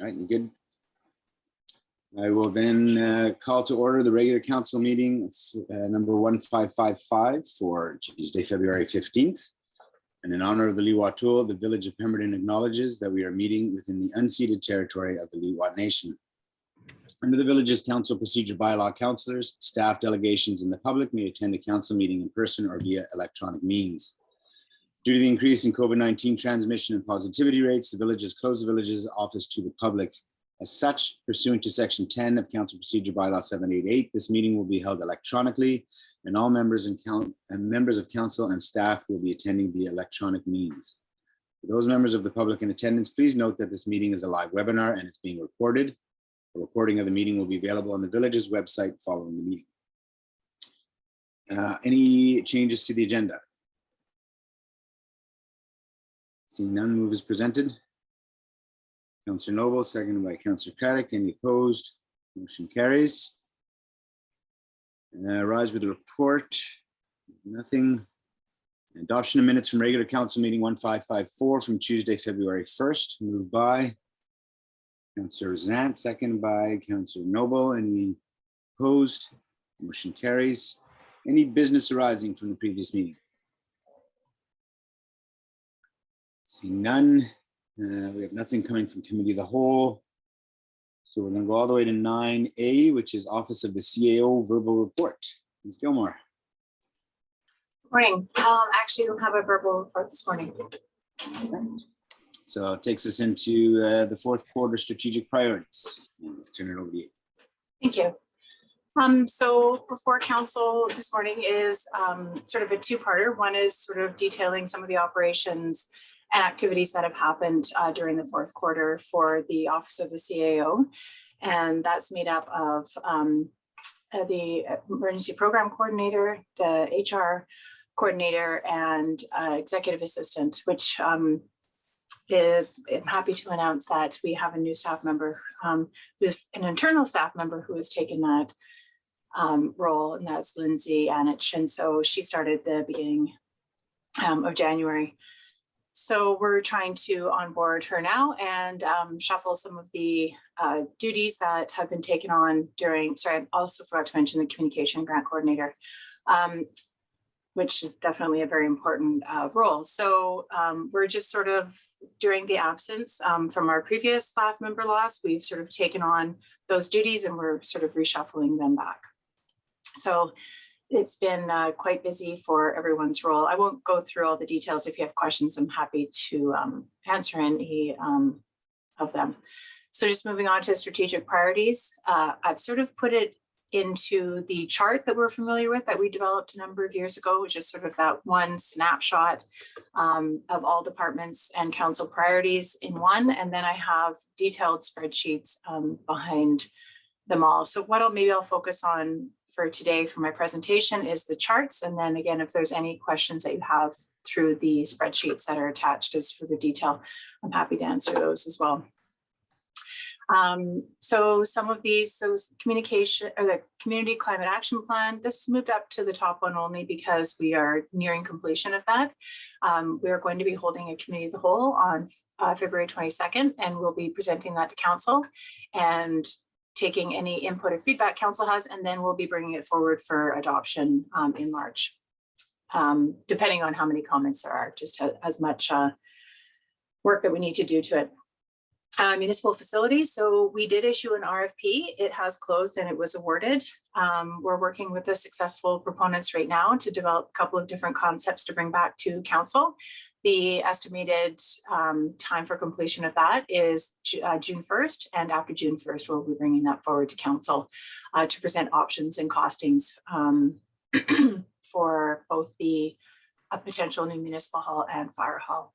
All right, you good? I will then call to order the regular council meeting number 1555 for Tuesday, February 15th. And in honor of the Tsleil-Waututh, the Village of Pemberton acknowledges that we are meeting within the unceded territory of the Tsleil-Waututh Nation. Under the Village's council procedure bylaw, councillors, staff, delegations, and the public may attend a council meeting in person or via electronic means. Due to the increase in COVID-19 transmission and positivity rates, the village has closed the village's office to the public. As such, pursuant to Section 10 of Council Procedure Bylaw 788, this meeting will be held electronically, and all members of council and staff will be attending via electronic means. For those members of the public in attendance, please note that this meeting is a live webinar and it's being recorded. A recording of the meeting will be available on the village's website following the meeting. Any changes to the agenda? Seeing none, move is presented. Councillor Noble, seconded by Councillor Craddock. Any opposed? Motion carries. Rise with the report. Nothing. Adoption of minutes from regular council meeting 1554 from Tuesday, February 1st. Moved by Councillor Zant, seconded by Councillor Noble. Any opposed? Motion carries. Any business arising from the previous meeting? Seeing none. We have nothing coming from committee of the whole. So we're going to go all the way to 9A, which is Office of the CAO verbal report. Ms. Gilmore. Morning. Actually, don't have a verbal report this morning. So it takes us into the fourth quarter strategic priorities. I'll turn it over to you. Thank you. So before council this morning is sort of a two-parter. One is sort of detailing some of the operations and activities that have happened during the fourth quarter for the Office of the CAO. And that's made up of the Emergency Program Coordinator, the HR Coordinator, and Executive Assistant, which I'm happy to announce that we have a new staff member, with an internal staff member who has taken that role, and that's Lindsay Anich. And so she started the beginning of January. So we're trying to onboard her now and shuffle some of the duties that have been taken on during, sorry, I also forgot to mention the Communication Grant Coordinator, which is definitely a very important role. So we're just sort of, during the absence from our previous staff member loss, we've sort of taken on those duties and we're sort of reshuffling them back. So it's been quite busy for everyone's role. I won't go through all the details. If you have questions, I'm happy to answer any of them. So just moving on to strategic priorities, I've sort of put it into the chart that we're familiar with that we developed a number of years ago, which is sort of that one snapshot of all departments and council priorities in one. And then I have detailed spreadsheets behind them all. So maybe I'll focus on for today for my presentation is the charts. And then again, if there's any questions that you have through the spreadsheets that are attached as for the detail, I'm happy to answer those as well. So some of these, communication or the Community Climate Action Plan, this moved up to the top one only because we are nearing completion of that. We are going to be holding a committee of the whole on February 22nd, and we'll be presenting that to council and taking any input or feedback council has, and then we'll be bringing it forward for adoption in March, depending on how many comments there are, just as much work that we need to do to it. Municipal facilities. So we did issue an RFP. It has closed and it was awarded. We're working with the successful proponents right now to develop a couple of different concepts to bring back to council. The estimated time for completion of that is June 1st. And after June 1st, we'll be bringing that forward to council to present options and costings for both the potential new municipal hall and fire hall.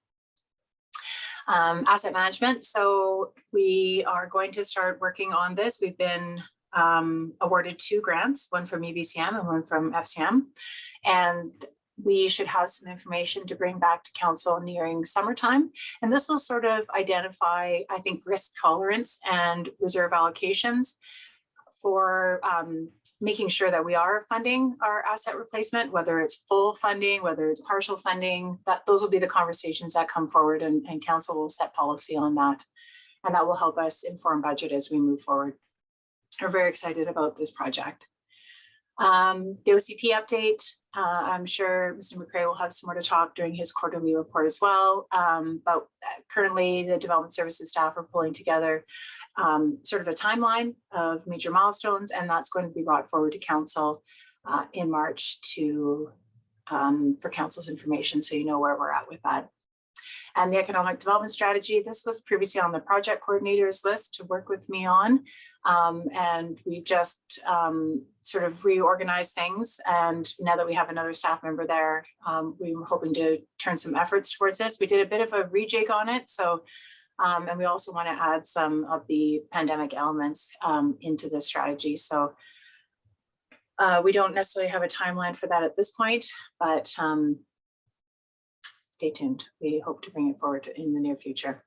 Asset management. So we are going to start working on this. We've been awarded 2 grants, one from EBCM and one from FCM. And we should have some information to bring back to council nearing summertime. And this will sort of identify, I think, risk tolerance and reserve allocations for making sure that we are funding our asset replacement, whether it's full funding, whether it's partial funding, that those will be the conversations that come forward, and council will set policy on that and that will help us inform budget as we move forward. We're very excited about this project. The OCP update, I'm sure Mr. McCray will have some more to talk during his quarterly report as well. But currently the development services staff are pulling together sort of a timeline of major milestones, and that's going to be brought forward to council in March for council's information, so you know where we're at with that. And the economic development strategy, this was previously on the project coordinator's list to work with me on. And we just sort of reorganized things. And now that we have another staff member there, we were hoping to turn some efforts towards this. We did a bit of a rejig on it. So, and we also want to add some of the pandemic elements into the strategy. So we don't necessarily have a timeline for that at this point, but stay tuned. We hope to bring it forward in the near future.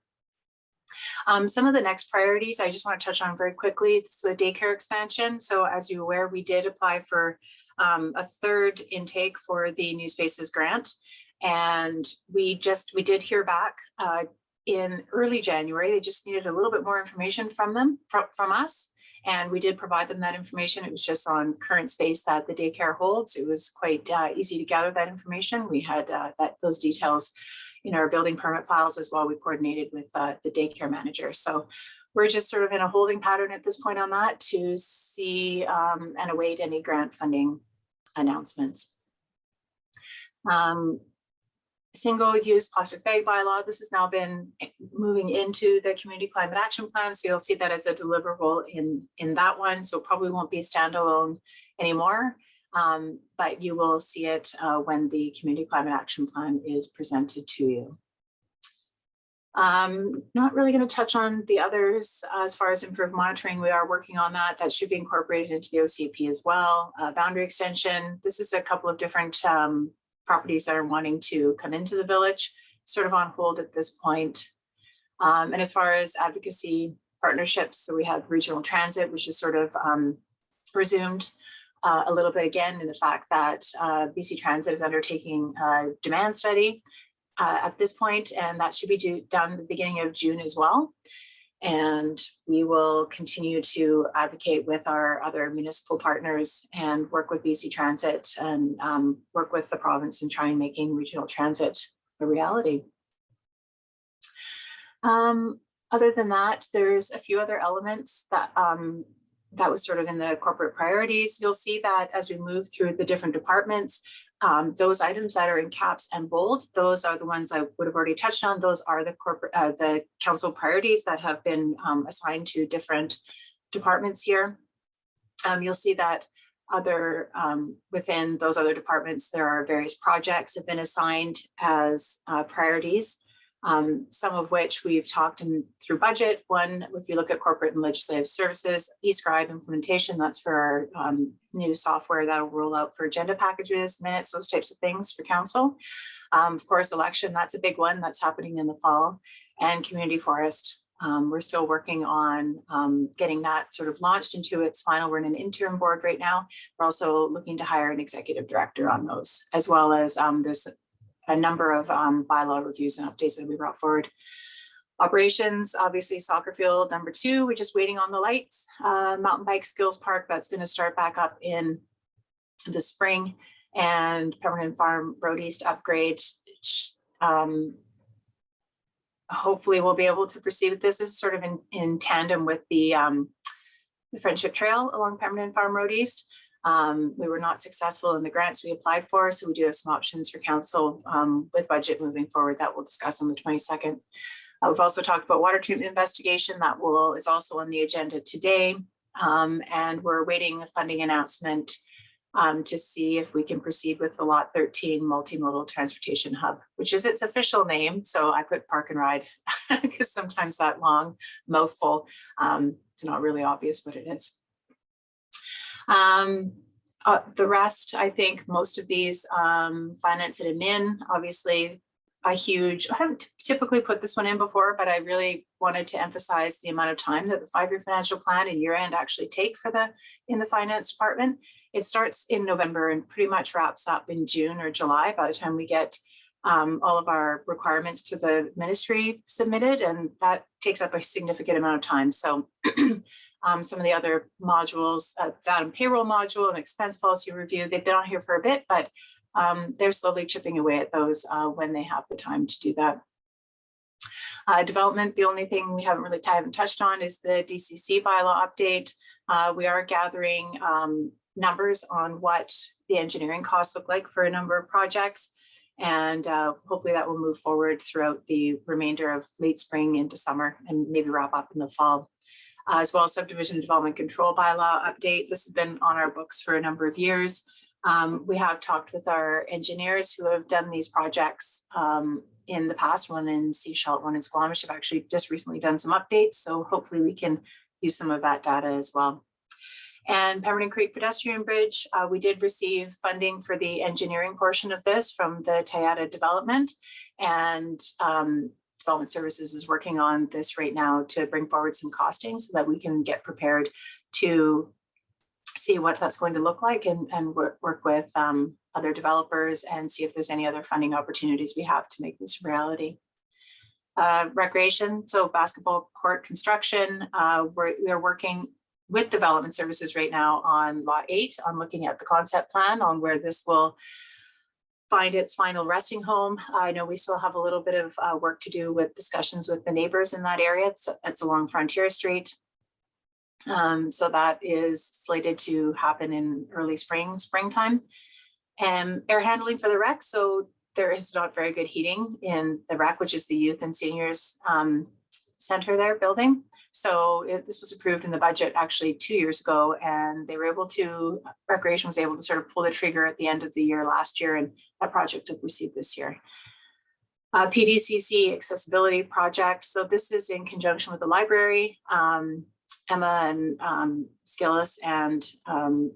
Some of the next priorities I just want to touch on very quickly. It's the daycare expansion. So as you're aware, we did apply for a third intake for the New Spaces grant. And we did hear back in early January. They just needed a little bit more information from us. And we did provide them that information. It was just on current space that the daycare holds. It was quite easy to gather that information. We had those details in our building permit files as well. We coordinated with the daycare manager. So we're just sort of in a holding pattern at this point on that to see and await any grant funding announcements. Single-use plastic bag bylaw. This has now been moving into the community climate action plan. So you'll see that as a deliverable in that one. So it probably won't be a standalone anymore, but you will see it when the community climate action plan is presented to you. Not really going to touch on the others as far as improved monitoring. We are working on that. That should be incorporated into the OCP as well. Boundary extension. This is a couple of different properties that are wanting to come into the village, sort of on hold at this point. And as far as advocacy partnerships, so we have regional transit, which is sort of resumed a little bit again in the fact that BC Transit is undertaking a demand study at this point, and that should be done at the beginning of June as well. And we will continue to advocate with our other municipal partners and work with BC Transit and work with the province in trying making regional transit a reality. Other than that, there's a few other elements that that was sort of in the corporate priorities. You'll see that as we move through the different departments, those items that are in caps and bold, those are the ones I would have already touched on. Those are the corporate, the council priorities that have been assigned to different departments here. You'll see that within those other departments, there are various projects have been assigned as priorities. Some of which we've talked through budget. One, if you look at corporate and legislative services, eScribe implementation, that's for our new software that'll roll out for agenda packages, minutes, those types of things for council. Of course, election, that's a big one that's happening in the fall, and community forest. We're still working on getting that sort of launched into its final. We're in an interim board right now. We're also looking to hire an executive director on those, as well as there's a number of bylaw reviews and updates that we brought forward. Operations, obviously soccer field number 2, we're just waiting on the lights. Mountain bike skills park, that's going to start back up in the spring, and Pemberton Farm Road East upgrade. Hopefully we'll be able to proceed with this. This is sort of in tandem with the Friendship Trail along Pemberton Farm Road East. We were not successful in the grants we applied for, so we do have some options for council with budget moving forward that we'll discuss on the 22nd. We've also talked about water treatment investigation that is also on the agenda today, and we're awaiting a funding announcement to see if we can proceed with the Lot 13 multimodal transportation hub, which is its official name. So I put park and ride because sometimes that long mouthful, it's not really obvious what it is. The rest, I think most of these finance and admin, obviously I haven't typically put this one in before, but I really wanted to emphasize the amount of time that the 5-year financial plan and year end actually take in the finance department. It starts in November and pretty much wraps up in June or July by the time we get all of our requirements to the ministry submitted, and that takes up a significant amount of time. So some of the other modules, VAT and payroll module and expense policy review, they've been on here for a bit, but they're slowly chipping away at those when they have the time to do that. Development, the only thing we haven't touched on is the DCC bylaw update. We are gathering numbers on what the engineering costs look like for a number of projects. And hopefully that will move forward throughout the remainder of late spring into summer and maybe wrap up in the fall. As well as subdivision development control bylaw update. This has been on our books for a number of years. We have talked with our engineers who have done these projects in the past, one in Sechelt, one in Squamish. Have actually just recently done some updates. So hopefully we can use some of that data as well. And Pemberton Creek Pedestrian Bridge, we did receive funding for the engineering portion of this from the Tayada development, and Development Services is working on this right now to bring forward some costing so that we can get prepared to see what that's going to look like and work with other developers and see if there's any other funding opportunities we have to make this a reality. Recreation, so basketball court construction, we are working with Development Services right now on Lot 8, on looking at the concept plan on where this will find its final resting home. I know we still have a little bit of work to do with discussions with the neighbors in that area. It's along Frontier Street. So that is slated to happen in early springtime. And air handling for the rec. So there is not very good heating in the rec, which is the youth and seniors center there building. So this was approved in the budget actually 2 years ago, and they were able to, Recreation was able to sort of pull the trigger at the end of the year last year, and that project will proceed this year. PDCC accessibility project. So this is in conjunction with the library. Emma and Skillis and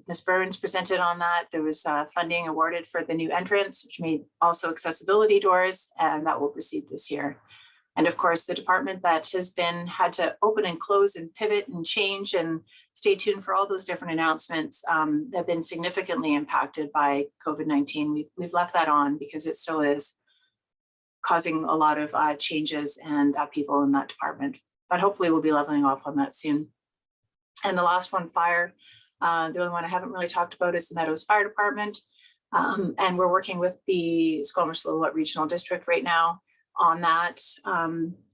Ms. Burns presented on that. There was funding awarded for the new entrance, which made also accessibility doors, and that will proceed this year. And of course, the department that has had to open and close and pivot and change, and stay tuned for all those different announcements, have been significantly impacted by COVID-19. We've left that on because it still is causing a lot of changes and upheaval in that department. But hopefully we'll be leveling off on that soon. And the last one, fire. The only one I haven't really talked about is the Meadows Fire Department. And we're working with the Squamish-Lillooet Regional District right now on that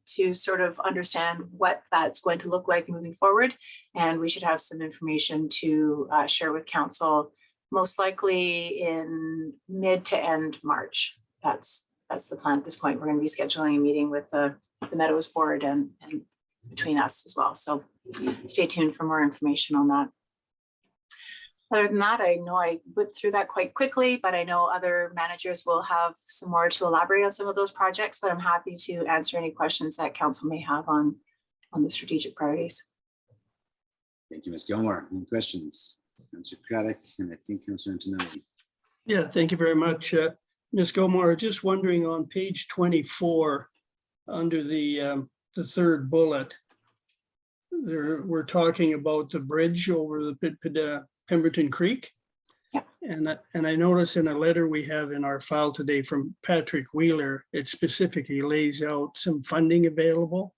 to sort of understand what that's going to look like moving forward. And we should have some information to share with council, most likely in mid to end March. That's the plan at this point. We're going to be scheduling a meeting with the Meadows board and between us as well. So stay tuned for more information on that. Other than that, I know I went through that quite quickly, but I know other managers will have some more to elaborate on some of those projects, but I'm happy to answer any questions that council may have on the strategic priorities. Thank you, Ms. Gilmore. Any questions? Councillor Craddock, and I think Councillor Antonelli. Yeah, thank you very much. Ms. Gilmore, just wondering on page 24, under the third bullet, we're talking about the bridge over the Pemberton Creek. Yep. And I notice in a letter we have in our file today from Patrick Wheeler, it specifically lays out some funding available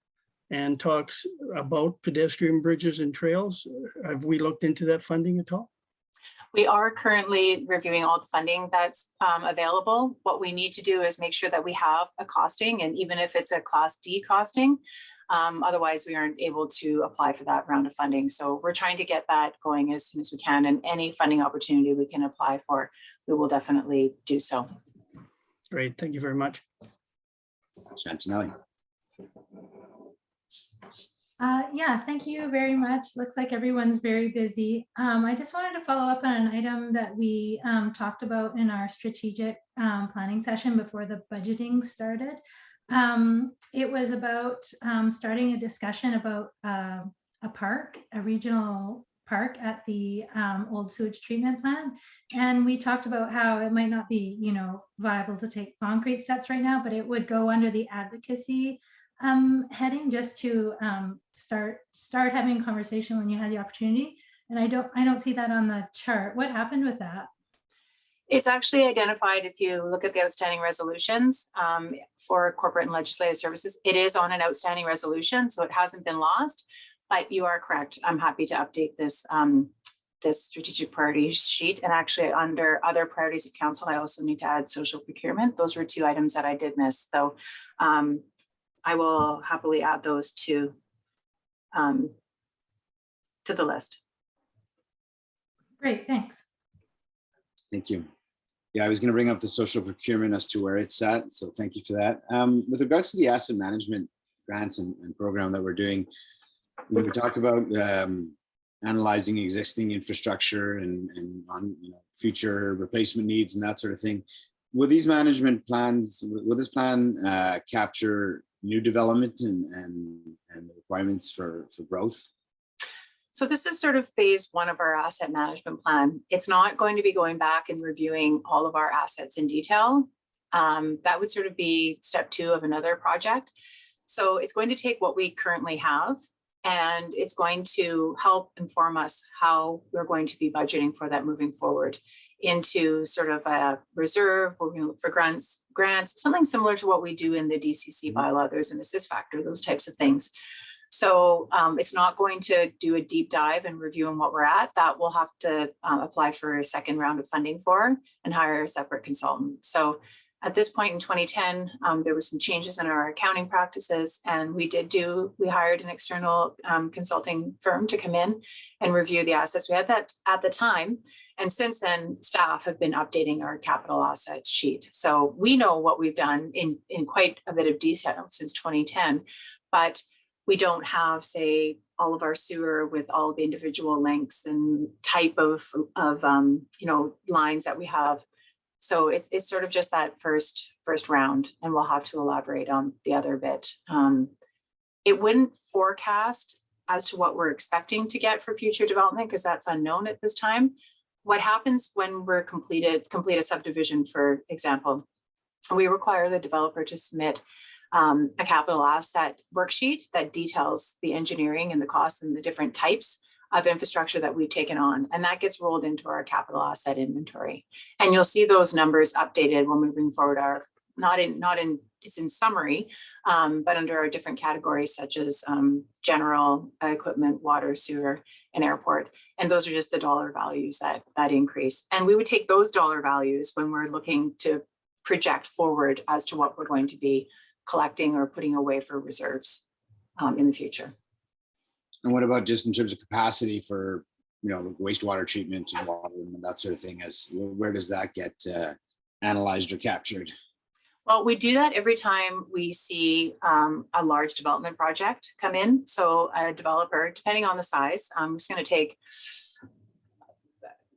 and talks about pedestrian bridges and trails. Have we looked into that funding at all? We are currently reviewing all the funding that's available. What we need to do is make sure that we have a costing, and even if it's a Class D costing, otherwise we aren't able to apply for that round of funding. So we're trying to get that going as soon as we can, and any funding opportunity we can apply for, we will definitely do so. Great, thank you very much. Antonelli. Yeah, thank you very much. Looks like everyone's very busy. I just wanted to follow up on an item that we talked about in our strategic planning session before the budgeting started. It was about starting a discussion about a park, a regional park at the old sewage treatment plant. And we talked about how it might not be, viable to take concrete steps right now, but it would go under the advocacy heading, just to start having a conversation when you had the opportunity. And I don't see that on the chart. What happened with that? It's actually identified, if you look at the outstanding resolutions for corporate and legislative services, it is on an outstanding resolution, so it hasn't been lost. But you are correct. I'm happy to update this this strategic priorities sheet. And actually under other priorities of council, I also need to add social procurement. Those were 2 items that I did miss. So I will happily add those to the list. Great, thanks. Thank you. Yeah, I was going to bring up the social procurement as to where it's at. So thank you for that. With regards to the asset management grants and program that we're doing, when we talk about analyzing existing infrastructure and on future replacement needs and that sort of thing, will these management plans, will this plan capture new development and the requirements for growth? So this is sort of phase 1 of our asset management plan. It's not going to be going back and reviewing all of our assets in detail. That would sort of be step 2 of another project. So it's going to take what we currently have, and it's going to help inform us how we're going to be budgeting for that moving forward into sort of a reserve. We're going to look for grants, something similar to what we do in the DCC bylaw. There's an assist factor, those types of things. So it's not going to do a deep dive and review on what we're at. That we'll have to apply for a second round of funding for and hire a separate consultant. So at this point in 2010, there were some changes in our accounting practices, and we hired an external consulting firm to come in and review the assets. We had that at the time. And since then, staff have been updating our capital assets sheet. So we know what we've done in quite a bit of detail since 2010, but we don't have, say, all of our sewer with all the individual links and type of lines that we have. So it's sort of just that first round, and we'll have to elaborate on the other bit. It wouldn't forecast as to what we're expecting to get for future development, because that's unknown at this time. What happens when we're complete a subdivision, for example, we require the developer to submit a capital asset worksheet that details the engineering and the costs and the different types of infrastructure that we've taken on. And that gets rolled into our capital asset inventory. And you'll see those numbers updated when we bring forward our, it's in summary, but under our different categories such as general equipment, water, sewer, and airport. And those are just the dollar values that increase. And we would take those dollar values when we're looking to project forward as to what we're going to be collecting or putting away for reserves in the future. And what about just in terms of capacity for, wastewater treatment and water and that sort of thing? Where does that get analyzed or captured? Well, we do that every time we see a large development project come in. So a developer, depending on the size, I'm just going to take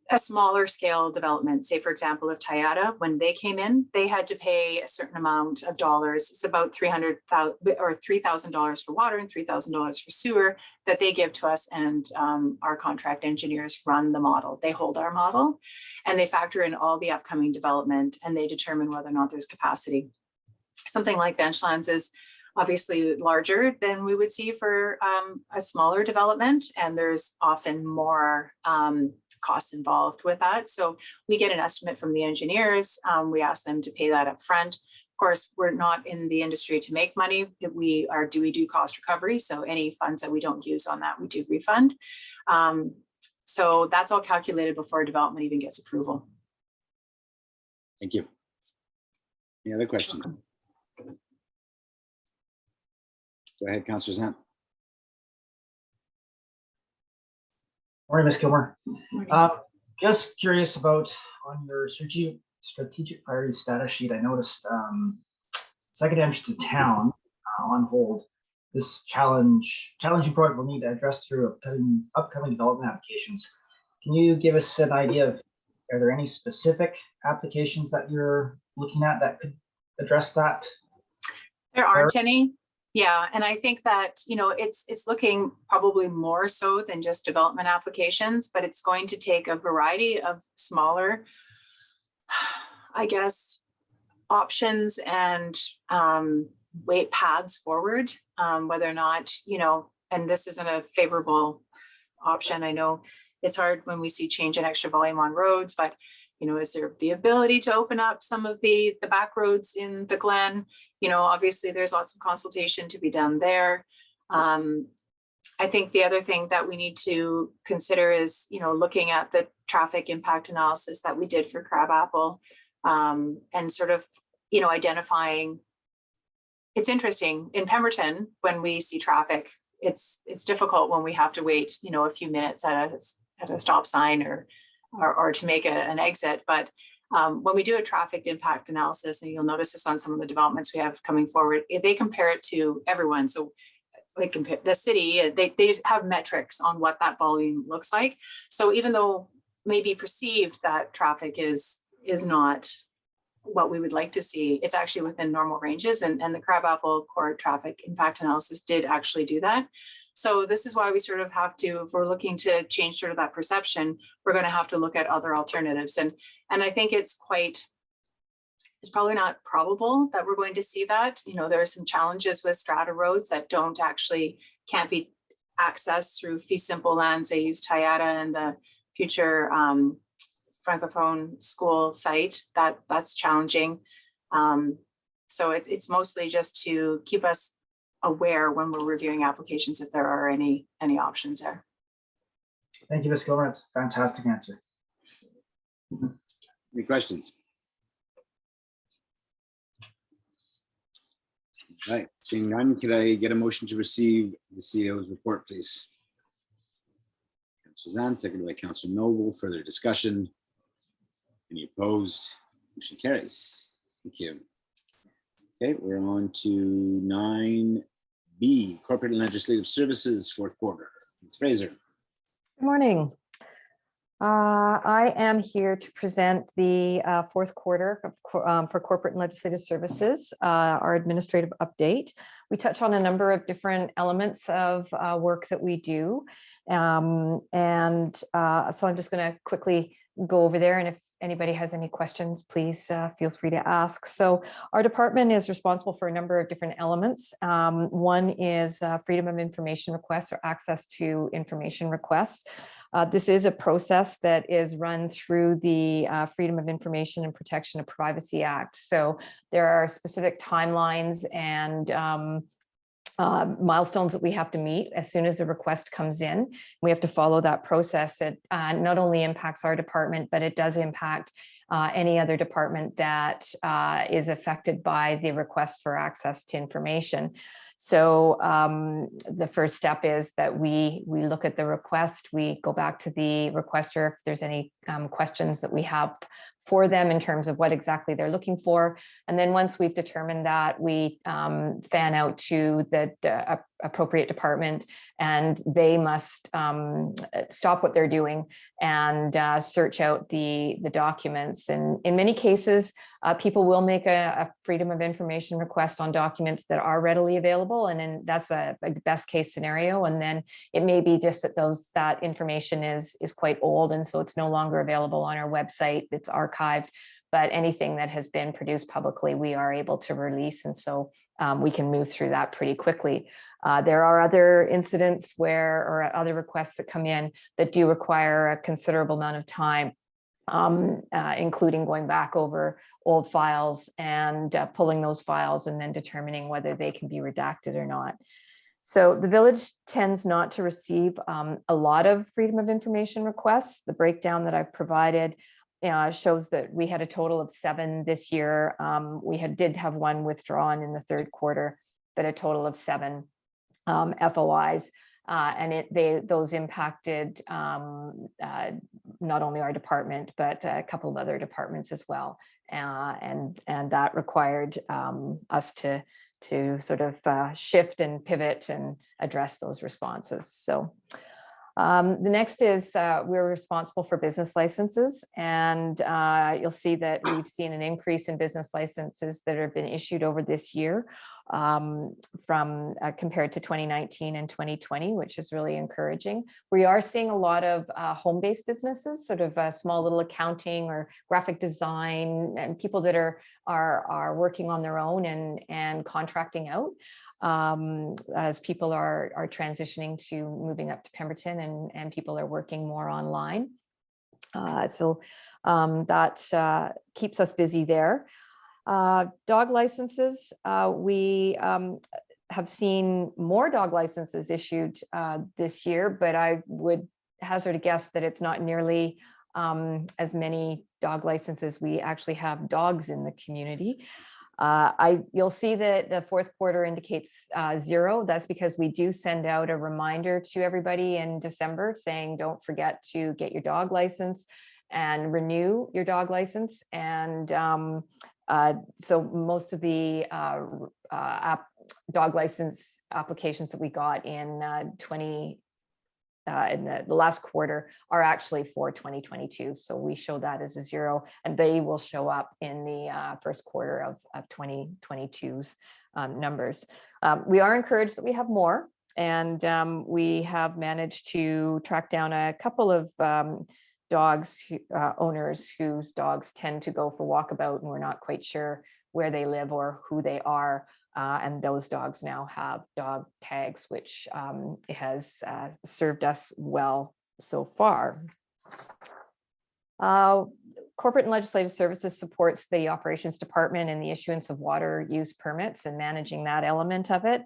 a smaller scale development. Say, for example, if Tayada, when they came in, they had to pay a certain amount of dollars. It's about $300,000 or $3,000 for water and $3,000 for sewer that they give to us, and our contract engineers run the model. They hold our model, and they factor in all the upcoming development, and they determine whether or not there's capacity. Something like Benchlands is obviously larger than we would see for a smaller development, and there's often more costs involved with that. So we get an estimate from the engineers. We ask them to pay that up front. Of course, we're not in the industry to make money. We do cost recovery. So any funds that we don't use on that, we do refund. So that's all calculated before development even gets approval. Thank you. Any other questions? Go ahead, Councillor Zant. Morning, Ms. Gilmore. Just curious about on your strategic priority status sheet. I noticed second entrance to town on hold. This challenging project will need to address through upcoming development applications. Can you give us an idea of, are there any specific applications that you're looking at that could address that? There aren't any. Yeah, and I think that, it's looking probably more so than just development applications, but it's going to take a variety of smaller, I guess, options and weight paths forward, whether or not, and this isn't a favorable option. I know it's hard when we see change in extra volume on roads, but Is there the ability to open up some of the back roads in the Glen? Obviously there's lots of consultation to be done there. I think the other thing that we need to consider is, looking at the traffic impact analysis that we did for Crabapple, and sort of, identifying. It's interesting in Pemberton when we see traffic, it's difficult when we have to wait, a few minutes at a stop sign or to make an exit. But when we do a traffic impact analysis, and you'll notice this on some of the developments we have coming forward, they compare it to everyone. So they compare the city, they have metrics on what that volume looks like. So even though maybe perceived that traffic is not what we would like to see, it's actually within normal ranges. And the Crabapple core traffic impact analysis did actually do that. So this is why we sort of have to, if we're looking to change sort of that perception, we're going to have to look at other alternatives. And I think it's probably not probable that we're going to see that. There are some challenges with strata roads that can't be accessed through fee simple lands. They use Tayada and the future Francophone school site. That's challenging. So it's mostly just to keep us aware when we're reviewing applications if there are any options there. Thank you, Ms. Gilmer. It's a fantastic answer. Any questions? All right, seeing none, could I get a motion to receive the CEO's report, please? Councillor Zahn, seconded by Councillor Noble. Further discussion? Any opposed? Motion carries. Thank you. Okay, we're on to 9B, Corporate and Legislative Services, fourth quarter. Ms. Fraser. Good morning. I am here to present the fourth quarter for Corporate and Legislative Services, our administrative update. We touch on a number of different elements of work that we do. So I'm just going to quickly go over there, and if anybody has any questions, please feel free to ask. So our department is responsible for a number of different elements. One is freedom of information requests or access to information requests. This is a process that is run through the Freedom of Information and Protection of Privacy Act. So there are specific timelines and milestones that we have to meet as soon as a request comes in. We have to follow that process. It not only impacts our department, but it does impact any other department that is affected by the request for access to information. So the first step is that we look at the request, we go back to the requester if there's any questions that we have for them in terms of what exactly they're looking for. And then once we've determined that, we fan out to the appropriate department, and they must stop what they're doing and search out the documents. And in many cases, people will make a freedom of information request on documents that are readily available, and then that's a best case scenario. And then it may be just that that information is quite old, and so it's no longer available on our website. It's archived, but anything that has been produced publicly, we are able to release, and so we can move through that pretty quickly. There are other incidents or other requests that come in that do require a considerable amount of time, including going back over old files and pulling those files and then determining whether they can be redacted or not. So the village tends not to receive a lot of freedom of information requests. The breakdown that I've provided shows that we had a total of 7 this year. We did have 1 withdrawn in the third quarter, but a total of 7 FOIs. And those impacted not only our department, but a couple of other departments as well. And that required us to sort of shift and pivot and address those responses. So the next is we're responsible for business licenses, and you'll see that we've seen an increase in business licenses that have been issued over this year from compared to 2019 and 2020, which is really encouraging. We are seeing a lot of home-based businesses, sort of small little accounting or graphic design, and people that are working on their own and contracting out. As people are transitioning to moving up to Pemberton and people are working more online. That keeps us busy there. Dog licenses, we have seen more dog licenses issued this year, but I would hazard a guess that it's not nearly as many dog licenses we actually have dogs in the community. You'll see that the fourth quarter indicates 0. That's because we do send out a reminder to everybody in December saying, don't forget to get your dog license and renew your dog license. And so most of the dog license applications that we got in in the last quarter are actually for 2022. So we show that as a 0, and they will show up in the first quarter of 2022's numbers. We are encouraged that we have more, and we have managed to track down a couple of owners whose dogs tend to go for walkabout, and we're not quite sure where they live or who they are. And those dogs now have dog tags, which has served us well so far. Corporate and Legislative Services supports the Operations Department in the issuance of water use permits and managing that element of it.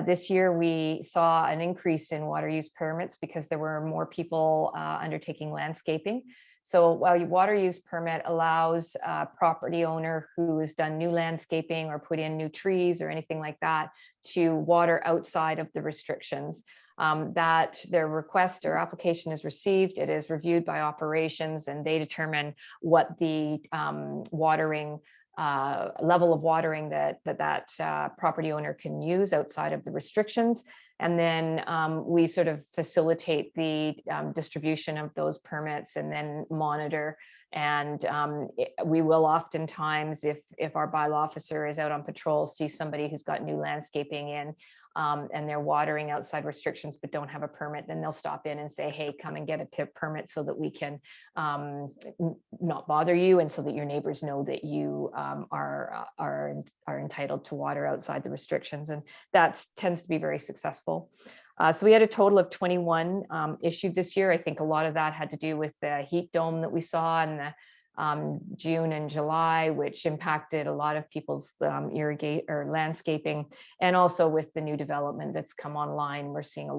This year, we saw an increase in water use permits because there were more people undertaking landscaping. So while your water use permit allows a property owner who has done new landscaping or put in new trees or anything like that to water outside of the restrictions, that their request or application is received, it is reviewed by operations, and they determine what the watering level of watering that property owner can use outside of the restrictions. And then we sort of facilitate the distribution of those permits and then monitor. And we will oftentimes, if our bylaw officer is out on patrol, see somebody who's got new landscaping in and they're watering outside restrictions but don't have a permit, then they'll stop in and say, hey, come and get a permit so that we can not bother you, and so that your neighbors know that you are entitled to water outside the restrictions. And that tends to be very successful. So we had a total of 21 issued this year. I think a lot of that had to do with the heat dome that we saw in the June and July, which impacted a lot of people's landscaping, and also with the new development that's come online, we're seeing a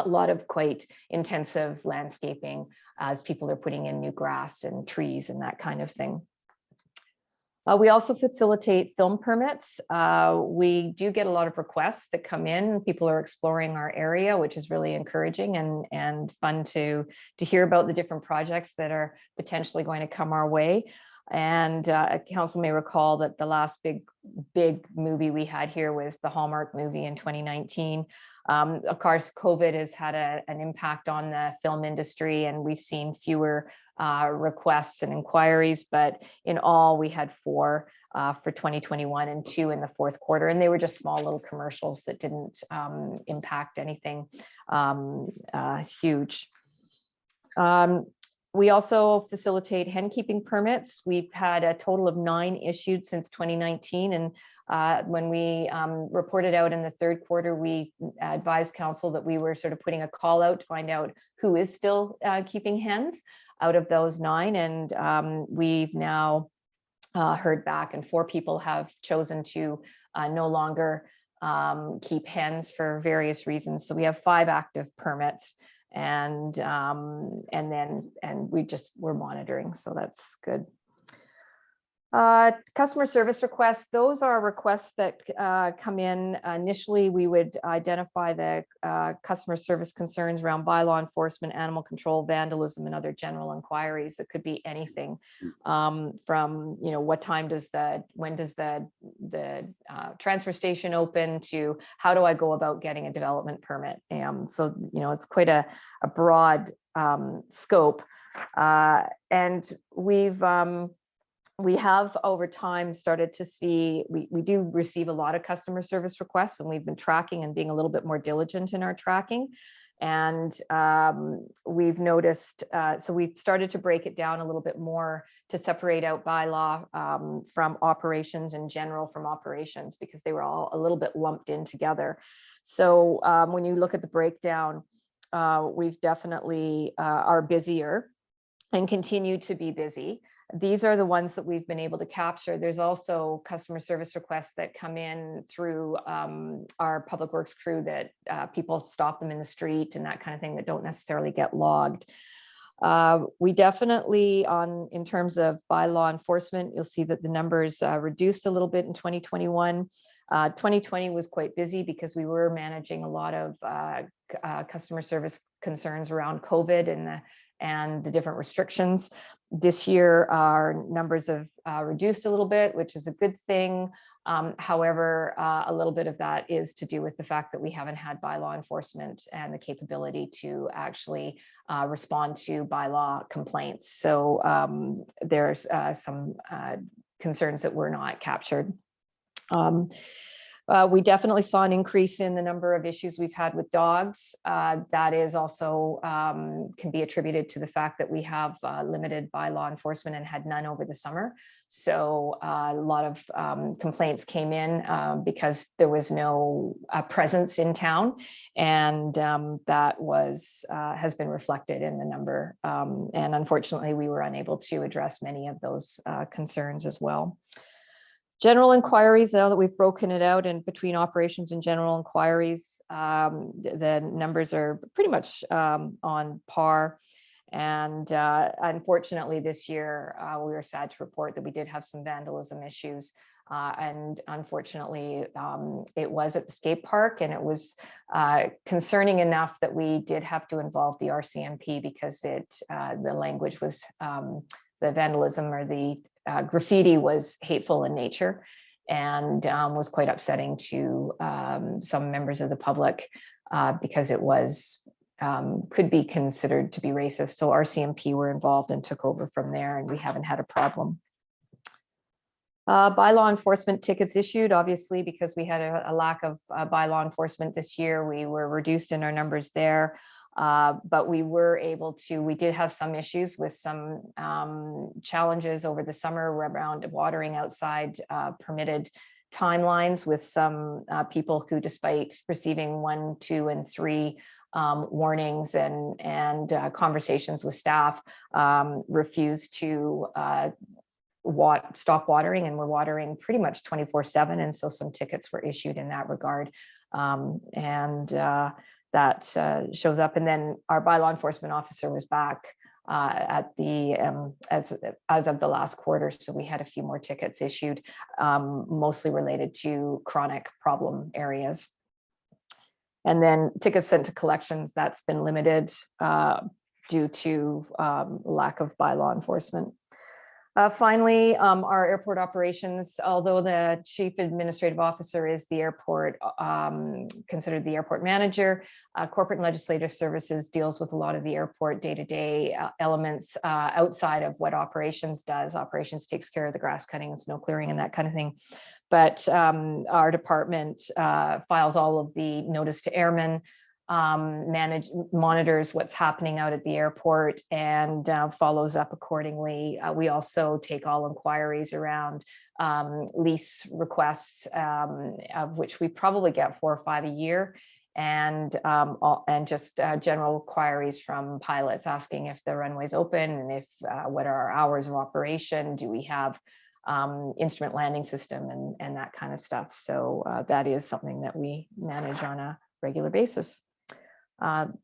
lot of quite intensive landscaping as people are putting in new grass and trees and that kind of thing. We also facilitate film permits. We do get a lot of requests that come in. People are exploring our area, which is really encouraging and fun to hear about the different projects that are potentially going to come our way. And council may recall that the last big movie we had here was the Hallmark movie in 2019. Of course, COVID has had an impact on the film industry, and we've seen fewer requests and inquiries, but in all we had 4 for 2021 and 2 in the fourth quarter, and they were just small little commercials that didn't impact anything huge. We also facilitate hen keeping permits. We've had a total of 9 issued since 2019. And when we reported out in the third quarter, we advised council that we were sort of putting a call out to find out who is still keeping hens out of those 9. And we've now heard back, and 4 people have chosen to no longer keep hens for various reasons. So we have 5 active permits. And we're monitoring, so that's good. Customer service requests, those are requests that come in. Initially, we would identify the customer service concerns around bylaw enforcement, animal control, vandalism, and other general inquiries. It could be anything from, what time when does the transfer station open, to how do I go about getting a development permit. So, it's quite a broad scope. And we have over time started to see, we do receive a lot of customer service requests, and we've been tracking and being a little bit more diligent in our tracking. And we've noticed, so we've started to break it down a little bit more to separate out bylaw from operations and general from operations, because they were all a little bit lumped in together. So when you look at the breakdown, we've definitely are busier and continue to be busy. These are the ones that we've been able to capture. There's also customer service requests that come in through our public works crew that people stop them in the street and that kind of thing that don't necessarily get logged. We definitely in terms of bylaw enforcement, you'll see that the numbers reduced a little bit in 2021. 2020 was quite busy because we were managing a lot of customer service concerns around COVID and the different restrictions. This year, our numbers have reduced a little bit, which is a good thing. However, a little bit of that is to do with the fact that we haven't had bylaw enforcement and the capability to actually respond to bylaw complaints. So there's some concerns that were not captured. We definitely saw an increase in the number of issues we've had with dogs. That is also can be attributed to the fact that we have limited bylaw enforcement and had none over the summer. So a lot of complaints came in because there was no presence in town, and that has been reflected in the number. And unfortunately, we were unable to address many of those concerns as well. General inquiries, now that we've broken it out in between operations and general inquiries, the numbers are pretty much on par. And unfortunately, this year, we were sad to report that we did have some vandalism issues. And unfortunately, it was at the skate park, and it was concerning enough that we did have to involve the RCMP because the language was, the vandalism or the graffiti was hateful in nature and was quite upsetting to some members of the public because it was could be considered to be racist. So RCMP were involved and took over from there, and we haven't had a problem. Bylaw enforcement tickets issued, obviously, because we had a lack of bylaw enforcement this year, we were reduced in our numbers there. But we did have some issues with some challenges over the summer around watering outside permitted timelines with some people who, despite receiving 1, 2, and 3 warnings and conversations with staff, refused to stop watering, and we're watering pretty much 24/7. And so some tickets were issued in that regard. That shows up. And then our bylaw enforcement officer was back at the as of the last quarter. So we had a few more tickets issued, mostly related to chronic problem areas. And then tickets sent to collections, that's been limited due to lack of bylaw enforcement. Finally, our airport operations, although the chief administrative officer is the airport, considered the airport manager, corporate and legislative services deals with a lot of the airport day-to-day elements outside of what operations does. Operations takes care of the grass cutting and snow clearing and that kind of thing. But our department files all of the notice to airmen, monitors what's happening out at the airport, and follows up accordingly. We also take all inquiries around lease requests, of which we probably get 4 or 5 a year, and just general inquiries from pilots asking if the runway's open and if what are our hours of operation, do we have instrument landing system, and that kind of stuff. So that is something that we manage on a regular basis.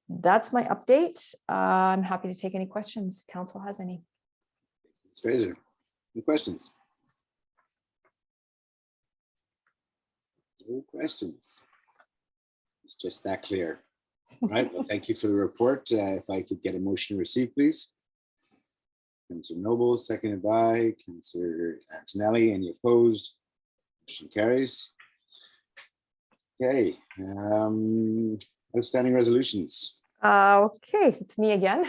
That's my update. I'm happy to take any questions if council has any. Ms. Fraser, any questions? No questions. It's just that clear. All right, well, thank you for the report. If I could get a motion to receive, please. Councillor Noble, seconded by Councillor Antonelli. Any opposed? Motion carries. Okay. Outstanding resolutions. Okay, it's me again.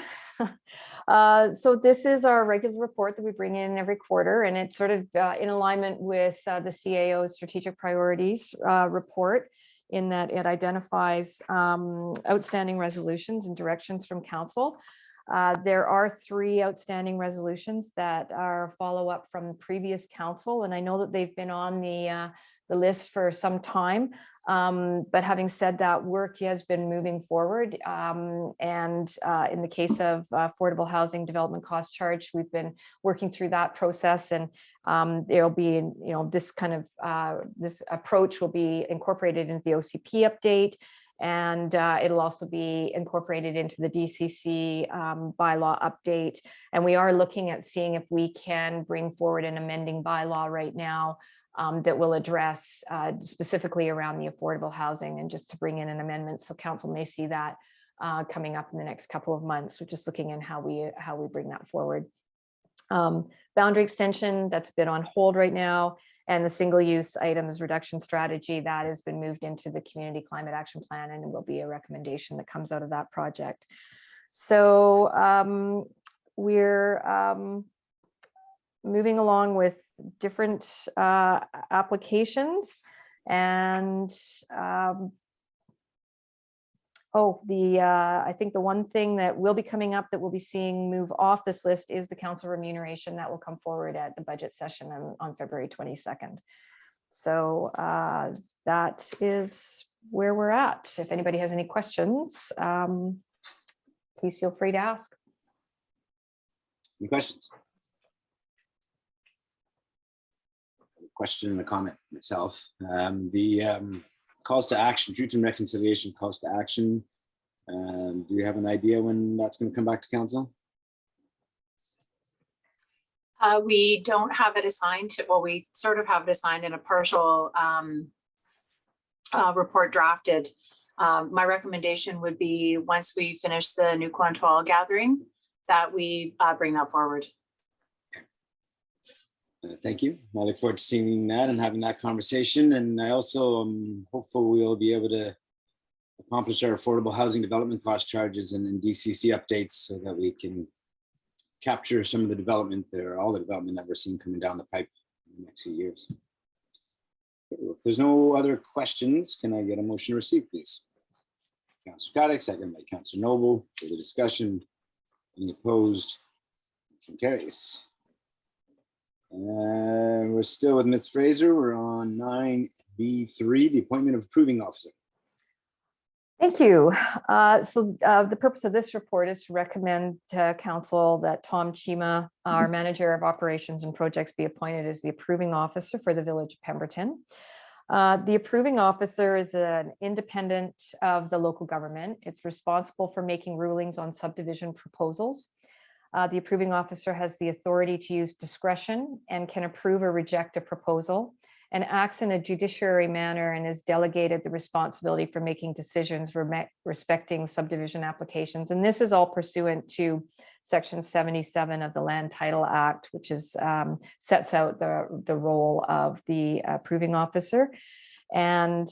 So this is our regular report that we bring in every quarter, and it's sort of in alignment with the CAO's strategic priorities report, in that it identifies outstanding resolutions and directions from council. There are 3 outstanding resolutions that are follow-up from previous council, and I know that they've been on the the list for some time. But having said that, work has been moving forward. In the case of affordable housing development cost charge, we've been working through that process, and there'll be, this kind of this approach will be incorporated into the OCP update, and it'll also be incorporated into the DCC bylaw update. And we are looking at seeing if we can bring forward an amending bylaw right now that will address specifically around the affordable housing, and just to bring in an amendment. So council may see that coming up in the next couple of months. We're just looking in how we bring that forward. Boundary extension, that's been on hold right now, and the single-use items reduction strategy, that has been moved into the community climate action plan, and it will be a recommendation that comes out of that project. So we're moving along with different applications, and I think the one thing that will be coming up that we'll be seeing move off this list is the council remuneration that will come forward at the budget session on February 22nd. So that is where we're at. If anybody has any questions, please feel free to ask. Any questions? Question and a comment myself. The calls to action, truth and reconciliation calls to action. Do you have an idea when that's going to come back to council? We don't have it assigned. Well, we sort of have it assigned in a partial report drafted. My recommendation would be, once we finish the New Quantois gathering, that we bring that forward. Thank you. I look forward to seeing that and having that conversation. And I also am hopeful we'll be able to accomplish our affordable housing development cost charges and DCC updates, so that we can capture some of the development there, all the development that we're seeing coming down the pipe in the next few years. If there's no other questions, can I get a motion to receive, please? Councillor Caddick, second by Councillor Noble. For the discussion, any opposed? Motion carries. And we're still with Ms. Fraser. We're on 9B3, the appointment of approving officer. Thank you. The purpose of this report is to recommend to council that Tom Chima, our manager of operations and projects, be appointed as the approving officer for the village of Pemberton. The approving officer is an independent of the local government. It's responsible for making rulings on subdivision proposals. The approving officer has the authority to use discretion and can approve or reject a proposal, and acts in a judiciary manner, and is delegated the responsibility for making decisions respecting subdivision applications. And this is all pursuant to Section 77 of the Land Title Act, which is sets out the role of the approving officer, and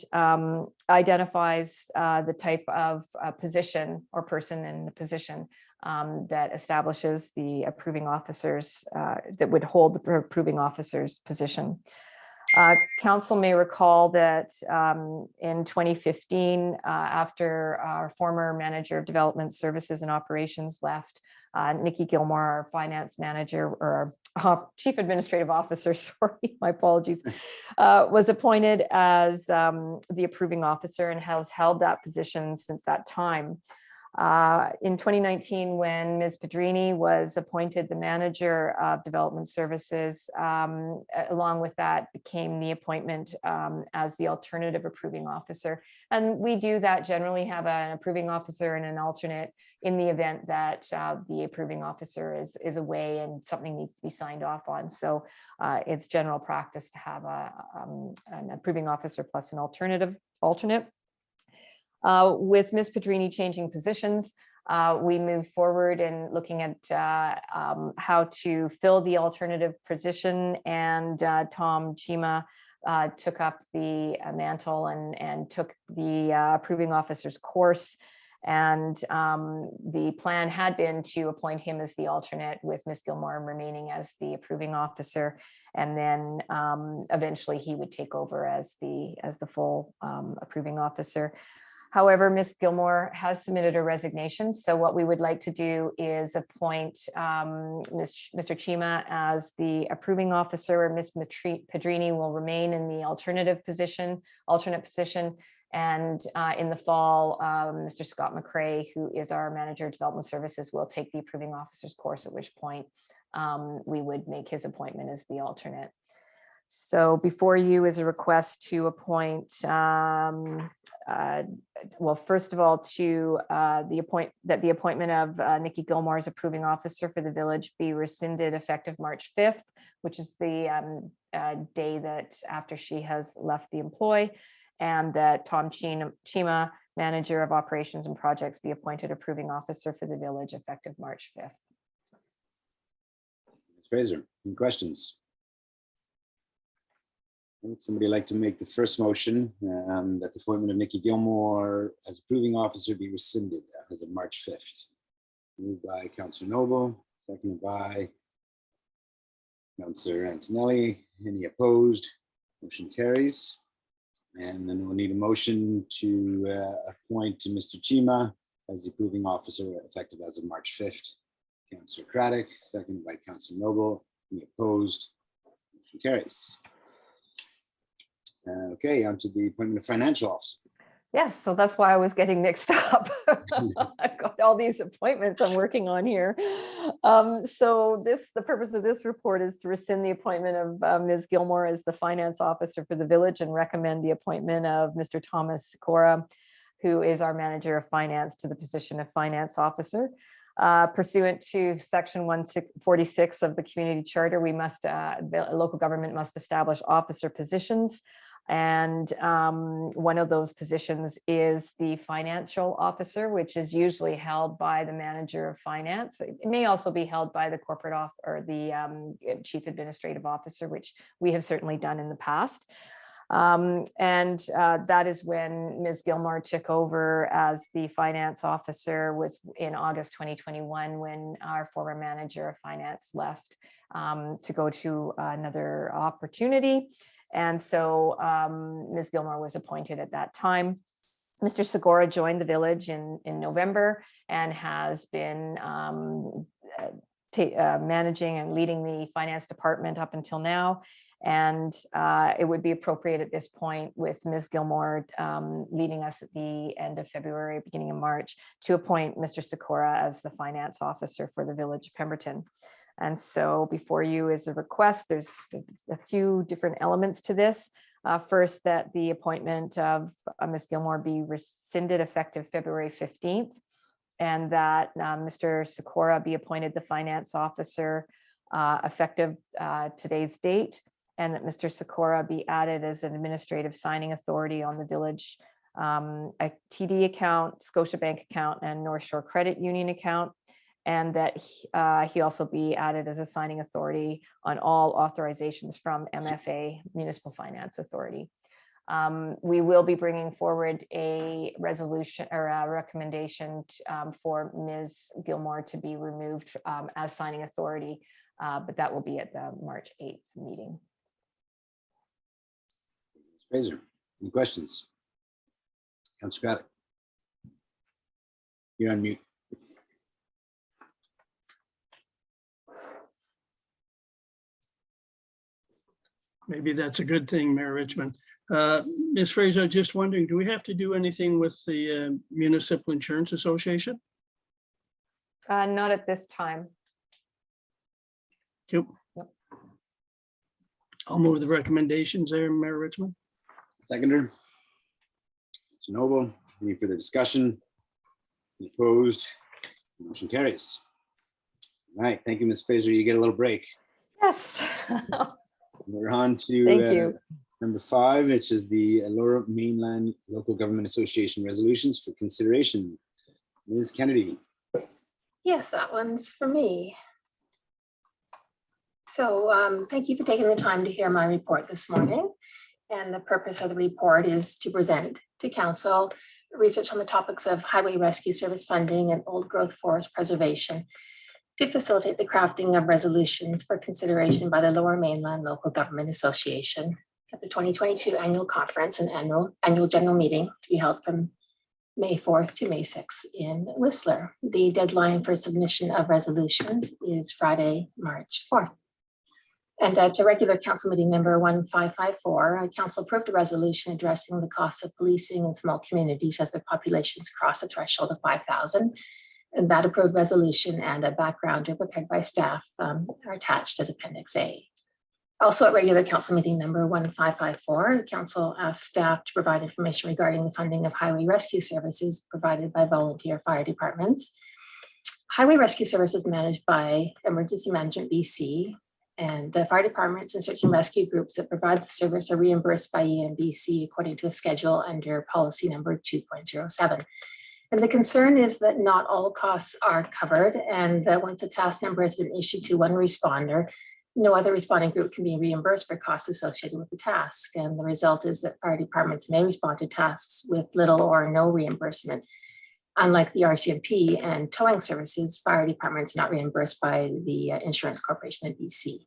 identifies the type of position or person in the position that establishes the approving officers, that would hold the approving officer's position. Council may recall that in 2015, after our former manager of development services and operations left, Nikki Gilmore, our finance manager, or chief administrative officer, sorry, my apologies, was appointed as the approving officer, and has held that position since that time. In 2019, when Ms. Pedrini was appointed the manager of development services, along with that became the appointment as the alternative approving officer. And we do that, generally have an approving officer and an alternate in the event that the approving officer is away and something needs to be signed off on. So it's general practice to have an approving officer plus an alternate. With Ms. Pedrini changing positions, we move forward in looking at how to fill the alternative position, and Tom Chima took up the mantle and took the approving officer's course. And the plan had been to appoint him as the alternate, with Ms. Gilmore remaining as the approving officer, and then eventually he would take over as the full approving officer. However, Ms. Gilmore has submitted a resignation. So what we would like to do is appoint Mr. Chima as the approving officer, and Ms. Pedrini will remain in the alternate position. And in the fall, Mr. Scott McCrae, who is our manager of development services, will take the approving officer's course, at which point we would make his appointment as the alternate. So before you is a request to appoint, well, first of all, to the appointment of Nikki Gilmore as approving officer for the village be rescinded effective March 5th, which is the day that after she has left the employ, and that Tom Chima, manager of operations and projects, be appointed approving officer for the village effective March 5th. Ms. Fraser, any questions? Would somebody like to make the first motion that the appointment of Nikki Gilmore as approving officer be rescinded as of March 5th? Moved by Councillor Noble, seconded by Councillor Antonelli. Any opposed? Motion carries. And then we'll need a motion to appoint Mr. Chima as the approving officer effective as of March 5th. Councillor Craddock, seconded by Councillor Noble. Any opposed? Motion carries. Okay, on to the appointment of financial officer. Yes, so that's why I was getting mixed up. I've got all these appointments I'm working on here. So the purpose of this report is to rescind the appointment of Ms. Gilmore as the finance officer for the village and recommend the appointment of Mr. Thomas Sikora, who is our manager of finance, to the position of finance officer. Pursuant to section 146 of the community charter, the local government must establish officer positions. And one of those positions is the financial officer, which is usually held by the manager of finance. It may also be held by the corporate or the chief administrative officer, which we have certainly done in the past. That is when Ms. Gilmore took over as the finance officer, was in August 2021, when our former manager of finance left to go to another opportunity. And so Ms. Gilmore was appointed at that time. Mr. Segura joined the village in November and has been managing and leading the finance department up until now. And it would be appropriate at this point, with Ms. Gilmore leaving us at the end of February, beginning of March, to appoint Mr. Sikora as the finance officer for the village of Pemberton. And so before you is a request. There's a few different elements to this. First, that the appointment of Ms. Gilmore be rescinded effective February 15th, and that Mr. Sikora be appointed the finance officer effective today's date, and that Mr. Sikora be added as an administrative signing authority on the village a TD account, Scotiabank account, and North Shore Credit Union account, and that he also be added as a signing authority on all authorizations from MFA, Municipal Finance Authority. We will be bringing forward a resolution or a recommendation for Ms. Gilmore to be removed as signing authority, but that will be at the March 8th meeting. Ms. Fraser, any questions? Councillor Craddock. You're on mute. Maybe that's a good thing, Mayor Richmond. Ms. Fraser, just wondering, do we have to do anything with the Municipal Insurance Association? Not at this time. Yep. I'll move the recommendations there, Mayor Richmond. Seconder. Mr. Noble, any further discussion? Any opposed? Motion carries. All right, thank you, Ms. Fraser. You get a little break. Yes. We're on to Thank you. number 5, which is the Lower Mainland Local Government Association resolutions for consideration. Ms. Kennedy. Yes, that one's for me. So thank you for taking the time to hear my report this morning. And the purpose of the report is to present to Council research on the topics of highway rescue service funding and old growth forest preservation to facilitate the crafting of resolutions for consideration by the Lower Mainland Local Government Association at the 2022 annual conference and annual general meeting to be held from May 4th to May 6th in Whistler. The deadline for submission of resolutions is Friday, March 4th. And to regular council meeting number 1554, council approved a resolution addressing the costs of policing in small communities as their populations cross the threshold of 5,000. And that approved resolution and a backgrounder prepared by staff are attached as Appendix A. Also at regular council meeting number 1554, the council asked staff to provide information regarding the funding of highway rescue services provided by volunteer fire departments. Highway rescue services managed by Emergency Management BC, and the fire departments and search and rescue groups that provide the service are reimbursed by EMBC according to a schedule under policy number 2.07. And the concern is that not all costs are covered, and that once a task number has been issued to one responder, no other responding group can be reimbursed for costs associated with the task. And the result is that fire departments may respond to tasks with little or no reimbursement. Unlike the RCMP and towing services, fire departments are not reimbursed by the Insurance Corporation of BC.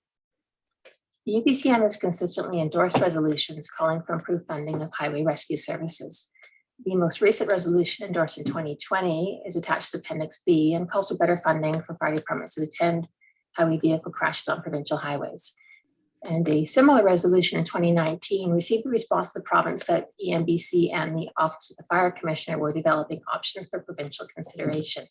The UBCM has consistently endorsed resolutions calling for improved funding of highway rescue services. The most recent resolution endorsed in 2020 is attached to Appendix B and calls for better funding for fire departments to attend highway vehicle crashes on provincial highways. And a similar resolution in 2019 received the response to the province that EMBC and the Office of the Fire Commissioner were developing options for provincial consideration.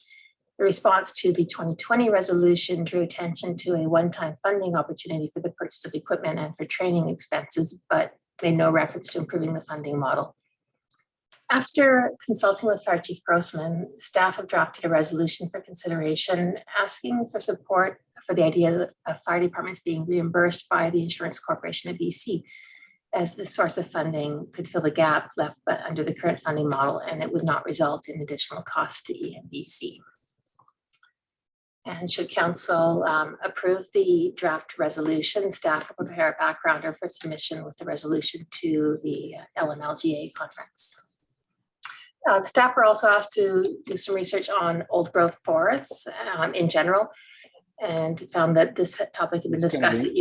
The response to the 2020 resolution drew attention to a one-time funding opportunity for the purchase of equipment and for training expenses, but made no reference to improving the funding model. After consulting with Fire Chief Grossman, staff have drafted a resolution for consideration asking for support for the idea of fire departments being reimbursed by the Insurance Corporation of BC, as the source of funding could fill the gap left under the current funding model, and it would not result in additional costs to EMBC. And should council approve the draft resolution, staff will prepare a backgrounder for submission with the resolution to the LMLGA conference. Staff were also asked to do some research on old growth forests in general, and found that this topic had been discussed at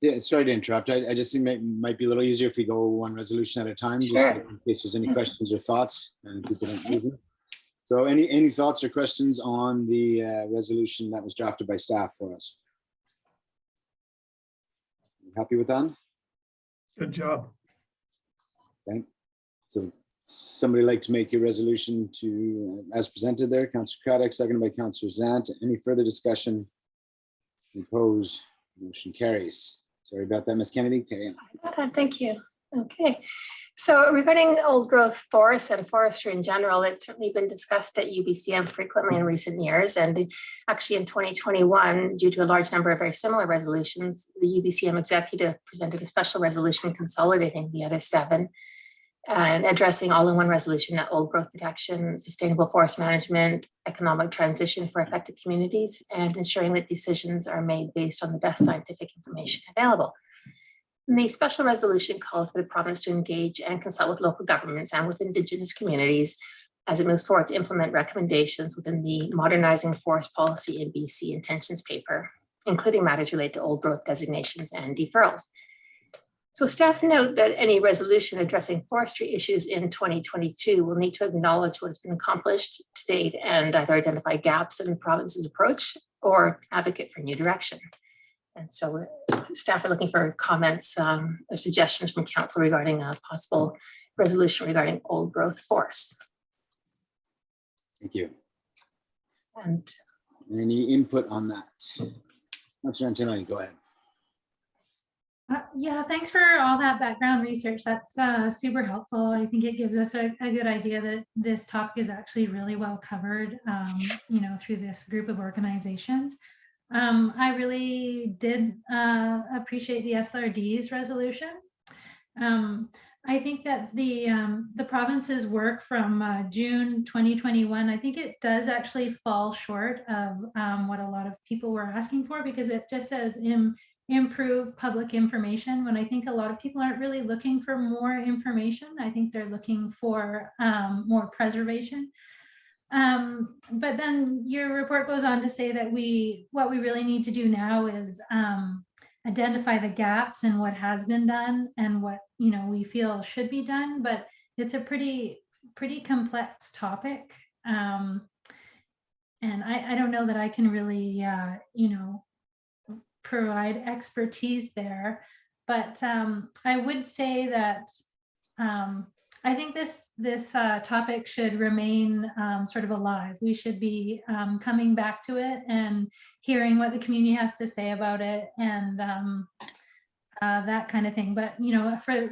Yeah, sorry to interrupt. I just think it might be a little easier if we go one resolution at a time, just Sure. in case there's any questions or thoughts and people don't move them. So any thoughts or questions on the resolution that was drafted by staff for us? Happy with that? Good job. Okay. So somebody like to make your resolution to as presented there, Councillor Craddock, seconded by Councillor Zant. Any further discussion? Opposed? Motion carries. Sorry about that, Ms. Kennedy. Carry on. Thank you. Okay. So regarding old growth forests and forestry in general, it's certainly been discussed at UBCM frequently in recent years. And actually in 2021, due to a large number of very similar resolutions, the UBCM executive presented a special resolution consolidating the other 7 and addressing all in one resolution at old growth protection, sustainable forest management, economic transition for affected communities, and ensuring that decisions are made based on the best scientific information available. And the special resolution called for the province to engage and consult with local governments and with Indigenous communities as it moves forward to implement recommendations within the Modernizing Forest Policy in BC intentions paper, including matters related to old growth designations and deferrals. So staff note that any resolution addressing forestry issues in 2022 will need to acknowledge what has been accomplished to date and either identify gaps in the province's approach or advocate for new direction. And so staff are looking for comments or suggestions from council regarding a possible resolution regarding old growth forests. Thank you. And Any input on that? Councillor Antonelli, go ahead. Yeah, thanks for all that background research. That's super helpful. I think it gives us a good idea that this topic is actually really well covered, through this group of organizations. I really did appreciate the SLRD's resolution. I think that the province's work from June 2021, I think it does actually fall short of what a lot of people were asking for, because it just says improve public information, when I think a lot of people aren't really looking for more information. I think they're looking for more preservation. But then your report goes on to say that what we really need to do now is identify the gaps in what has been done and what we feel should be done. But it's a pretty pretty complex topic. And I don't know that I can really, provide expertise there. But I would say that I think this topic should remain sort of alive. We should be coming back to it and hearing what the community has to say about it, and that kind of thing. But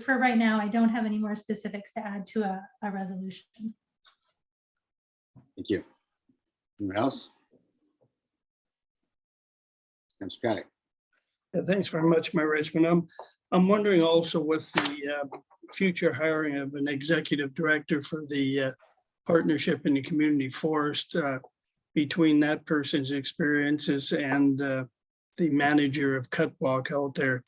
for right now, I don't have any more specifics to add to a resolution. Thank you. Anyone else? Councilor Craddock. Yeah, thanks very much, Mayor Richmond. I'm wondering also with the future hiring of an executive director for the partnership in the community forest, between that person's experiences and the manager of Cutwalk out there,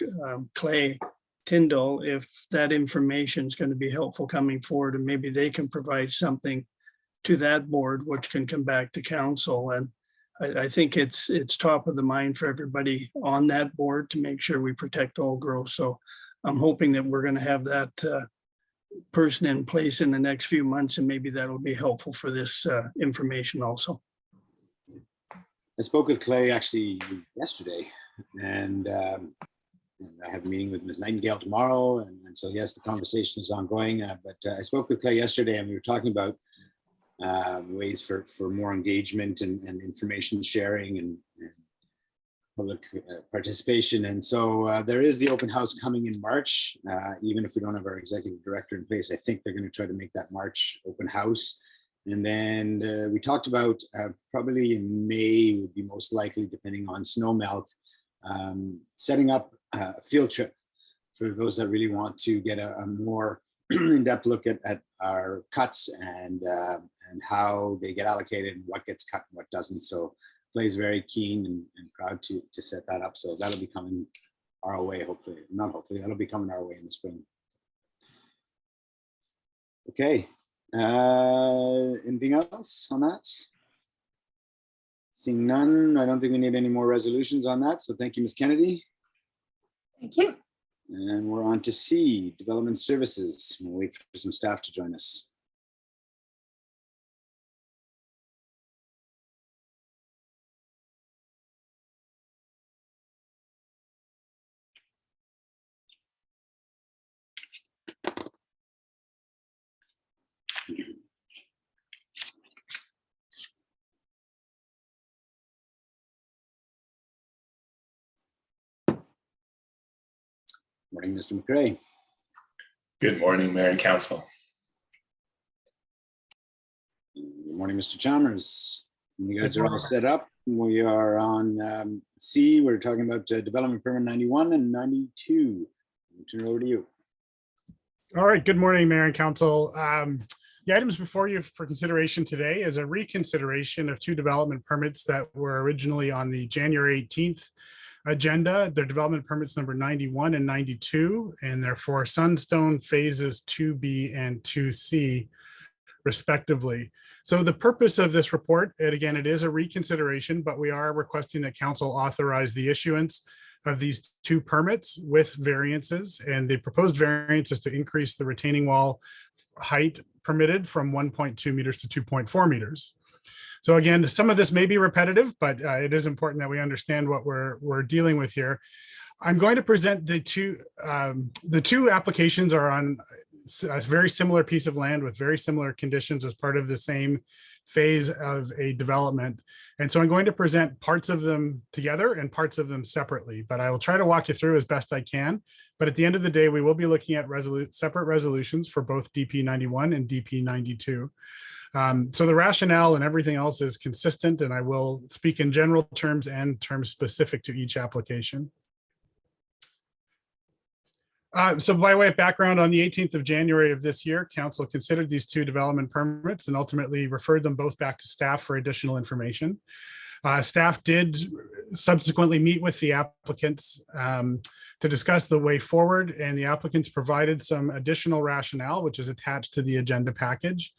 Clay Tyndall, if that information is going to be helpful coming forward, and maybe they can provide something to that board, which can come back to council. And I think it's top of the mind for everybody on that board to make sure we protect old growth. So I'm hoping that we're going to have that person in place in the next few months, and maybe that'll be helpful for this information also. I spoke with Clay actually yesterday, and I have a meeting with Ms. Nightingale tomorrow. And so, yes, the conversation is ongoing, but I spoke with Clay yesterday, and we were talking about ways for more engagement and information sharing and public participation. And so there is the open house coming in March. Even if we don't have our executive director in place, I think they're going to try to make that March open house. And then we talked about probably in May would be most likely, depending on snow melt, setting up a field trip for those that really want to get a more in-depth look at our cuts and how they get allocated and what gets cut and what doesn't. So Clay's very keen and proud to set that up. So that'll be coming our way, hopefully. Not hopefully, that'll be coming our way in the spring. Okay. Anything else on that? Seeing none, I don't think we need any more resolutions on that. So thank you, Ms. Kennedy. Thank you. And we're on to C, Development Services. We'll wait for some staff to join us. Morning, Mr. McRae. Good morning, Mayor and Council. Good morning, Mr. Chalmers. You guys are all set up. We are on C. We're talking about Development Permit 91 and 92. I'll turn it over to you. All right. Good morning, Mayor and Council. The items before you for consideration today is a reconsideration of two development permits that were originally on the January 18th agenda. They're development permits number 91 and 92, and they're for Sunstone phases 2B and 2C respectively. So the purpose of this report, and again, it is a reconsideration, but we are requesting that council authorize the issuance of these two permits with variances, and the proposed variance is to increase the retaining wall height permitted from 1.2 meters to 2.4 meters. So again, some of this may be repetitive, but it is important that we understand what we're dealing with here. I'm going to present the two applications are on a very similar piece of land with very similar conditions as part of the same phase of a development. And so I'm going to present parts of them together and parts of them separately, but I will try to walk you through as best I can. But at the end of the day, we will be looking at separate resolutions for both DP 91 and DP 92. So the rationale and everything else is consistent, and I will speak in general terms and terms specific to each application. So by way of background, on the 18th of January of this year, council considered these two development permits and ultimately referred them both back to staff for additional information. Staff did subsequently meet with the applicants to discuss the way forward, and the applicants provided some additional rationale, which is attached to the agenda package,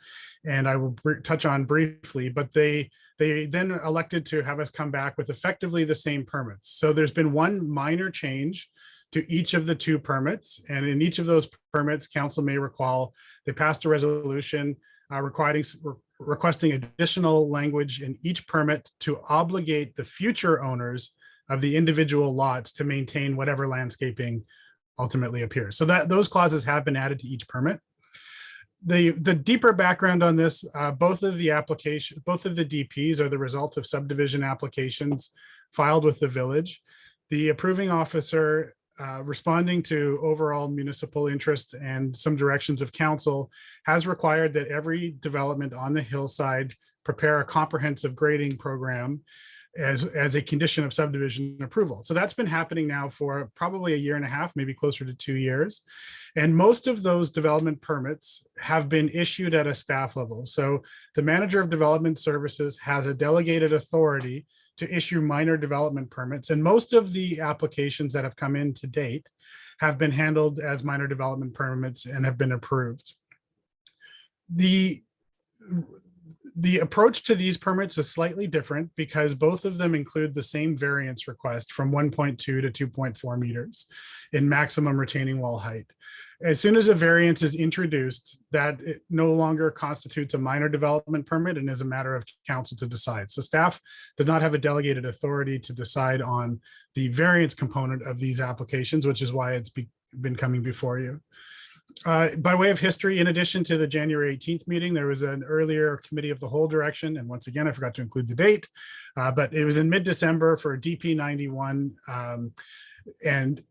and I will touch on briefly, but they then elected to have us come back with effectively the same permits. So there's been one minor change to each of the two permits. And in each of those permits, council may recall, they passed a resolution requesting additional language in each permit to obligate the future owners of the individual lots to maintain whatever landscaping ultimately appears. So that those clauses have been added to each permit. The deeper background on this, both of the DPs are the result of subdivision applications filed with the village. The approving officer, responding to overall municipal interest and some directions of council, has required that every development on the hillside prepare a comprehensive grading program as a condition of subdivision approval. So that's been happening now for probably a year and a half, maybe closer to 2 years. And most of those development permits have been issued at a staff level. So the manager of development services has a delegated authority to issue minor development permits. And most of the applications that have come in to date have been handled as minor development permits and have been approved. The approach to these permits is slightly different because both of them include the same variance request from 1.2 to 2.4 meters in maximum retaining wall height. As soon as a variance is introduced, that it no longer constitutes a minor development permit and is a matter of council to decide. So staff does not have a delegated authority to decide on the variance component of these applications, which is why it's been coming before you. By way of history, in addition to the January 18th meeting, there was an earlier committee of the whole direction. And once again, I forgot to include the date, but it was in mid-December for DP 91. And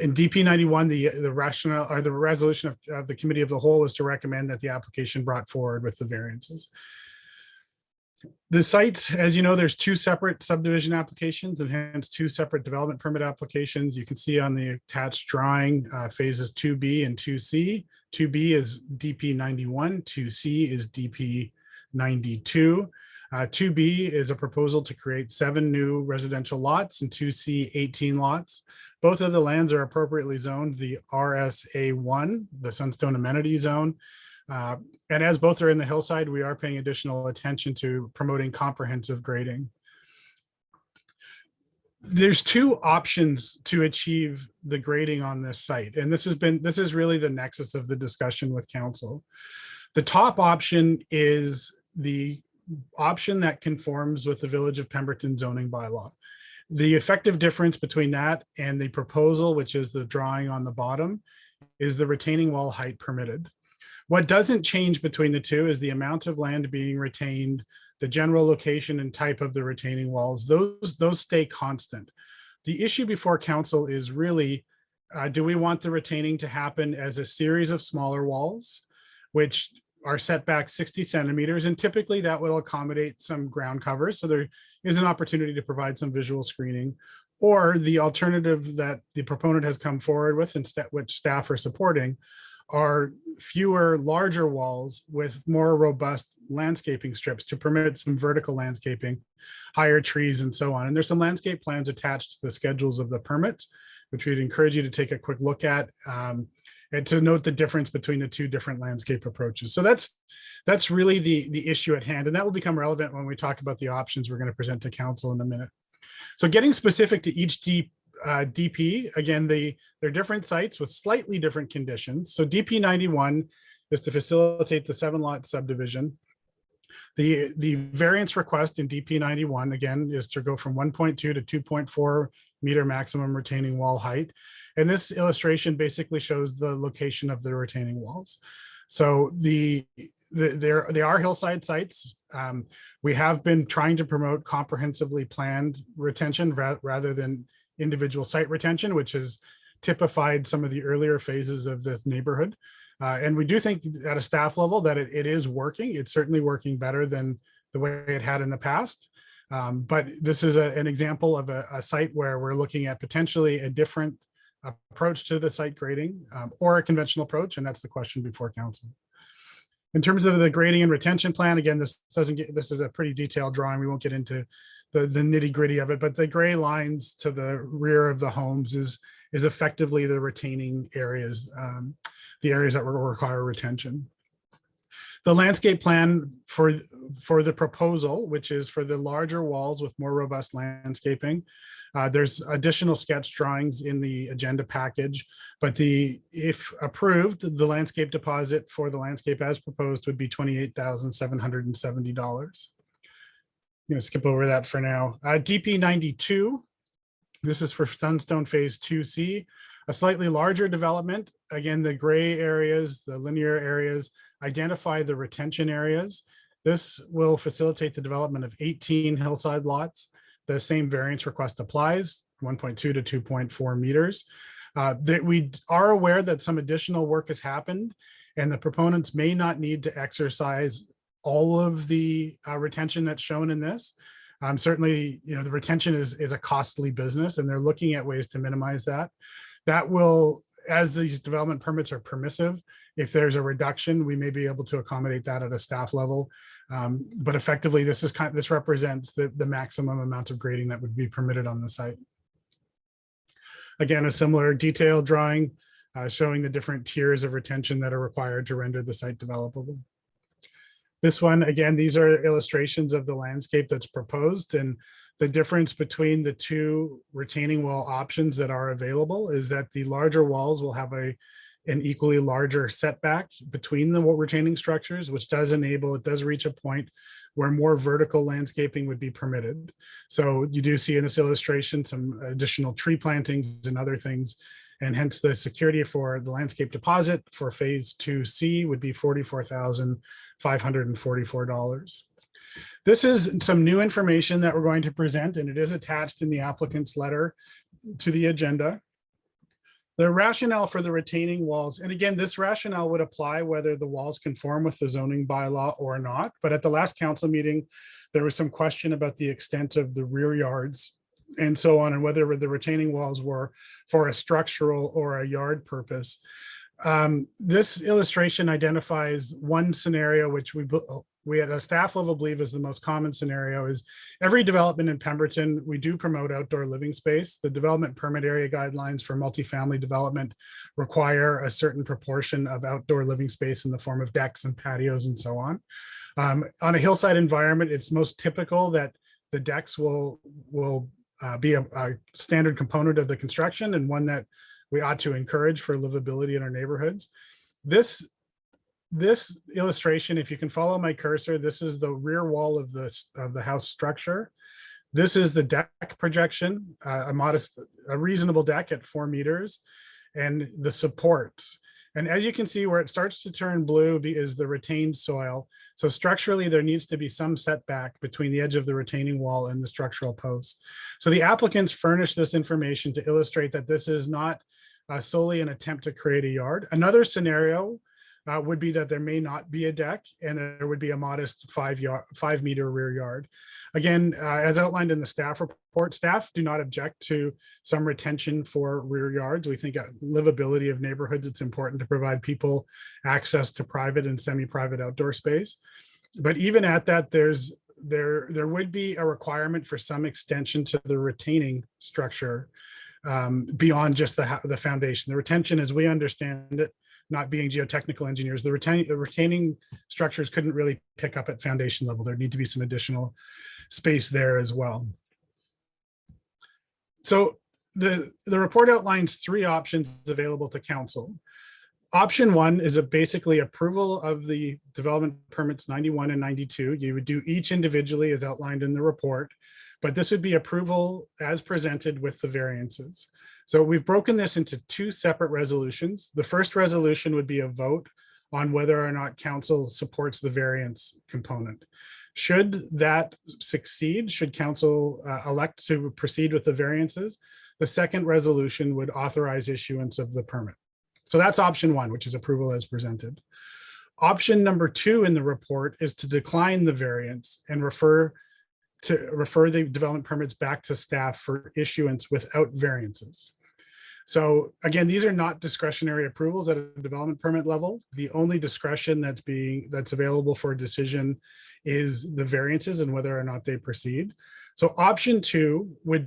in DP 91, the rationale or the resolution of the committee of the whole was to recommend that the application brought forward with the variances. The sites, as you know, there's two separate subdivision applications and hence two separate development permit applications. You can see on the attached drawing phases 2B and 2C. 2B is DP 91, 2C is DP 92. 2B is a proposal to create 7 new residential lots and 2C 18 lots. Both of the lands are appropriately zoned the RSA1, the Sunstone Amenity Zone. And as both are in the hillside, we are paying additional attention to promoting comprehensive grading. There's two options to achieve the grading on this site. And this is really the nexus of the discussion with council. The top option is the option that conforms with the Village of Pemberton zoning bylaw. The effective difference between that and the proposal, which is the drawing on the bottom, is the retaining wall height permitted. What doesn't change between the two is the amount of land being retained, the general location and type of the retaining walls. Those stay constant. The issue before council is really, do we want the retaining to happen as a series of smaller walls, which are set back 60 centimeters, and typically that will accommodate some ground cover. So there is an opportunity to provide some visual screening, or the alternative that the proponent has come forward with, and which staff are supporting, are fewer, larger walls with more robust landscaping strips to permit some vertical landscaping, higher trees and so on. And there's some landscape plans attached to the schedules of the permits, which we'd encourage you to take a quick look at and to note the difference between the two different landscape approaches. So that's really the issue at hand. And that will become relevant when we talk about the options we're going to present to council in a minute. So getting specific to each DP, again, they're different sites with slightly different conditions. So DP 91 is to facilitate the 7-lot subdivision. The variance request in DP 91, again, is to go from 1.2 to 2.4 meter maximum retaining wall height. And this illustration basically shows the location of the retaining walls. So they are hillside sites. We have been trying to promote comprehensively planned retention rather than individual site retention, which has typified some of the earlier phases of this neighborhood. And we do think at a staff level that it is working. It's certainly working better than the way it had in the past. But this is an example of a site where we're looking at potentially a different approach to the site grading or a conventional approach. And that's the question before council. In terms of the grading and retention plan, again, this is a pretty detailed drawing. We won't get into the nitty gritty of it, but the gray lines to the rear of the homes is effectively the retaining areas, the areas that will require retention. The landscape plan for the proposal, which is for the larger walls with more robust landscaping. There's additional sketch drawings in the agenda package, but if approved, the landscape deposit for the landscape as proposed would be $28,770. I'm going to skip over that for now. DP 92, this is for Sunstone Phase 2C, a slightly larger development. Again, the gray areas, the linear areas, identify the retention areas. This will facilitate the development of 18 hillside lots. The same variance request applies, 1.2 to 2.4 meters. That we are aware that some additional work has happened and the proponents may not need to exercise all of the retention that's shown in this. Certainly, the retention is a costly business and they're looking at ways to minimize that. That will, as these development permits are permissive, if there's a reduction, we may be able to accommodate that at a staff level. But effectively, this represents the maximum amount of grading that would be permitted on the site. Again, a similar detailed drawing showing the different tiers of retention that are required to render the site developable. This one, again, these are illustrations of the landscape that's proposed, and the difference between the two retaining wall options that are available is that the larger walls will have an equally larger setback between the retaining structures, which does reach a point where more vertical landscaping would be permitted. So you do see in this illustration some additional tree plantings and other things, and hence the security for the landscape deposit for Phase 2C would be $44,544. This is some new information that we're going to present, and it is attached in the applicant's letter to the agenda. The rationale for the retaining walls, and again, this rationale would apply whether the walls conform with the zoning bylaw or not. But at the last council meeting, there was some question about the extent of the rear yards and so on, and whether the retaining walls were for a structural or a yard purpose. This illustration identifies one scenario which we at a staff level believe is the most common scenario. Is every development in Pemberton, we do promote outdoor living space. The development permit area guidelines for multifamily development require a certain proportion of outdoor living space in the form of decks and patios and so on. On a hillside environment, it's most typical that the decks will be a standard component of the construction and one that we ought to encourage for livability in our neighborhoods. This illustration, if you can follow my cursor, this is the rear wall of the house structure. This is the deck projection, a reasonable deck at 4 meters, and the supports. And as you can see, where it starts to turn blue is the retained soil. So structurally, there needs to be some setback between the edge of the retaining wall and the structural posts. So the applicants furnish this information to illustrate that this is not solely an attempt to create a yard. Another scenario would be that there may not be a deck and there would be a modest 5 meter rear yard. Again, as outlined in the staff report, staff do not object to some retention for rear yards. We think livability of neighborhoods, it's important to provide people access to private and semi-private outdoor space. But even at that, there would be a requirement for some extension to the retaining structure beyond just the foundation. The retention, as we understand it, not being geotechnical engineers, the retaining structures couldn't really pick up at foundation level. There need to be some additional space there as well. So the report outlines 3 options available to council. Option 1 is basically approval of the development permits 91 and 92. You would do each individually as outlined in the report, but this would be approval as presented with the variances. So we've broken this into 2 separate resolutions. The first resolution would be a vote on whether or not council supports the variance component. Should that succeed, should council elect to proceed with the variances, the second resolution would authorize issuance of the permit. So that's option 1, which is approval as presented. Option number 2 in the report is to decline the variance and refer the development permits back to staff for issuance without variances. So again, these are not discretionary approvals at a development permit level. The only discretion that's available for a decision is the variances and whether or not they proceed. So option 2 would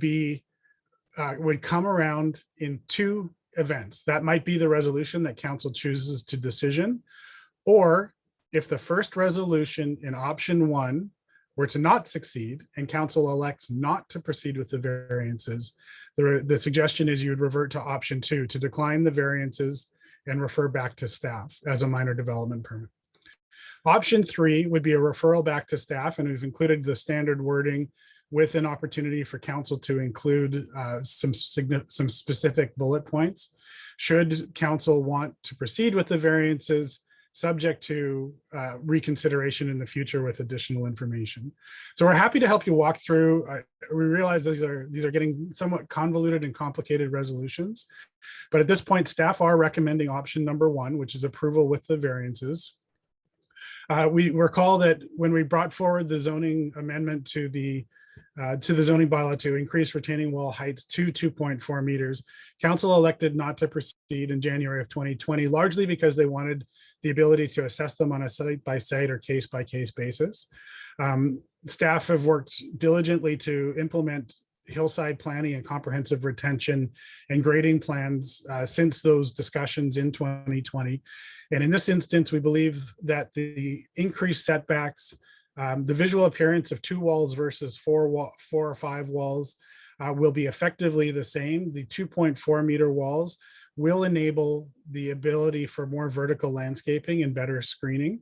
come around in 2 events. That might be the resolution that council chooses to decision, or if the first resolution in option 1 were to not succeed and council elects not to proceed with the variances, the suggestion is you would revert to option 2 to decline the variances and refer back to staff as a minor development permit. Option 3 would be a referral back to staff, and we've included the standard wording with an opportunity for council to include some specific bullet points. Should council want to proceed with the variances, subject to reconsideration in the future with additional information. So we're happy to help you walk through. We realize these are getting somewhat convoluted and complicated resolutions, but at this point, staff are recommending option number 1, which is approval with the variances. We recall that when we brought forward the zoning amendment to the zoning bylaw to increase retaining wall heights to 2.4 meters, council elected not to proceed in January of 2020, largely because they wanted the ability to assess them on a site-by-site or case-by-case basis. Staff have worked diligently to implement hillside planning and comprehensive retention and grading plans since those discussions in 2020. And in this instance, we believe that the increased setbacks, the visual appearance of 2 walls versus 4 or 5 walls will be effectively the same. The 2.4 meter walls will enable the ability for more vertical landscaping and better screening.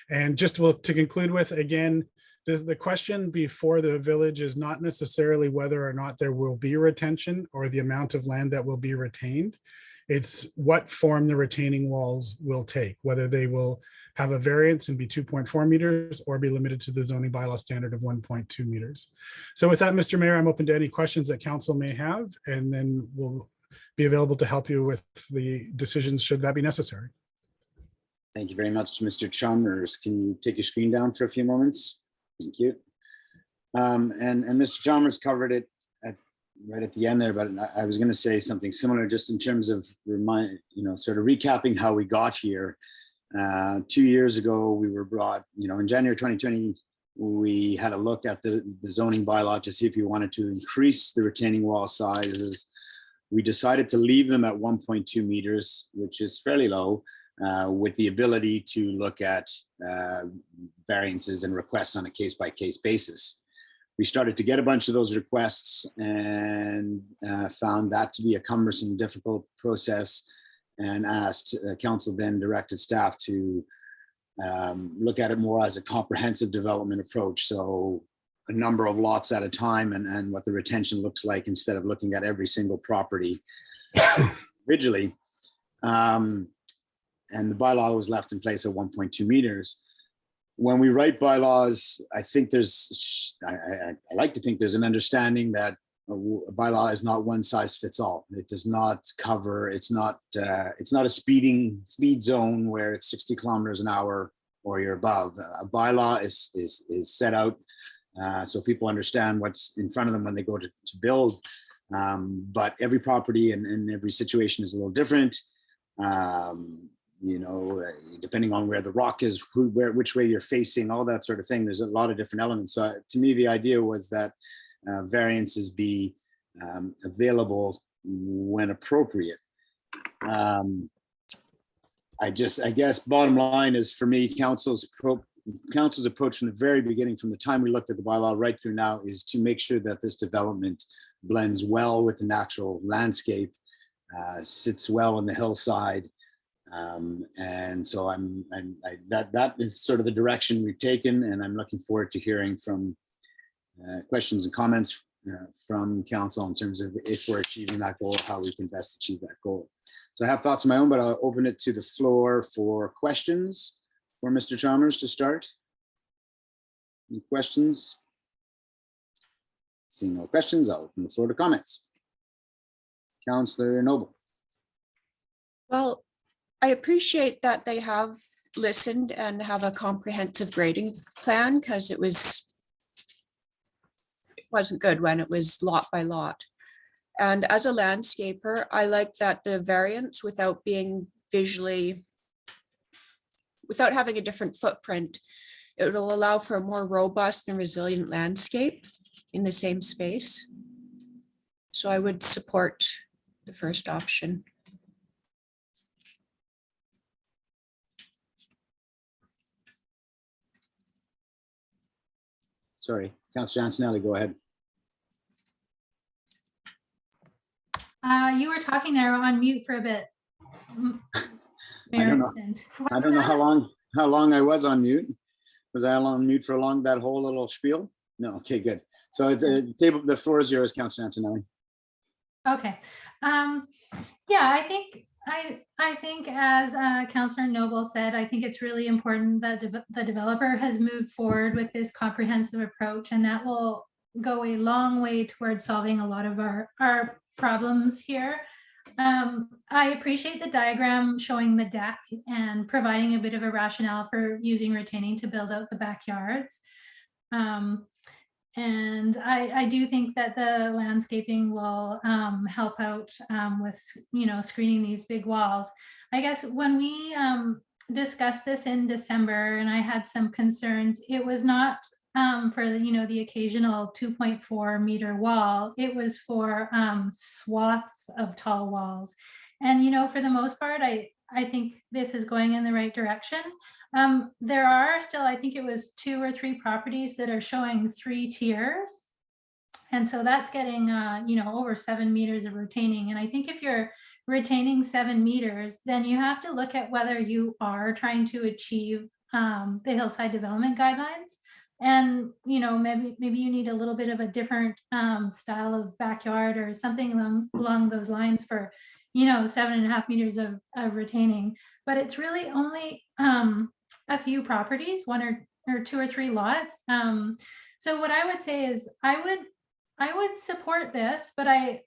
And just to conclude with, again, the question before the village is not necessarily whether or not there will be retention or the amount of land that will be retained. It's what form the retaining walls will take, whether they will have a variance and be 2.4 meters or be limited to the zoning bylaw standard of 1.2 meters. So with that, Mr. Mayor, I'm open to any questions that council may have, and then we'll be available to help you with the decisions should that be necessary. Thank you very much, Mr. Chalmers. Can you take your screen down for a few moments? Thank you. And Mr. Chalmers covered it right at the end there, but I was going to say something similar just in terms of sort of recapping how we got here. 2 years ago, we were brought, in January 2020, we had a look at the zoning bylaw to see if we wanted to increase the retaining wall sizes. We decided to leave them at 1.2 meters, which is fairly low, with the ability to look at variances and requests on a case-by-case basis. We started to get a bunch of those requests and found that to be a cumbersome, difficult process, and asked council then directed staff to look at it more as a comprehensive development approach. So a number of lots at a time and what the retention looks like instead of looking at every single property individually. And the bylaw was left in place at 1.2 meters. When we write bylaws, I think I like to think there's an understanding that a bylaw is not one size fits all. It does not cover, it's not a speed zone where it's 60 kilometers an hour or you're above. A bylaw is set out so people understand what's in front of them when they go to build. But every property and every situation is a little different. Depending on where the rock is, which way you're facing, all that sort of thing. There's a lot of different elements. So to me, the idea was that variances be available when appropriate. I guess bottom line is for me, council's approach from the very beginning, from the time we looked at the bylaw right through now, is to make sure that this development blends well with the natural landscape, sits well on the hillside. And so that is sort of the direction we've taken, and I'm looking forward to hearing from questions and comments from council in terms of if we're achieving that goal, how we can best achieve that goal. So I have thoughts of my own, but I'll open it to the floor for questions for Mr. Chalmers to start. Any questions? Seeing no questions, I'll open the floor to comments. Councillor Noble. Well, I appreciate that they have listened and have a comprehensive grading plan, because it wasn't good when it was lot by lot. And as a landscaper, I like that the variance, without having a different footprint, it will allow for a more robust and resilient landscape in the same space. So I would support the first option. Sorry, Councillor Antonelli, go ahead. You were talking there on mute for a bit. I don't know. I don't know how long I was on mute. Was I on mute for long, that whole little spiel? No, okay, good. So it's a table, the floor is yours, Councillor Antonelli. Okay. Yeah, I think as Councillor Noble said, I think it's really important that the developer has moved forward with this comprehensive approach, and that will go a long way towards solving a lot of our problems here. I appreciate the diagram showing the deck and providing a bit of a rationale for using retaining to build out the backyards. And I do think that the landscaping will help out with, screening these big walls. I guess when we discussed this in December and I had some concerns, it was not for the occasional 2.4 meter wall. It was for swaths of tall walls. And for the most part, I think this is going in the right direction. There are still, I think it was 2 or 3 properties that are showing 3 tiers. And so that's getting, over 7 meters of retaining. And I think if you're retaining 7 meters, then you have to look at whether you are trying to achieve the hillside development guidelines. And, maybe you need a little bit of a different style of backyard or something along those lines for, 7.5 meters of retaining. But it's really only a few properties, 1 or 2 or 3 lots. So what I would say is I would support this, but I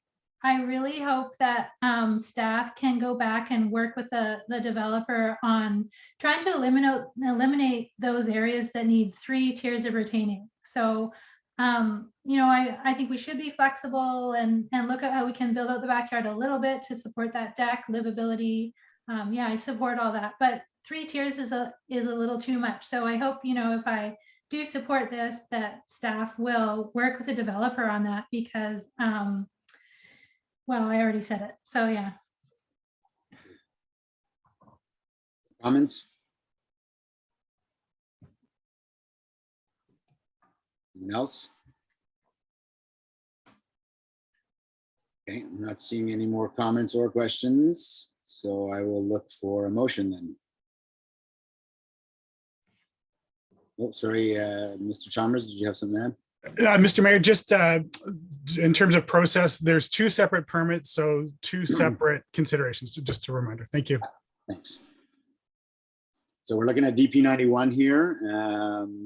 really hope that staff can go back and work with the developer on trying to eliminate those areas that need 3 tiers of retaining. So, I think we should be flexible and look at how we can build out the backyard a little bit to support that deck livability. Yeah, I support all that, but 3 tiers is a little too much. So I hope, if I do support this, that staff will work with the developer on that because, well, I already said it. So yeah. Comments? Anyone else? Okay, I'm not seeing any more comments or questions, so I will look for a motion then. Oh, sorry, Mr. Chalmers, did you have something to add? Mr. Mayor, just in terms of process, there's 2 separate permits, so 2 separate considerations. So just a reminder. Thank you. Thanks. So we're looking at DP 91 here.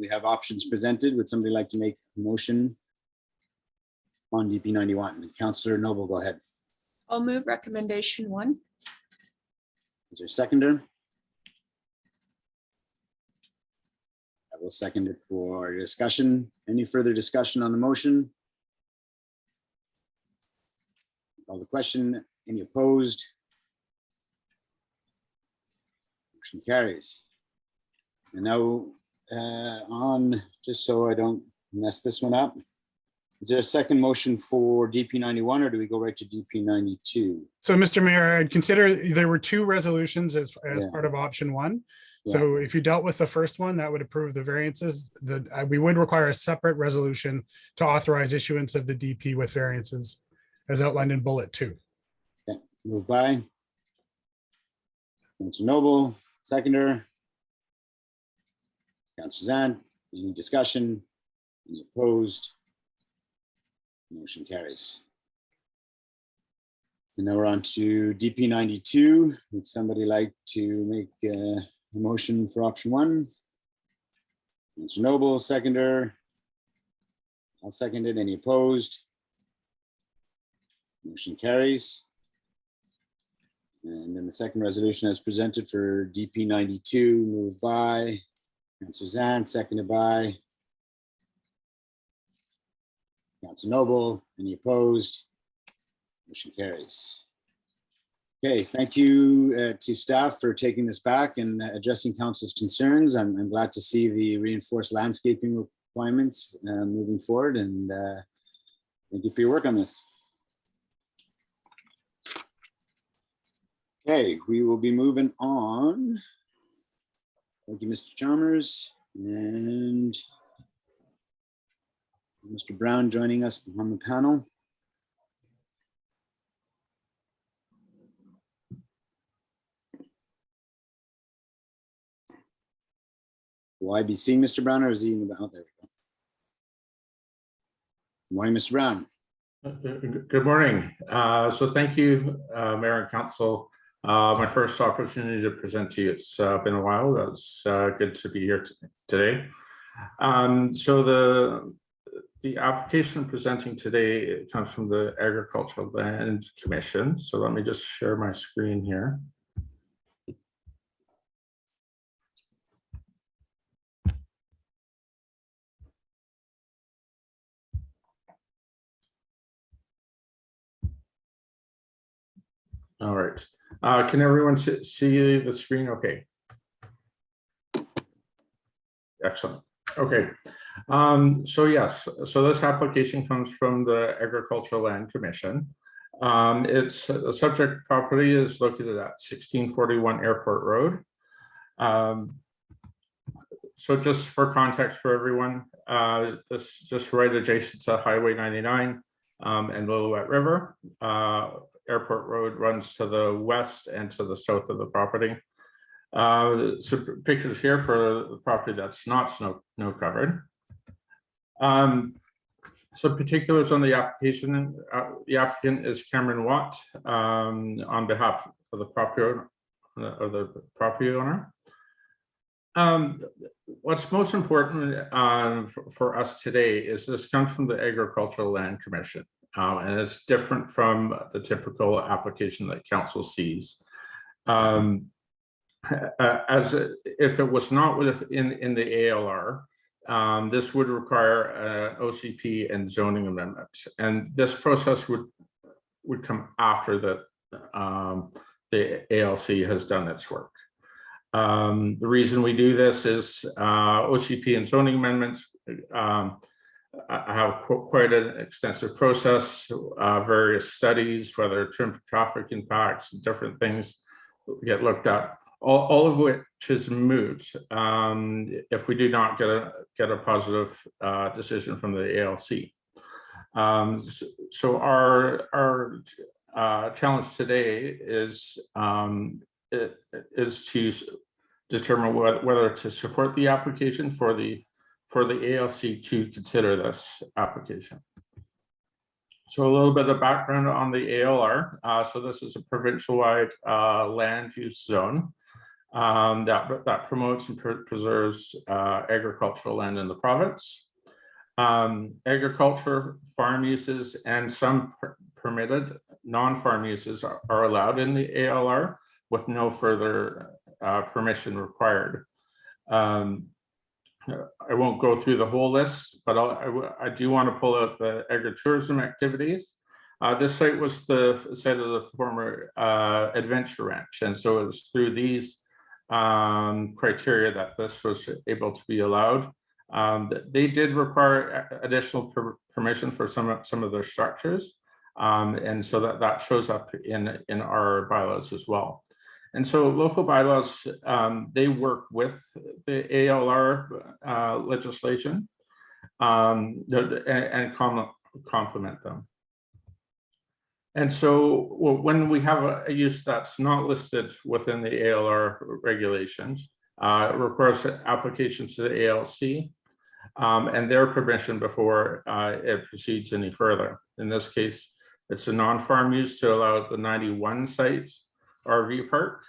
We have options presented. Would somebody like to make a motion on DP 91? Councillor Noble, go ahead. I'll move recommendation 1. Is there a seconder? I will second it for discussion. Any further discussion on the motion? Call the question. Any opposed? Motion carries. And now on, just so I don't mess this one up, is there a second motion for DP 91 or do we go right to DP 92? So, Mr. Mayor, I'd consider there were 2 resolutions as part of option 1. So if you dealt with the first one, that would approve the variances. We would require a separate resolution to authorize issuance of the DP with variances as outlined in bullet 2. Okay, moved by Councillor Noble, seconder. Councillor Zant, any discussion? Any opposed? Motion carries. And now we're on to DP 92. Would somebody like to make a motion for option 1? Councillor Noble, seconder. I'll second it. Any opposed? Motion carries. And then the second resolution as presented for DP 92, moved by Councillor Zant, seconded by Councillor Noble. Any opposed? Motion carries. Okay, thank you to staff for taking this back and addressing council's concerns. I'm glad to see the reinforced landscaping requirements moving forward, and thank you for your work on this. Okay, we will be moving on. Thank you, Mr. Chalmers. And Mr. Brown joining us on the panel. Will I be seeing Mr. Brown, or is he in the, oh, there we go. Good morning, Mr. Brown. Good morning. So thank you, Mayor and Council. My first opportunity to present to you. It's been a while. That's good to be here today. So the application presenting today comes from the Agricultural Land Commission. So let me just share my screen here. All right. Can everyone see the screen? Okay. Excellent. Okay. So yes, so this application comes from the Agricultural Land Commission. It's the subject property is located at 1641 Airport Road. So just for context for everyone, this is just right adjacent to Highway 99 and Lillooet River. Airport Road runs to the west and to the south of the property. So pictures here for the property that's not snow covered. So particulars on the application, the applicant is Cameron Watt on behalf of the property owner. What's most important for us today is this comes from the Agricultural Land Commission. And it's different from the typical application that council sees. As if it was not in the ALR, this would require OCP and zoning amendment, and this process would come after the ALC has done its work. The reason we do this is OCP and zoning amendments have quite an extensive process, various studies, whether traffic impacts, different things get looked at, all of which is moot if we do not get a positive decision from the ALC. So our challenge today is to determine whether to support the application for the ALC to consider this application. So a little bit of background on the ALR. So this is a provincial-wide land use zone that promotes and preserves agricultural land in the province. Agriculture, farm uses, and some permitted non-farm uses are allowed in the ALR with no further permission required. I won't go through the whole list, but I do want to pull out the agritourism activities. This site was the site of the former Adventure Ranch, and so it was through these criteria that this was able to be allowed. They did require additional permission for some of their structures, and so that shows up in our bylaws as well. And so local bylaws, they work with the ALR legislation and complement them. And so when we have a use that's not listed within the ALR regulations, it requires application to the ALC and their permission before it proceeds any further. In this case, it's a non-farm use to allow the 91 sites RV park,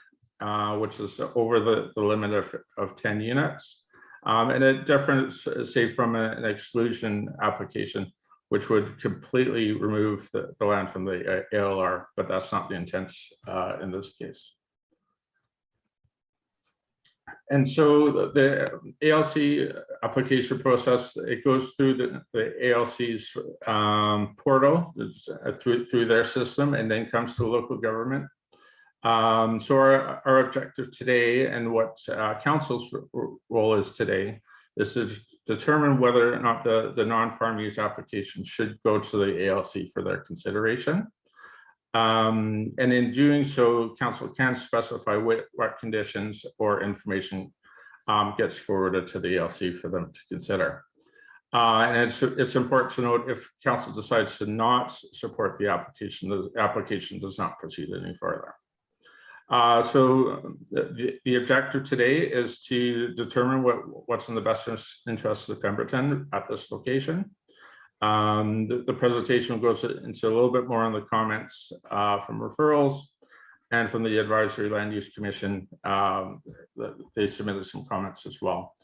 which is over the limit of 10 units. And it differs, say, from an exclusion application, which would completely remove the land from the ALR, but that's not the intent in this case. And so the ALC application process, it goes through the ALC's portal through their system and then comes to local government. So our objective today and what council's role is today is to determine whether or not the non-farm use application should go to the ALC for their consideration. And in doing so, council can specify what conditions or information gets forwarded to the ALC for them to consider. And it's important to note if council decides to not support the application does not proceed any further. So the objective today is to determine what's in the best interest of Pemberton at this location. The presentation goes into a little bit more on the comments from referrals and from the Advisory Land Use Commission. They submitted some comments as well.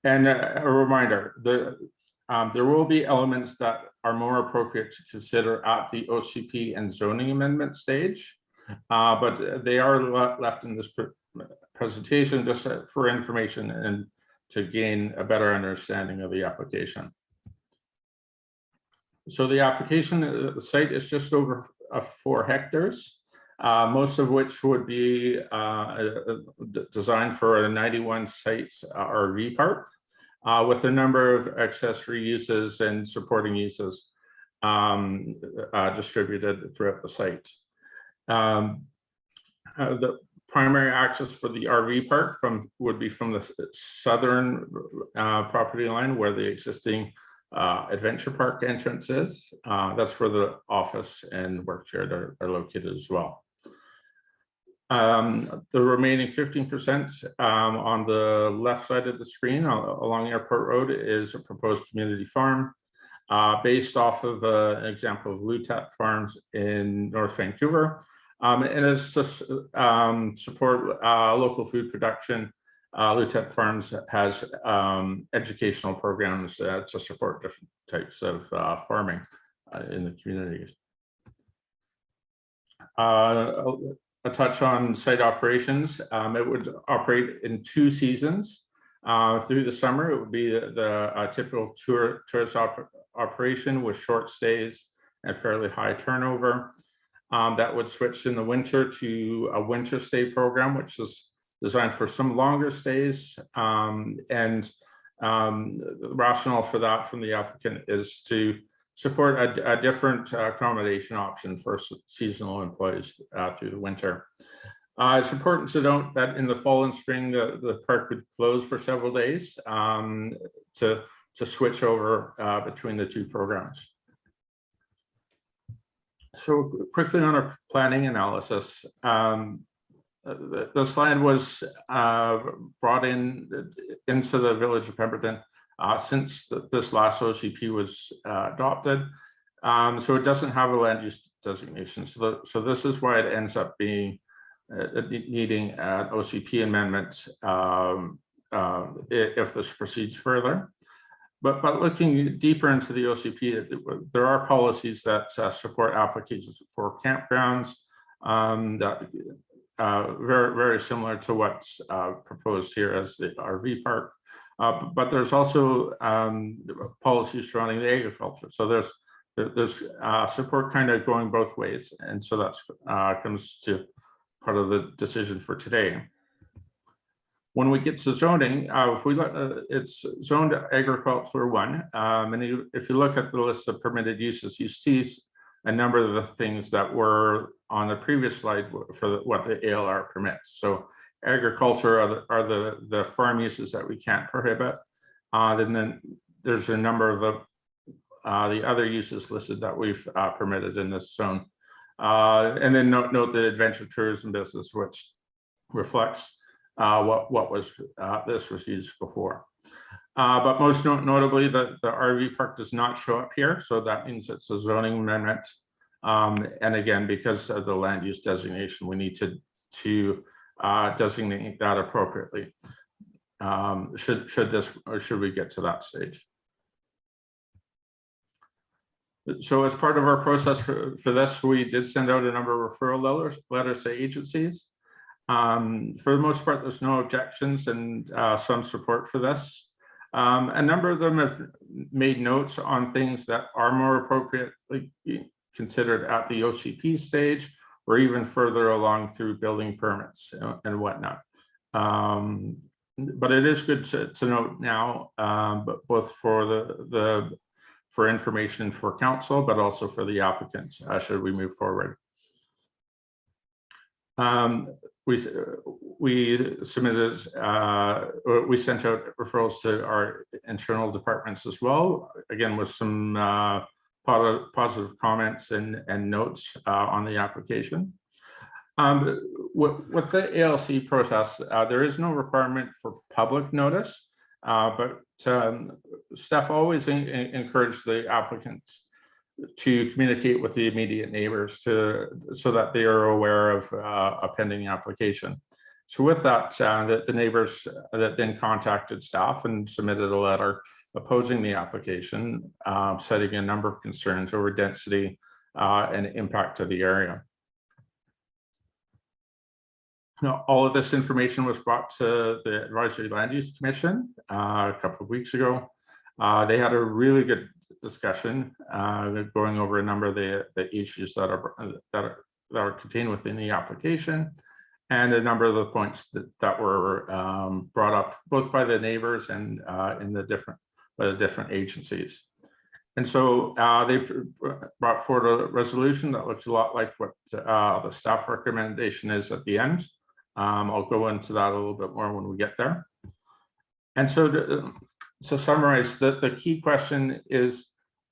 And a reminder, there will be elements that are more appropriate to consider at the OCP and zoning amendment stage, but they are left in this presentation just for information and to gain a better understanding of the application. So the application, the site is just over 4 hectares, most of which would be designed for a 91 sites RV park. With a number of accessory uses and supporting uses distributed throughout the site. The primary access for the RV park would be from the southern property line where the existing adventure park entrance is. That's where the office and work shed are located as well. The remaining 15% on the left side of the screen along Airport Road is a proposed community farm based off of an example of Lutet Farms in North Vancouver. And it's to support local food production. Lutet Farms has educational programs to support different types of farming in the communities. A touch on site operations. It would operate in 2 seasons. Through the summer, it would be the typical tourist operation with short stays and fairly high turnover. That would switch in the winter to a winter stay program, which is designed for some longer stays. The rationale for that from the applicant is to support a different accommodation option for seasonal employees through the winter. It's important to note that in the fall and spring, the park would close for several days to switch over between the 2 programs. So quickly on our planning analysis, the slide was brought into the Village of Pemberton since this last OCP was adopted. So it doesn't have a land use designation. So this is why it ends up being needing an OCP amendment if this proceeds further. But looking deeper into the OCP, there are policies that support applications for campgrounds that very, very similar to what's proposed here as the RV park. But there's also policies surrounding the agriculture. So there's support kind of going both ways. And so that's comes to part of the decision for today. When we get to zoning, if we look, it's zoned agriculture 1. And if you look at the list of permitted uses, you see a number of the things that were on the previous slide for what the ALR permits. So agriculture are the farm uses that we can't prohibit. And then there's a number of the other uses listed that we've permitted in this zone. And then note the adventure tourism business, which reflects what was this was used before. But most notably, the RV park does not show up here. So that means it's a zoning amendment. And again, because of the land use designation, we need to designate that appropriately. Should we get to that stage? So as part of our process for this, we did send out a number of referral letters to agencies. For the most part, there's no objections and some support for this. A number of them have made notes on things that are more appropriately considered at the OCP stage or even further along through building permits and whatnot. But it is good to note now, but both for for information for council, but also for the applicants, should we move forward. We submitted, or we sent out referrals to our internal departments as well, again, with some positive comments and notes on the application. With the ALC process, there is no requirement for public notice, but staff always encourage the applicants to communicate with the immediate neighbors so that they are aware of a pending application. So with that, the neighbors that then contacted staff and submitted a letter opposing the application, citing a number of concerns over density and impact to the area. Now, all of this information was brought to the Advisory Land Use Commission a couple of weeks ago. They had a really good discussion going over a number of the issues that are contained within the application, and a number of the points that were brought up both by the neighbors and by the different agencies. And so they brought forward a resolution that looks a lot like what the staff recommendation is at the end. I'll go into that a little bit more when we get there. And so to summarize, the key question is,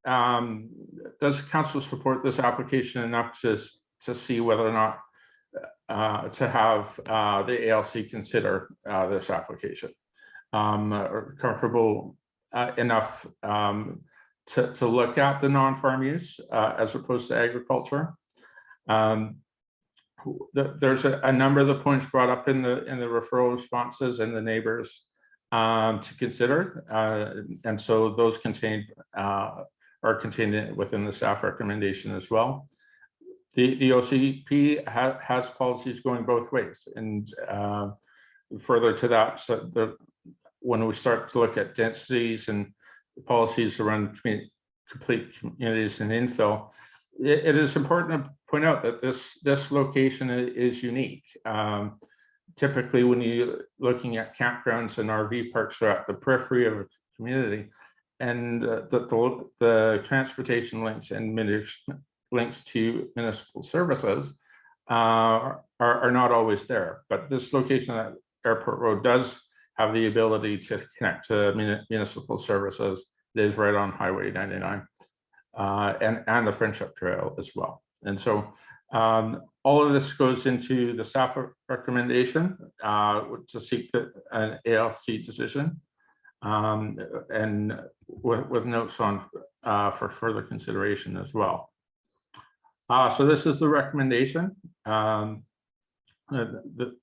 does council support this application enough to see whether or not to have the ALC consider this application? Or comfortable enough to look at the non-farm use as opposed to agriculture? There's a number of the points brought up in the referral responses and the neighbors to consider, and so those are contained within the staff recommendation as well. The OCP has policies going both ways, and further to that, so when we start to look at densities and policies around complete communities and infill, it is important to point out that this location is unique. Typically, when you're looking at campgrounds and RV parks are at the periphery of a community, and the transportation links and links to municipal services are not always there. But this location at Airport Road does have the ability to connect to municipal services. It is right on Highway 99 and the Friendship Trail as well. And so all of this goes into the staff recommendation to seek an ALC decision, and with notes on for further consideration as well. So this is the recommendation. There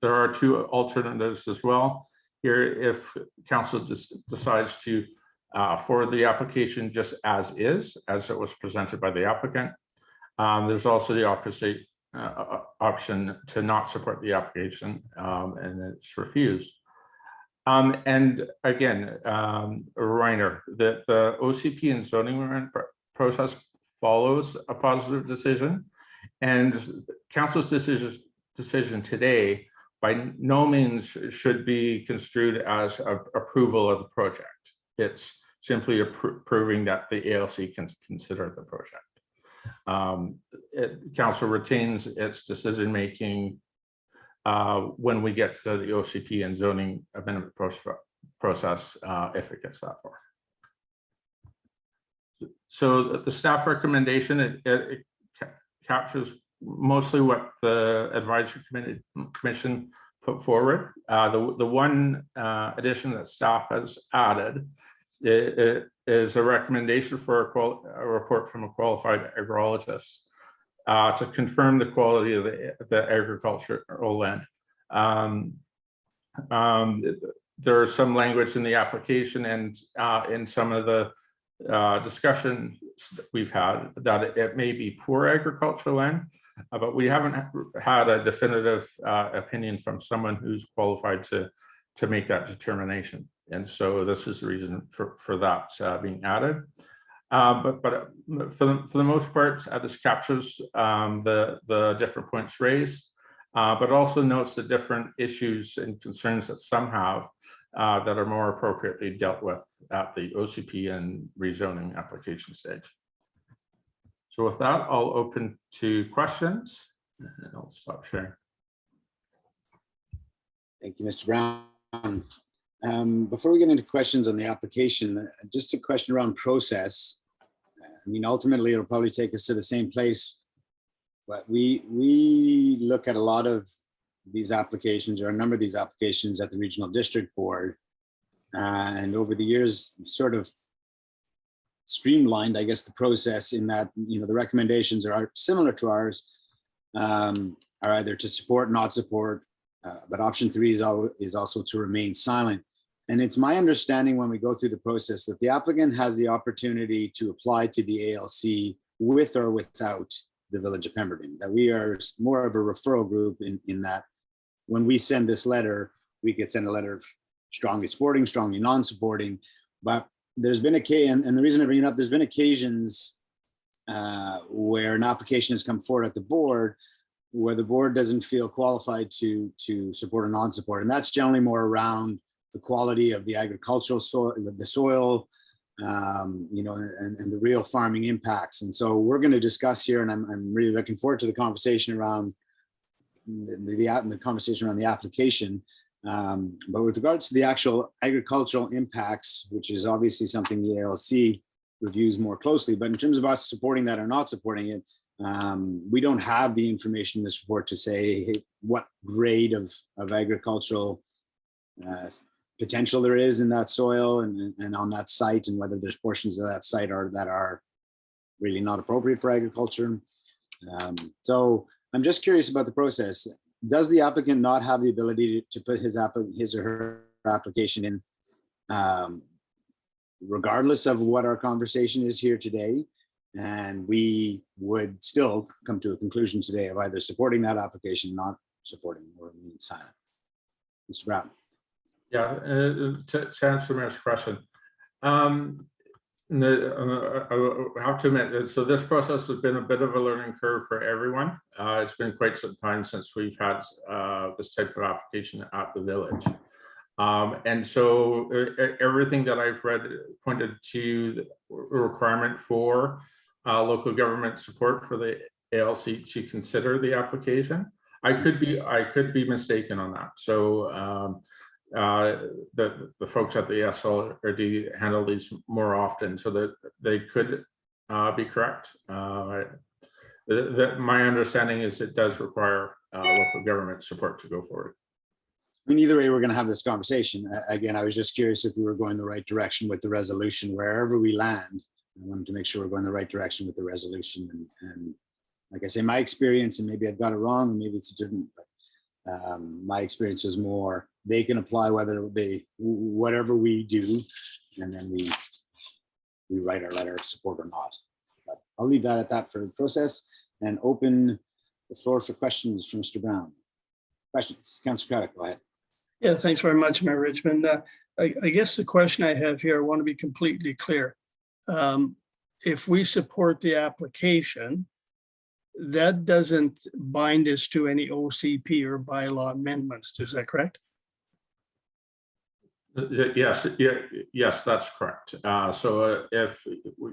are two alternatives as well here. If council decides to forward the application just as is, as it was presented by the applicant, there's also the opposite option to not support the application, and it's refused. And again, a reminder that the OCP and zoning process follows a positive decision, and council's decision today by no means should be construed as approval of the project. It's simply proving that the ALC can consider the project. Council retains its decision-making when we get to the OCP and zoning amendment process, if it gets that far. So the staff recommendation, it captures mostly what the advisory commission put forward. The one addition that staff has added is a recommendation for a report from a qualified agrologist to confirm the quality of the agricultural land. There is some language in the application and in some of the discussion that we've had that it may be poor agricultural land, but we haven't had a definitive opinion from someone who's qualified to make that determination. And so this is the reason for that being added. But for the most part, this captures the different points raised, but also notes the different issues and concerns that some have that are more appropriately dealt with at the OCP and rezoning application stage. So with that, I'll open to questions, and I'll stop sharing. Thank you, Mr. Brown. Before we get into questions on the application, just a question around process. I mean, ultimately, it'll probably take us to the same place, but we look at a lot of these applications, or a number of these applications, at the Regional District Board. And over the years, sort of streamlined, I guess, the process in that, you know, the recommendations are similar to ours, are either to support, not support, but option 3 is also to remain silent. And it's my understanding when we go through the process that the applicant has the opportunity to apply to the ALC with or without the Village of Pemberton, that we are more of a referral group in that when we send this letter, we could send a letter of strongly supporting, strongly non-supporting. But there's been and the reason I bring it up, there's been occasions where an application has come forward at the board where the board doesn't feel qualified to support or non-support. And that's generally more around the quality of the agricultural soil, the soil, you know, and the real farming impacts. And so we're going to discuss here, and I'm really looking forward to the conversation around the conversation around the application. But with regards to the actual agricultural impacts, which is obviously something the ALC reviews more closely, but in terms of us supporting that or not supporting it, we don't have the information in this report to say, hey, what grade of agricultural potential there is in that soil and on that site, and whether there's portions of that site that are really not appropriate for agriculture. So I'm just curious about the process. Does the applicant not have the ability to put his or her application in, regardless of what our conversation is here today? And we would still come to a conclusion today of either supporting that application, not supporting, or remaining silent. Mr. Brown. Yeah, to answer Mayor's question, I have to admit, so this process has been a bit of a learning curve for everyone. It's been quite some time since we've had this type of application at the village. And so everything that I've read pointed to the requirement for local government support for the ALC to consider the application. I could be mistaken on that. So the folks at the SLRD handle these more often, so that they could be correct. My understanding is it does require local government support to go forward. I mean, either way, we're going to have this conversation. Again, I was just curious if we were going the right direction with the resolution. Wherever we land, I wanted to make sure we're going the right direction with the resolution. And like I say, my experience, and maybe I've got it wrong, and maybe it's different, but my experience was more they can apply whatever we do, and then we write our letter of support or not. But I'll leave that at that for the process and open the floor for questions from Mr. Brown. Questions? Councillor Craddock, go ahead. Yeah, thanks very much, Mayor Richmond. I guess the question I have here, I want to be completely clear. If we support the application, that doesn't bind us to any OCP or bylaw amendments. Is that correct? Yes, yes, that's correct. So if we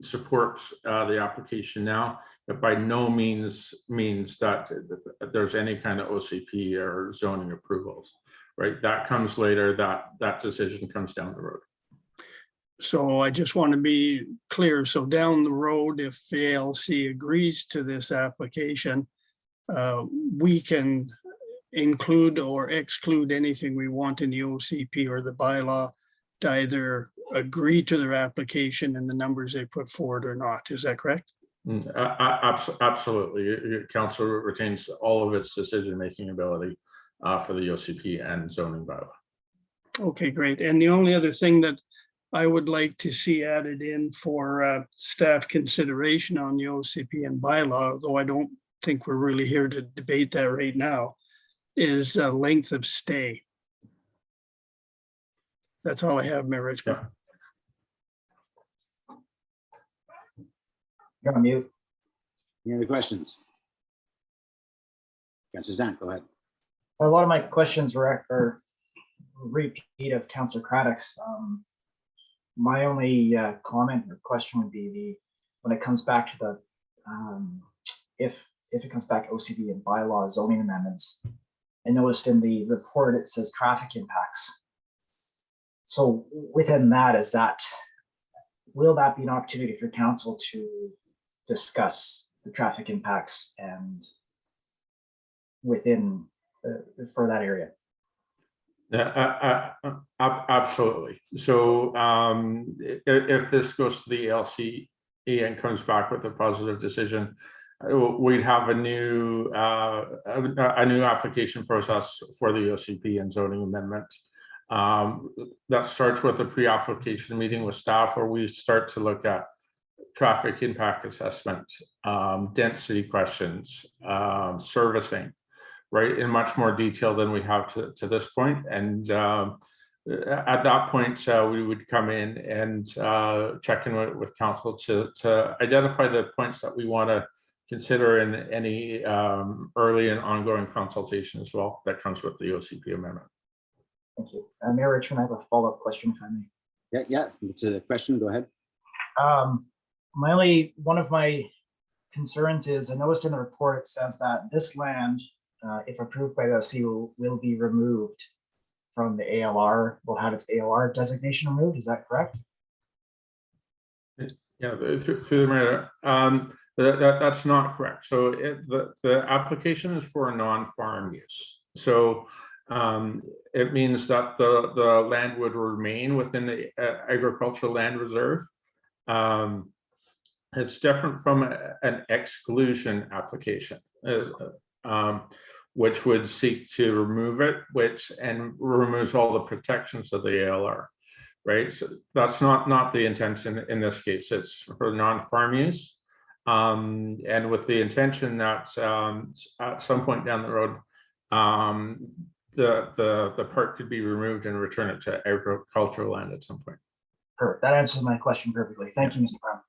support the application now, it by no means means that there's any kind of OCP or zoning approvals, right? That comes later, that decision comes down the road. So I just want to be clear. So down the road, if the ALC agrees to this application, we can include or exclude anything we want in the OCP or the bylaw to either agree to their application and the numbers they put forward or not. Is that correct? Absolutely. Council retains all of its decision-making ability for the OCP and zoning bylaw. Okay, great. And the only other thing that I would like to see added in for staff consideration on the OCP and bylaw, although I don't think we're really here to debate that right now, is length of stay. That's all I have, Mayor Richmond. You're on mute. Any other questions? Councillor Zant, go ahead. A lot of my questions were repeat of Councillor Craddock's. My only comment or question would be when it comes back to the if it comes back OCP and bylaw zoning amendments, I noticed in the report, it says traffic impacts. So within that, will that be an opportunity for council to discuss the traffic impacts and within for that area? Yeah, absolutely. So if this goes to the LCE and comes back with a positive decision, we'd have a new application process for the OCP and zoning amendment. That starts with a pre-application meeting with staff where we start to look at traffic impact assessment, density questions, servicing, right, in much more detail than we have to this point. And at that point, we would come in and check in with council to identify the points that we want to consider in any early and ongoing consultation as well that comes with the OCP amendment. Thank you. Mayor Richmond, I have a follow-up question, if I may. Yeah, it's a question. Go ahead. One of my concerns is I noticed in the report it says that this land, if approved by the OC, will be removed from the ALR, will have its ALR designation removed. Is that correct? Yeah, through the mayor, that's not correct. So the application is for a non-farm use. So it means that the land would remain within the agricultural land reserve. It's different from an exclusion application, which would seek to remove it, and removes all the protections of the ALR, right? So that's not the intention in this case. It's for non-farm use, and with the intention that at some point down the road, the park could be removed and return it to agricultural land at some point. Perfect. That answers my question perfectly. Thank you, Mr. Brown.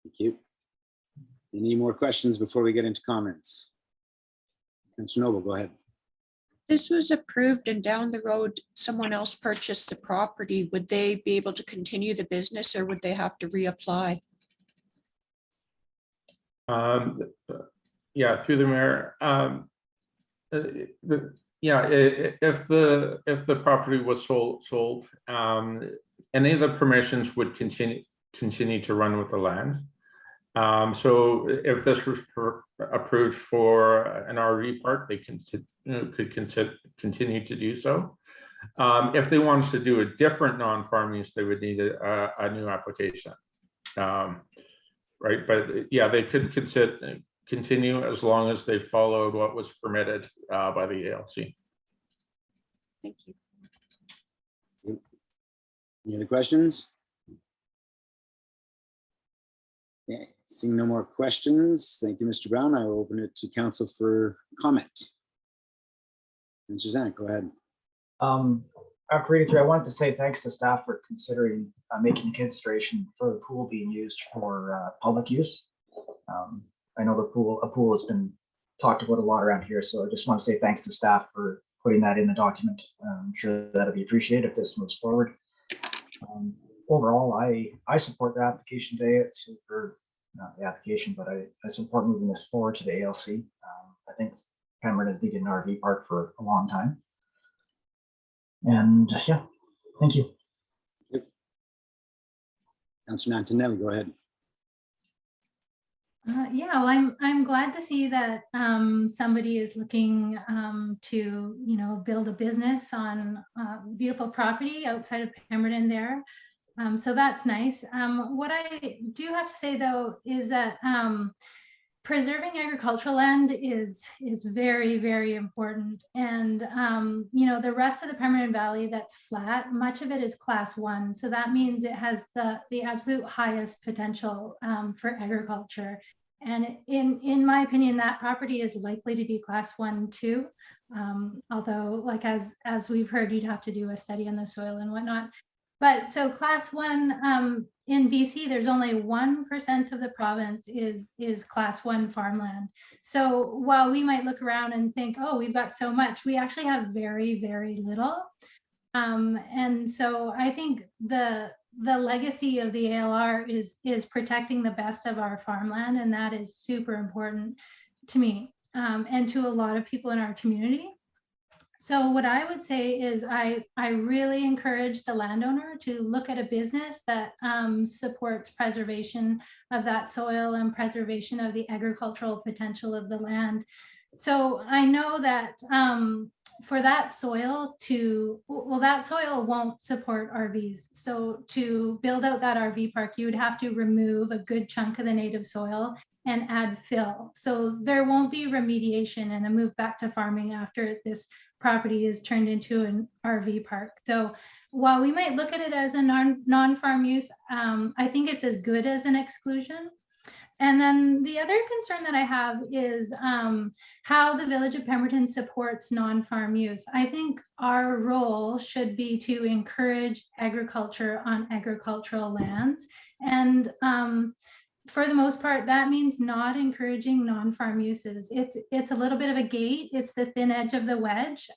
Thank you. Any more questions before we get into comments? Councilor Noble, go ahead. This was approved and down the road, someone else purchased the property. Would they be able to continue the business or would they have to reapply? Yeah, through the mayor. If the property was sold, any of the permissions would continue to run with the land. So if this was approved for an RV park, they could continue to do so. If they wanted to do a different non-farm use, they would need a new application. Right, but yeah, they could continue as long as they followed what was permitted by the ALC. Thank you. Any other questions? Okay, seeing no more questions. Thank you, Mr. Brown. I will open it to council for comment. And Suzanne, go ahead. After reading through, I wanted to say thanks to staff for considering making consideration for the pool being used for public use. I know a pool has been talked about a lot around here, so I just want to say thanks to staff for putting that in the document. I'm sure that'll be appreciated if this moves forward. Overall, I support the application today, or not the application, but I support moving this forward to the ALC. I think Pembroke has needed an RV park for a long time. And yeah, thank you. Councilor Antonelli, go ahead. Yeah, well, I'm glad to see that somebody is looking to build a business on beautiful property outside of Pemberton there. So that's nice. What I do have to say though is that preserving agricultural land is very, very important. And the rest of the Pemberton Valley that's flat, much of it is class 1. So that means it has the absolute highest potential for agriculture. And in my opinion, that property is likely to be class 1 too. Although, like as we've heard, you'd have to do a study on the soil and whatnot. But so class 1 in BC, there's only 1% of the province is class 1 farmland. So while we might look around and think, oh, we've got so much, we actually have very, very little. And so I think the legacy of the ALR is protecting the best of our farmland, and that is super important to me and to a lot of people in our community. So what I would say is I really encourage the landowner to look at a business that supports preservation of that soil and preservation of the agricultural potential of the land. So I know that for that soil that soil won't support RVs. So to build out that RV park, you would have to remove a good chunk of the native soil and add fill. So there won't be remediation and a move back to farming after this property is turned into an RV park. So while we might look at it as a non-farm use, I think it's as good as an exclusion. And then the other concern that I have is how the Village of Pemberton supports non-farm use. I think our role should be to encourage agriculture on agricultural lands. And for the most part, that means not encouraging non-farm uses. It's a little bit of a gate. It's the thin edge of the wedge.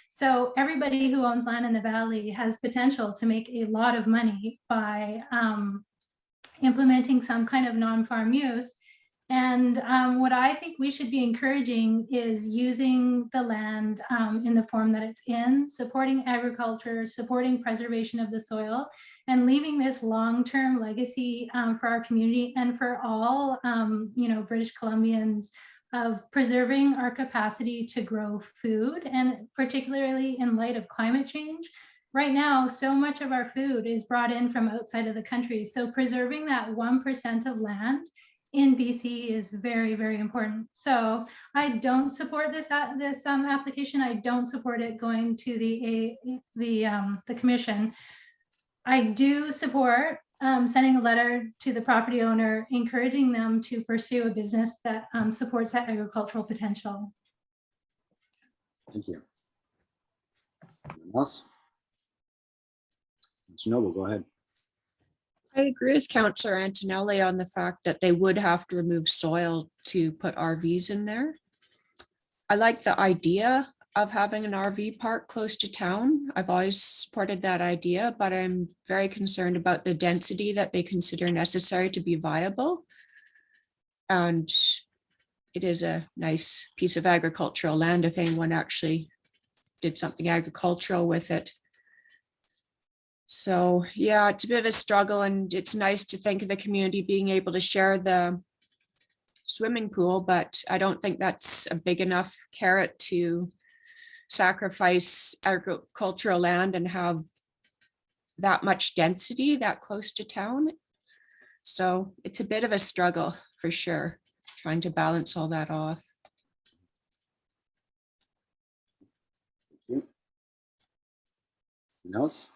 So everybody who owns land in the valley has potential to make a lot of money by implementing some kind of non-farm use. And what I think we should be encouraging is using the land in the form that it's in, supporting agriculture, supporting preservation of the soil, and leaving this long-term legacy for our community and for all British Columbians of preserving our capacity to grow food, and particularly in light of climate change. Right now, so much of our food is brought in from outside of the country. So preserving that 1% of land in BC is very, very important. So I don't support this application. I don't support it going to the commission. I do support sending a letter to the property owner, encouraging them to pursue a business that supports that agricultural potential. Thank you. Anyone else? Mr. Noble, go ahead. I agree with Councillor Antonelli on the fact that they would have to remove soil to put RVs in there. I like the idea of having an RV park close to town. I've always supported that idea, but I'm very concerned about the density that they consider necessary to be viable. And it is a nice piece of agricultural land if anyone actually did something agricultural with it. So yeah, it's a bit of a struggle, and it's nice to think of the community being able to share the swimming pool, but I don't think that's a big enough carrot to sacrifice agricultural land and have that much density that close to town. So it's a bit of a struggle for sure, trying to balance all that off. Thank you. Anyone else?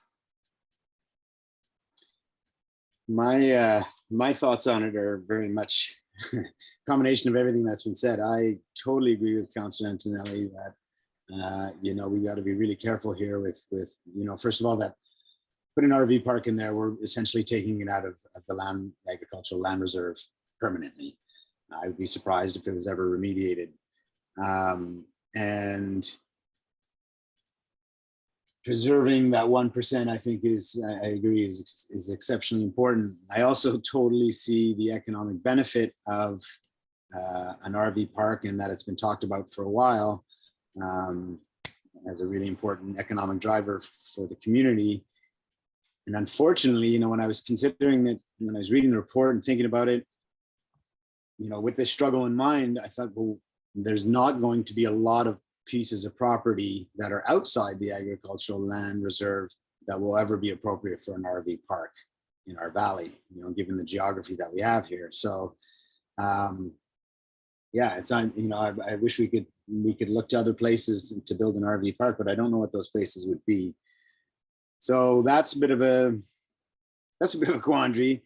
My thoughts on it are very much a combination of everything that's been said. I totally agree with Councilor Antonelli that we got to be really careful here with first of all, that put an RV park in there, we're essentially taking it out of the agricultural land reserve permanently. I would be surprised if it was ever remediated. And preserving that 1%, I think I agree, is exceptionally important. I also totally see the economic benefit of an RV park, and that it's been talked about for a while as a really important economic driver for the community. And unfortunately, when I was considering it, when I was reading the report and thinking about it, with this struggle in mind, I thought, well, there's not going to be a lot of pieces of property that are outside the agricultural land reserve that will ever be appropriate for an RV park in our valley, given the geography that we have here. So yeah, it's on, I wish we could look to other places to build an RV park, but I don't know what those places would be. So that's a bit of a quandary.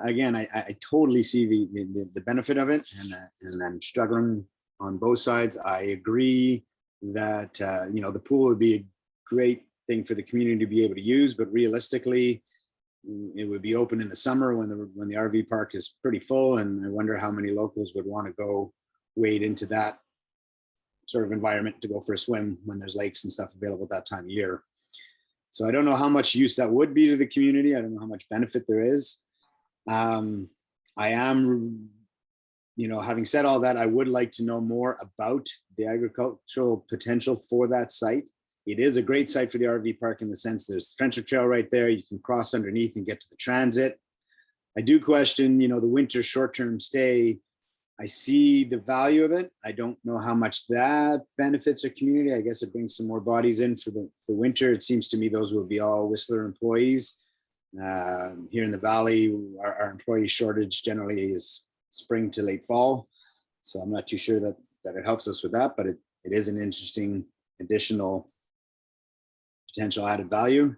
Again, I totally see the benefit of it, and I'm struggling on both sides. I agree that the pool would be a great thing for the community to be able to use, but realistically, it would be open in the summer when the RV park is pretty full, and I wonder how many locals would want to go wade into that sort of environment to go for a swim when there's lakes and stuff available at that time of year. So I don't know how much use that would be to the community. I don't know how much benefit there is. I am, having said all that, I would like to know more about the agricultural potential for that site. It is a great site for the RV park in the sense there's Friendship Trail right there. You can cross underneath and get to the transit. I do question, the winter short-term stay. I see the value of it. I don't know how much that benefits our community. I guess it brings some more bodies in for the winter. It seems to me those will be all Whistler employees. Here in the valley, our employee shortage generally is spring to late fall. So I'm not too sure that it helps us with that, but it is an interesting additional potential added value.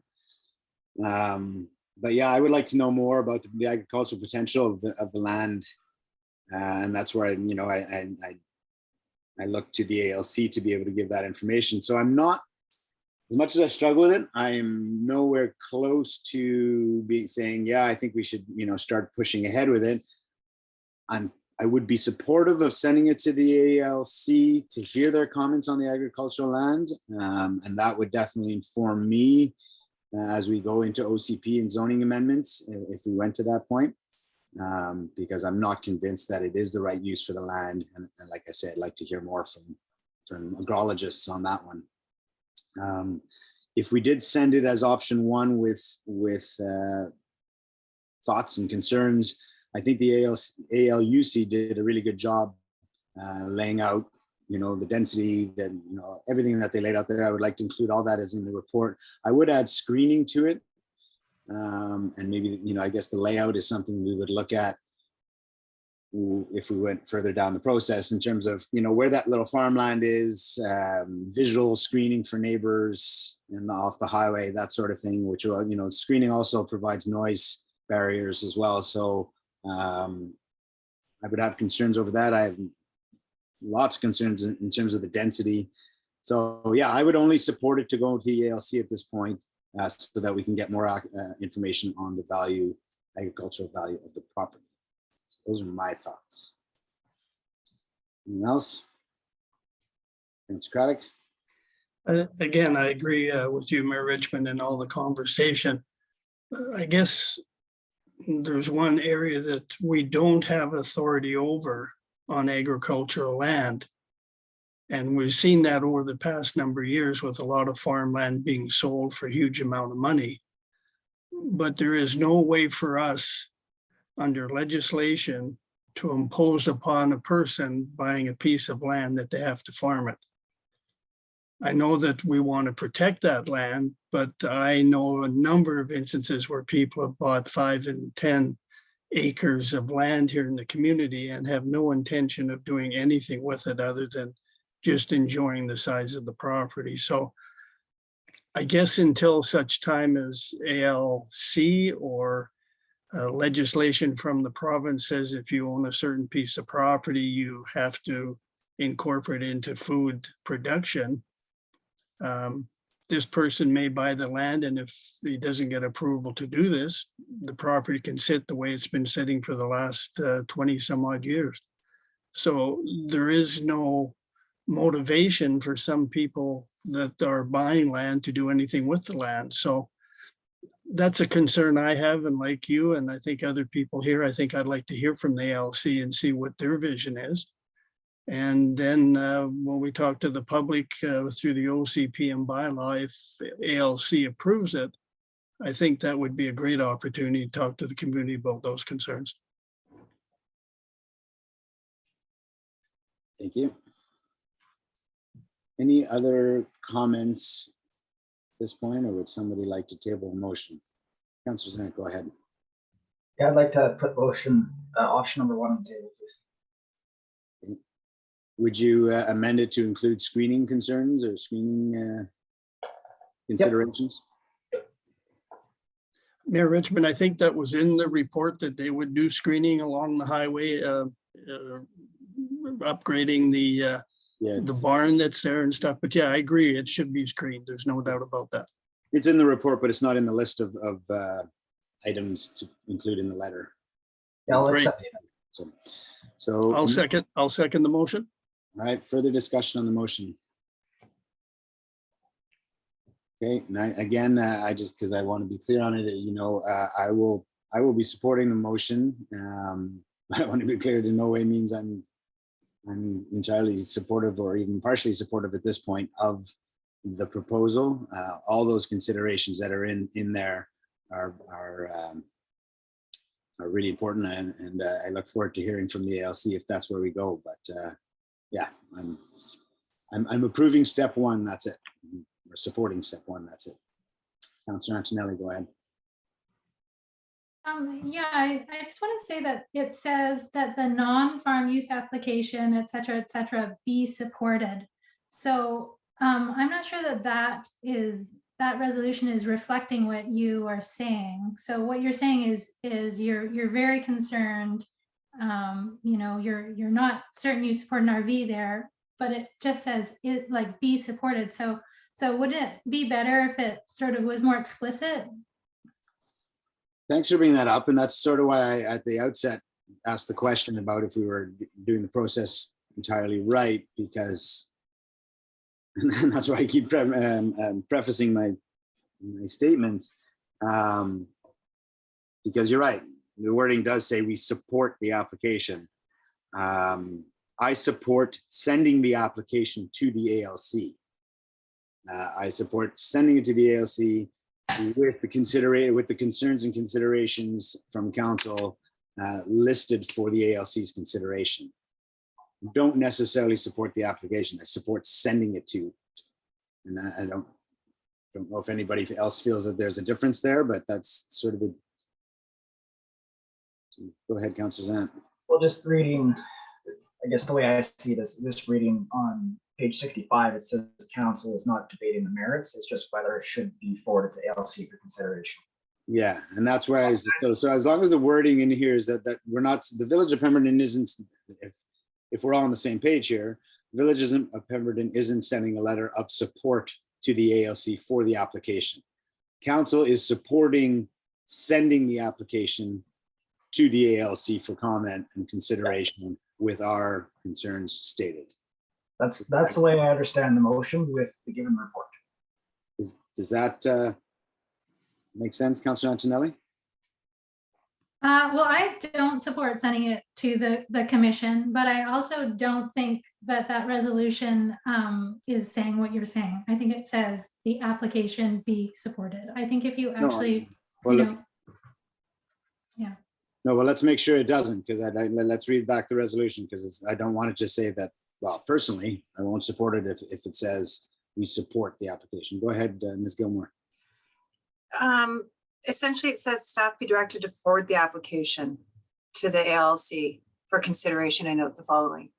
But yeah, I would like to know more about the agricultural potential of the land. And that's where I look to the ALC to be able to give that information. So I'm not, as much as I struggle with it, I am nowhere close to saying, yeah, I think we should, start pushing ahead with it. I would be supportive of sending it to the ALC to hear their comments on the agricultural land. And that would definitely inform me as we go into OCP and zoning amendments, if we went to that point. Because I'm not convinced that it is the right use for the land. And like I said, I'd like to hear more from agrologists on that one. If we did send it as option one with thoughts and concerns, I think the ALUC did a really good job laying out, the density, that everything that they laid out there. I would like to include all that as in the report. I would add screening to it. And maybe, I guess the layout is something we would look at if we went further down the process in terms of, where that little farmland is, visual screening for neighbors and off the highway, that sort of thing, which, screening also provides noise barriers as well. So I would have concerns over that. I have lots of concerns in terms of the density. So yeah, I would only support it to go with the ALC at this point. So that we can get more information on the agricultural value of the property. So those are my thoughts. Anything else? Thanks, Craddock. Again, I agree with you, Mayor Richmond, and all the conversation. I guess there's one area that we don't have authority over on agricultural land. And we've seen that over the past number of years with a lot of farmland being sold for a huge amount of money. But there is no way for us under legislation to impose upon a person buying a piece of land that they have to farm it. I know that we want to protect that land, but I know a number of instances where people have bought 5 and 10 acres of land here in the community and have no intention of doing anything with it other than just enjoying the size of the property. So I guess until such time as ALC or legislation from the province says if you own a certain piece of property, you have to incorporate into food production. This person may buy the land, and if he doesn't get approval to do this, the property can sit the way it's been sitting for the last 20 some odd years. So there is no motivation for some people that are buying land to do anything with the land. So that's a concern I have, and like you, and I think other people here, I think I'd like to hear from the ALC and see what their vision is. And then when we talk to the public through the OCP and bylaw, if ALC approves it, I think that would be a great opportunity to talk to the community about those concerns. Thank you. Any other comments at this point, or would somebody like to table a motion? Councillor Zant, go ahead. Yeah, I'd like to put motion option number 1 on the table, please. Would you amend it to include screening concerns or screening considerations? Yep. Mayor Richmond, I think that was in the report that they would do screening along the highway, upgrading the barn that's there and stuff. But yeah, I agree. It should be screened. There's no doubt about that. It's in the report, but it's not in the list of items to include in the letter. Yeah, I'll Great. accept it. So I'll second the motion. All right, further discussion on the motion. Okay, now again, I just, because I want to be clear on it, I will be supporting the motion, I want to be clear, in no way means I'm entirely supportive or even partially supportive at this point of the proposal. All those considerations that are in there are really important, and I look forward to hearing from the ALC if that's where we go. But yeah, I'm approving step one. That's it. We're supporting step one. That's it. Councillor Antonelli, go ahead. Yeah, I just want to say that it says that the non-farm use application, et cetera, be supported. So I'm not sure that that resolution is reflecting what you are saying. So what you're saying is you're very concerned. You know, you're not certain you support an RV there, but it just says it like be supported. So wouldn't it be better if it sort of was more explicit? Thanks for bringing that up. And that's sort of why I, at the outset, asked the question about if we were doing the process entirely right, because and that's why I keep prefacing my statements, because you're right. The wording does say we support the application. I support sending the application to the ALC. I support sending it to the ALC with the concerns and considerations from council listed for the ALC's consideration. Don't necessarily support the application. I support sending it to, and I don't know if anybody else feels that there's a difference there, but that's sort of a. Go ahead, Councillor Zant. Well, just reading, I guess the way I see this reading on page 65, it says council is not debating the merits. It's just whether it should be forwarded to ALC for consideration. Yeah, and that's where I so as long as the wording in here is that we're not, the Village of Pemberton isn't, if we're all on the same page here, Village of Pemberton isn't sending a letter of support to the ALC for the application. Council is supporting sending the application to the ALC for comment and consideration with our concerns stated. That's the way I understand the motion with the given report. Does that make sense, Councillor Antonelli? Well, I don't support sending it to the commission, but I also don't think that resolution is saying what you're saying. I think it says the application be supported. I think if you actually, well, you know, yeah. No, well, let's make sure it doesn't, because let's read back the resolution, because I don't want it to say that, well, personally, I won't support it if it says we support the application. Go ahead, Ms. Gilmore. Essentially, it says staff be directed to forward the application to the ALC for consideration. I note the following.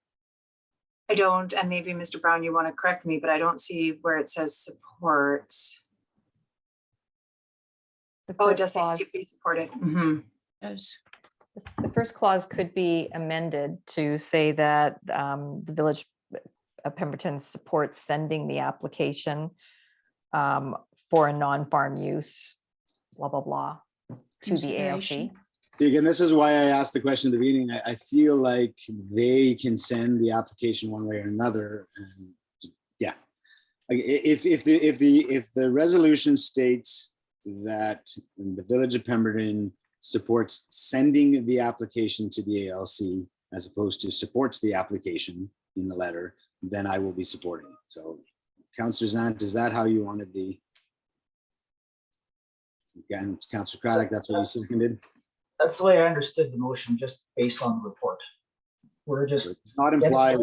I don't, and maybe Mr. Brown, you want to correct me, but I don't see where it says supports. Oh, it does say be supported. Mm-hmm. Yes. The first clause could be amended to say that the Village of Pemberton supports sending the application for a non-farm use, blah, blah, blah, to the ALC. See, again, this is why I asked the question at the beginning. I feel like they can send the application one way or another. And yeah, if the resolution states that the Village of Pemberton supports sending the application to the ALC as opposed to supports the application in the letter, then I will be supporting it. So, Councillor Zant, is that how you wanted the? Again, Councillor Craddock, that's what you seconded. That's the way I understood the motion, just based on the report. We're just it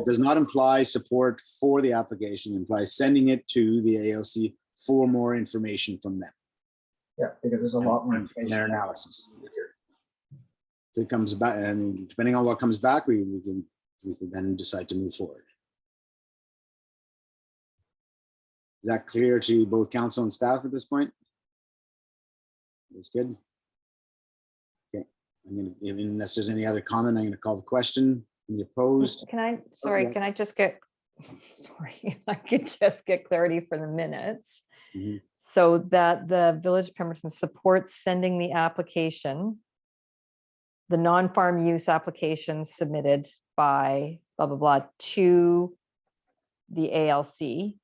does not imply support for the application. It implies sending it to the ALC for more information from them. Yeah, because there's a lot more information. Their analysis. If it comes back, and depending on what comes back, we can then decide to move forward. Is that clear to both council and staff at this point? That's good. Okay, I'm going to, unless there's any other comment, I'm going to call the question. Any opposed? Can I just get, sorry, I could just get clarity for the minutes. Mm-hmm. So that the Village of Pemberton supports sending the application, the non-farm use application submitted by blah, blah, blah, to the ALC.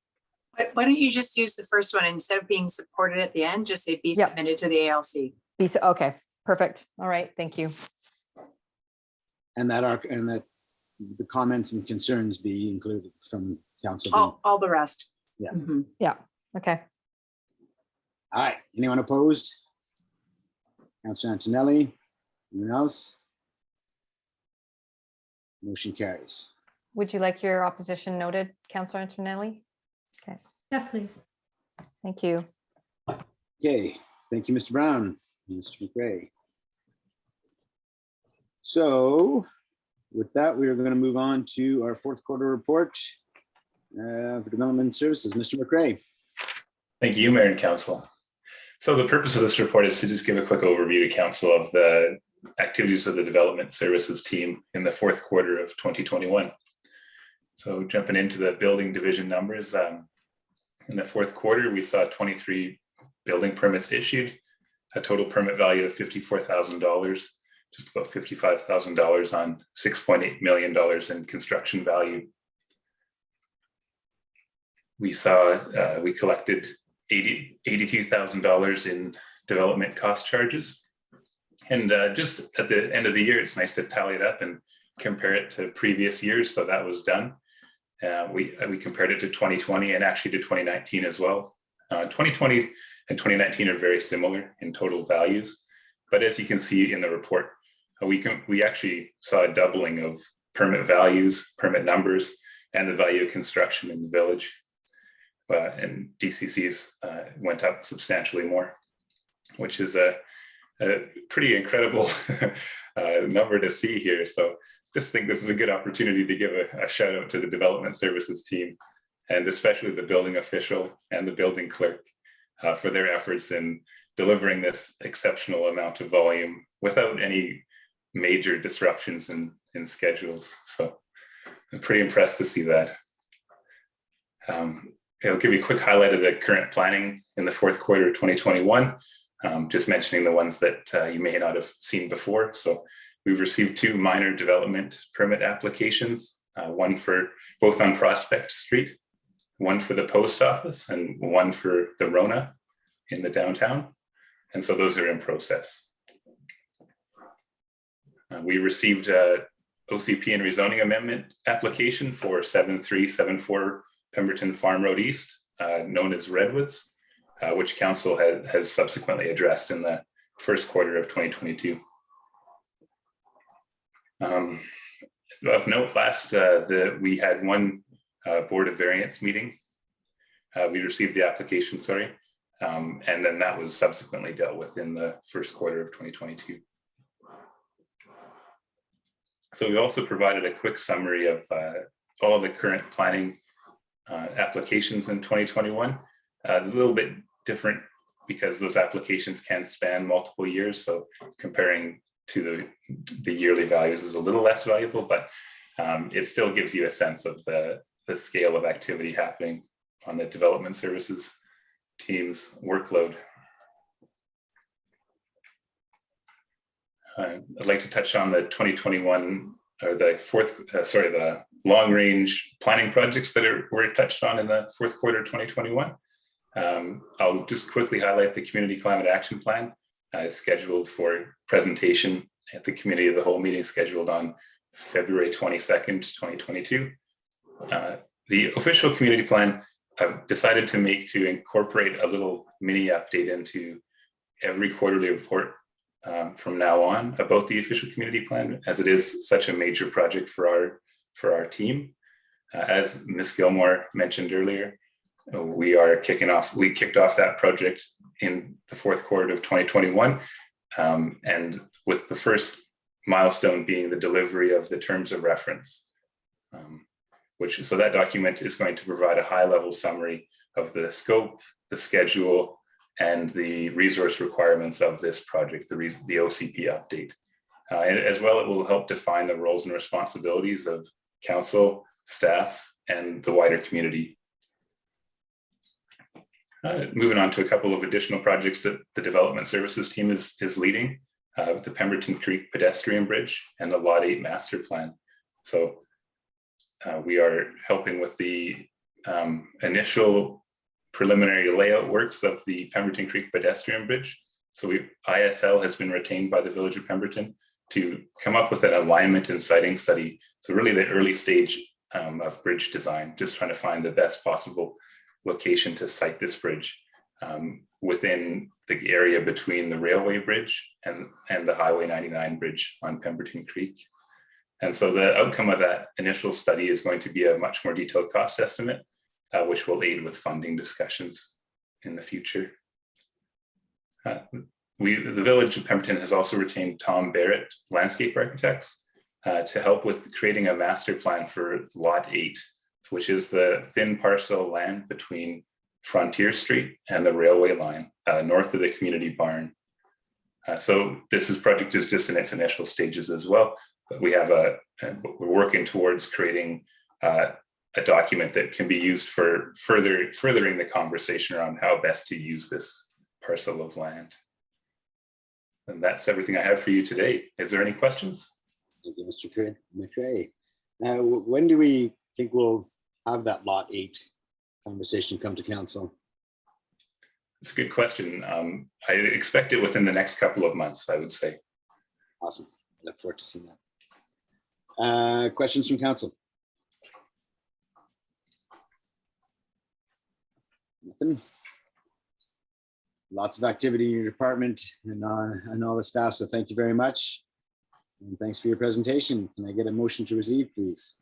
Why don't you just use the first one instead of being supported at the end, just say be submitted to the ALC. Okay, perfect. All right, thank you. And that the comments and concerns be included from council. All the rest. Yeah. Mhm. Okay. All right, anyone opposed? Councilor Antonelli, anyone else? Motion carries. Would you like your opposition noted, Councillor Antonelli? Okay, Yes, please. thank you. Okay, thank you, Mr. Brown, and Mr. McRae. So with that, we are going to move on to our fourth quarter report for development services. Mr. McRae. Thank you, Mayor and Council. So the purpose of this report is to just give a quick overview to Council of the activities of the development services team in the fourth quarter of 2021. So jumping into the building division numbers, in the fourth quarter, we saw 23 building permits issued, a total permit value of $54,000, just about $55,000 on $6.8 million in construction value. We saw, we collected $82,000 in development cost charges. And just at the end of the year, it's nice to tally it up and compare it to previous years. So that was done. We compared it to 2020 and actually to 2019 as well. 2020 and 2019 are very similar in total values. But as you can see in the report, we actually saw a doubling of permit values, permit numbers, and the value of construction in the village. And DCCs went up substantially more, which is a pretty incredible number to see here. So just think this is a good opportunity to give a shout out to the development services team, and especially the building official and the building clerk for their efforts in delivering this exceptional amount of volume without any major disruptions in schedules. So I'm pretty impressed to see that. I'll give you a quick highlight of the current planning in the fourth quarter of 2021, just mentioning the ones that you may not have seen before. So we've received 2 minor development permit applications, one for both on Prospect Street, one for the post office, and one for the Rona in the downtown. And so those are in process. We received a OCP and rezoning amendment application for 7374 Pemberton Farm Road East, known as Redwoods, which council has subsequently addressed in the first quarter of 2022. Of note, we had one Board of Variance meeting. We received the application, and then that was subsequently dealt with in the first quarter of 2022. So we also provided a quick summary of all the current planning applications in 2021. A little bit different because those applications can span multiple years. So comparing to the yearly values is a little less valuable, but it still gives you a sense of the scale of activity happening on the development services team's workload. I'd like to touch on the 2021 or the long range planning projects that were touched on in the fourth quarter of 2021. I'll just quickly highlight the Community Climate Action Plan scheduled for presentation at the Committee of the Whole meeting scheduled on February 22nd, 2022. The official community plan I've decided to incorporate a little mini update into every quarterly report from now on about the official community plan, as it is such a major project for our team. As Ms. Gilmore mentioned earlier, we kicked off that project in the fourth quarter of 2021, and with the first milestone being the delivery of the terms of reference, so that document is going to provide a high-level summary of the scope, the schedule, and the resource requirements of this project, the OCP update. And as well, it will help define the roles and responsibilities of council, staff, and the wider community. Moving on to a couple of additional projects that the development services team is leading, the Pemberton Creek Pedestrian Bridge and the Lot 8 Master Plan. So we are helping with the initial preliminary layout works of the Pemberton Creek Pedestrian Bridge. So ISL has been retained by the Village of Pemberton to come up with an alignment and siting study. So really the early stage of bridge design, just trying to find the best possible location to site this bridge within the area between the railway bridge and the Highway 99 bridge on Pemberton Creek. And so the outcome of that initial study is going to be a much more detailed cost estimate, which will aid with funding discussions in the future. The Village of Pemberton has also retained Tom Barrett Landscape Architects to help with creating a master plan for Lot 8, which is the thin parcel of land between Frontier Street and the railway line north of the community barn. So this project is just in its initial stages as well, but we have we're working towards creating a document that can be used for furthering the conversation around how best to use this parcel of land. And that's everything I have for you today. Is there any questions? Thank you, Mr. McRae. Now, when do we think we'll have that Lot 8 conversation come to council? It's a good question. I expect it within the next couple of months, I would say. Awesome. I look forward to seeing that. Questions from council? Nothing. Lots of activity in your department and all the staff, so thank you very much. And thanks for your presentation. Can I get a motion to receive, please?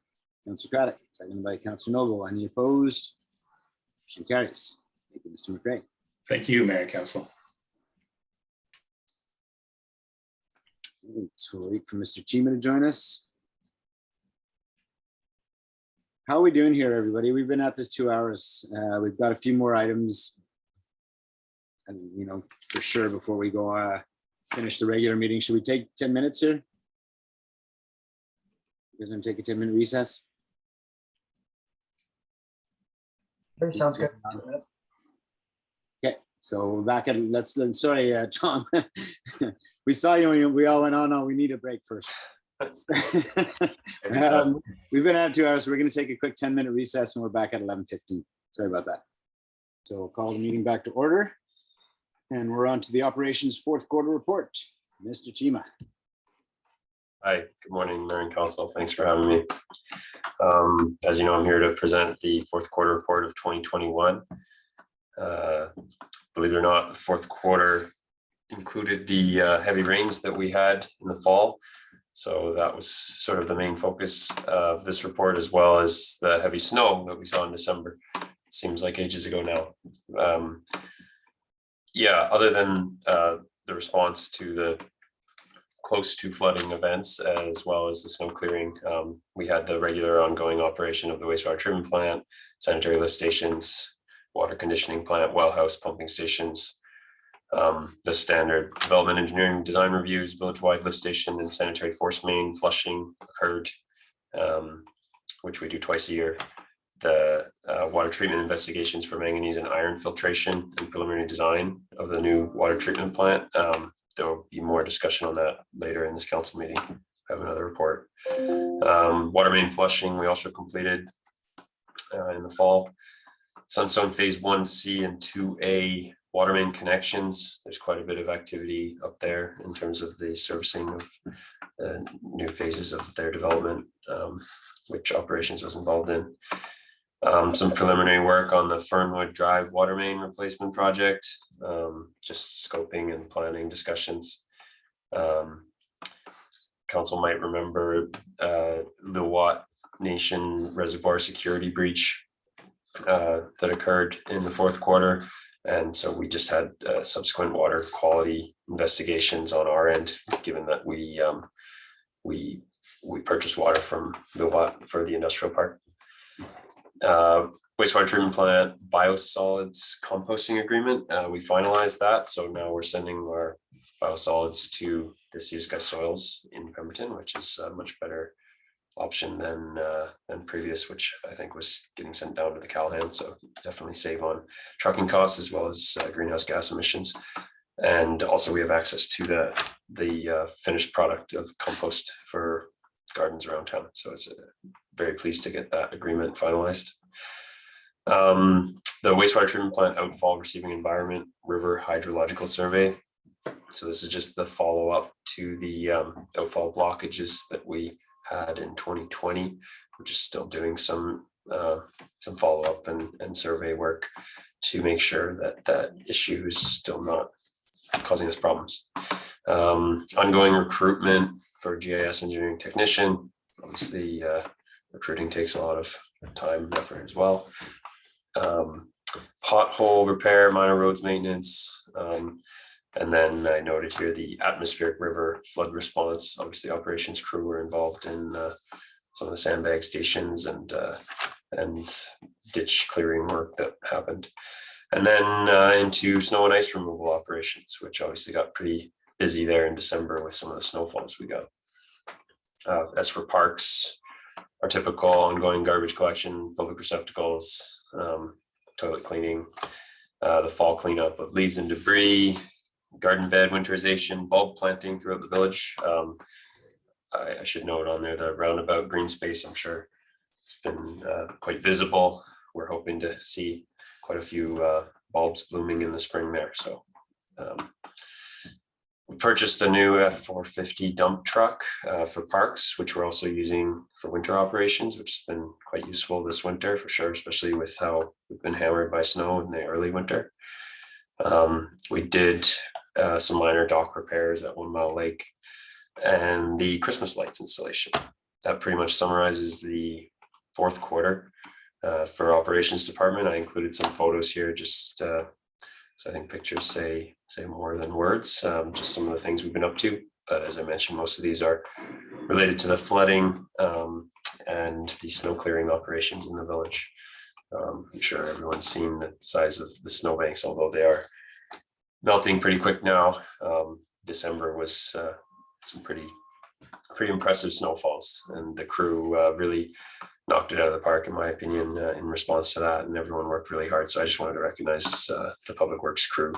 Councillor Craddock, seconded by Councillor Noble. Any opposed? Motion carries. Thank you, Mr. McRae. Thank you, Mayor and Council. So we'll wait for Mr. Chima to join us. How are we doing here, everybody? We've been at this 2 hours. We've got a few more items, and for sure before we go finish the regular meeting. Should we take 10 minutes here? We're going to take a 10-minute recess. Sure, sounds good. Okay, so we're back at sorry, Tom. We saw you and we all went, oh no, we need a break first. We've been at 2 hours, so we're going to take a quick 10-minute recess and we're back at 11:15. Sorry about that. So we'll call the meeting back to order. And we're on to the operations fourth quarter report. Mr. Chima. Hi, good morning, Mayor and Council. Thanks for having me. As you know, I'm here to present the fourth quarter report of 2021. Believe it or not, the fourth quarter included the heavy rains that we had in the fall. So that was sort of the main focus of this report, as well as the heavy snow that we saw in December. Seems like ages ago now. Yeah, other than the response to the close to flooding events, as well as the snow clearing, we had the regular ongoing operation of the wastewater treatment plant, sanitary lift stations, water conditioning plant, well house pumping stations, the standard development engineering design reviews, village-wide lift station and sanitary force main flushing occurred, which we do twice a year. The water treatment investigations for manganese and iron filtration and preliminary design of the new water treatment plant. There will be more discussion on that later in this council meeting. I have another report. Water main flushing we also completed in the fall. Sunstone Phase 1C and 2A water main connections. There's quite a bit of activity up there in terms of the servicing of the new phases of their development, which operations was involved in. Some preliminary work on the Fernwood Drive water main replacement project, just scoping and planning discussions. Council might remember the Watt Nation reservoir security breach that occurred in the fourth quarter. And so we just had subsequent water quality investigations on our end, given that we purchased water from the Watt for the industrial park. Wastewater treatment plant biosolids composting agreement. We finalized that. So now we're sending our biosolids to the Sea to Sky Soils in Pemberton, which is a much better option than previous, which I think was getting sent down to the Callahan. So definitely save on trucking costs as well as greenhouse gas emissions. And also we have access to the finished product of compost for gardens around town. So it's very pleased to get that agreement finalized. The wastewater treatment plant outfall receiving environment river hydrological survey. So this is just the follow-up to the outfall blockages that we had in 2020. We're just still doing some follow-up and survey work to make sure that that issue is still not causing us problems. Ongoing recruitment for GIS engineering technician. Obviously, recruiting takes a lot of time and effort as well. Pothole repair, minor roads maintenance. And then I noted here the atmospheric river flood response. Obviously, operations crew were involved in some of the sandbag stations and ditch clearing work that happened. And then into snow and ice removal operations, which obviously got pretty busy there in December with some of the snowfalls we got. As for parks, our typical ongoing garbage collection, public receptacles, toilet cleaning, the fall cleanup of leaves and debris, garden bed winterization, bulb planting throughout the village. I should note on there the roundabout green space. I'm sure it's been quite visible. We're hoping to see quite a few bulbs blooming in the spring there. So we purchased a new F450 dump truck for parks, which we're also using for winter operations, which has been quite useful this winter for sure, especially with how we've been hammered by snow in the early winter. We did some minor dock repairs at 1 Mile Lake and the Christmas lights installation. That pretty much summarizes the fourth quarter for operations department. I included some photos here, just so I think pictures say more than words, just some of the things we've been up to. But as I mentioned, most of these are related to the flooding and the snow clearing operations in the village. I'm sure everyone's seen the size of the snowbanks, although they are melting pretty quick now. December was some pretty impressive snowfalls, and the crew really knocked it out of the park, in my opinion, in response to that, and everyone worked really hard. So I just wanted to recognize the Public Works crew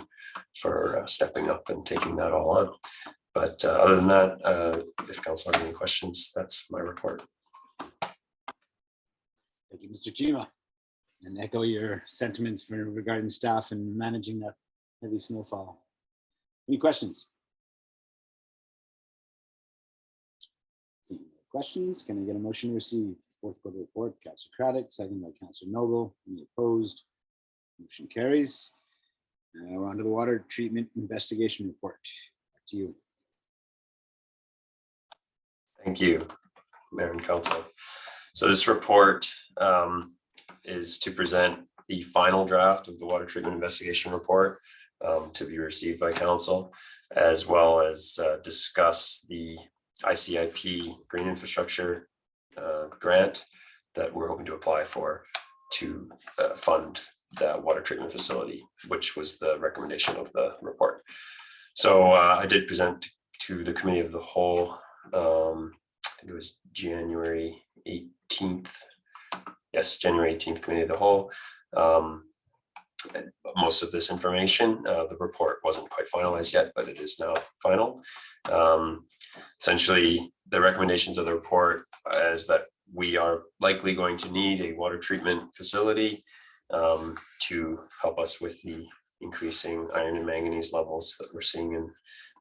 for stepping up and taking that all on. But other than that, if council has any questions, that's my report. Thank you, Mr. Chima, and echo your sentiments regarding staff and managing that heavy snowfall. Any questions? Seeing no questions, can I get a motion to receive fourth quarter report? Councillor Craddock, second by Councillor Noble. Any opposed? Motion carries. We're on to the water treatment investigation report. Back to you. Thank you, Mayor and Council. So this report is to present the final draft of the water treatment investigation report to be received by Council, as well as discuss the ICIP green infrastructure grant that we're hoping to apply for to fund the water treatment facility, which was the recommendation of the report. So I did present to the committee of the whole, I think it was January 18th. Yes, January 18th, committee of the whole. Most of this information, the report wasn't quite finalized yet, but it is now final. Essentially, the recommendations of the report is that we are likely going to need a water treatment facility to help us with the increasing iron and manganese levels that we're seeing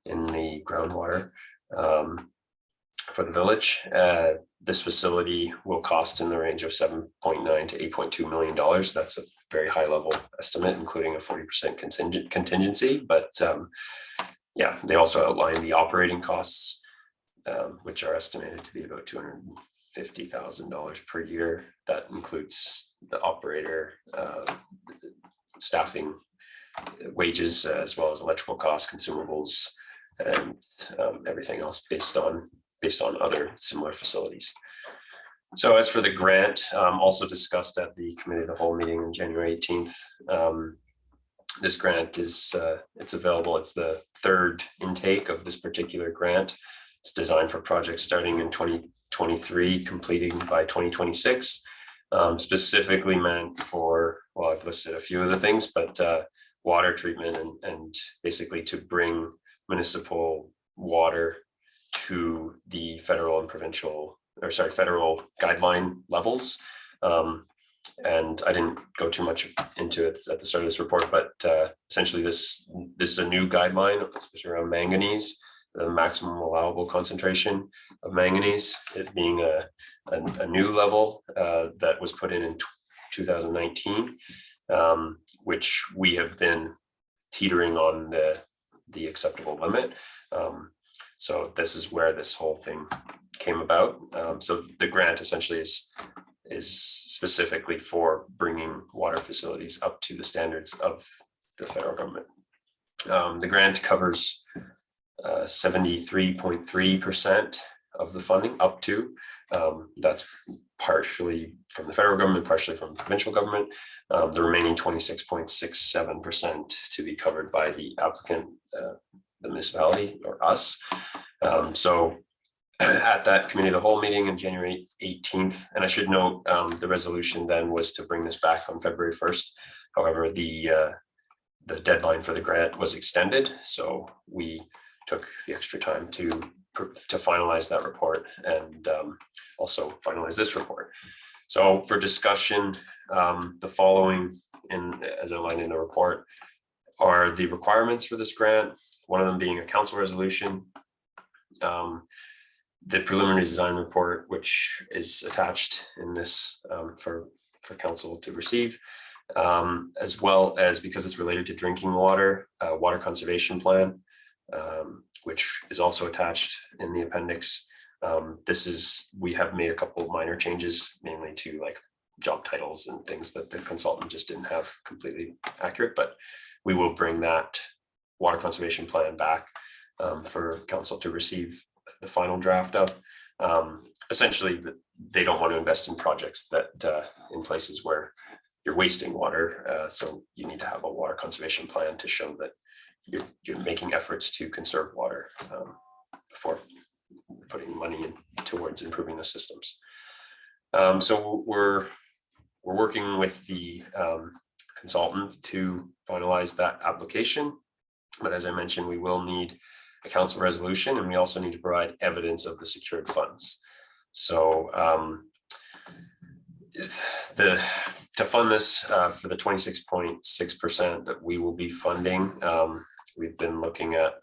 in the groundwater for the village. This facility will cost in the range of $7.9 to $8.2 million. That's a very high level estimate, including a 40% contingency. But yeah, they also outline the operating costs, which are estimated to be about $250,000 per year. That includes the operator, staffing, wages, as well as electrical costs, consumables, and everything else based on other similar facilities. So as for the grant, also discussed at the committee of the whole meeting on January 18th, this grant is it's available. It's the third intake of this particular grant. It's designed for projects starting in 2023, completing by 2026, specifically meant for, well, I've listed a few of the things, but water treatment and basically to bring municipal water to the federal and provincial, or sorry, federal guideline levels. And I didn't go too much into it at the start of this report, but essentially this is a new guideline, especially around manganese, the maximum allowable concentration of manganese, it being a new level that was put in 2019, which we have been teetering on the acceptable limit. So this is where this whole thing came about. So the grant essentially is specifically for bringing water facilities up to the standards of the federal government. The grant covers 73.3% of the funding up to. That's partially from the federal government, partially from the provincial government. The remaining 26.67% to be covered by the applicant, the municipality or us. So at that committee of the whole meeting in January 18th, and I should note the resolution then was to bring this back on February 1st. However, the deadline for the grant was extended, so we took the extra time to finalize that report and also finalize this report. So for discussion, the following, as outlined in the report, are the requirements for this grant. One of them being a council resolution. The preliminary design report, which is attached in this for council to receive, as well as, because it's related to drinking water, water conservation plan, which is also attached in the appendix. We have made a couple of minor changes, mainly to like job titles and things that the consultant just didn't have completely accurate, but we will bring that water conservation plan back for council to receive the final draft of. Essentially, they don't want to invest in projects that in places where you're wasting water. So you need to have a water conservation plan to show that you're making efforts to conserve water before putting money in towards improving the systems. So we're working with the consultant to finalize that application. But as I mentioned, we will need a council resolution, and we also need to provide evidence of the secured funds. So to fund this for the 26.6% that we will be funding, we've been looking at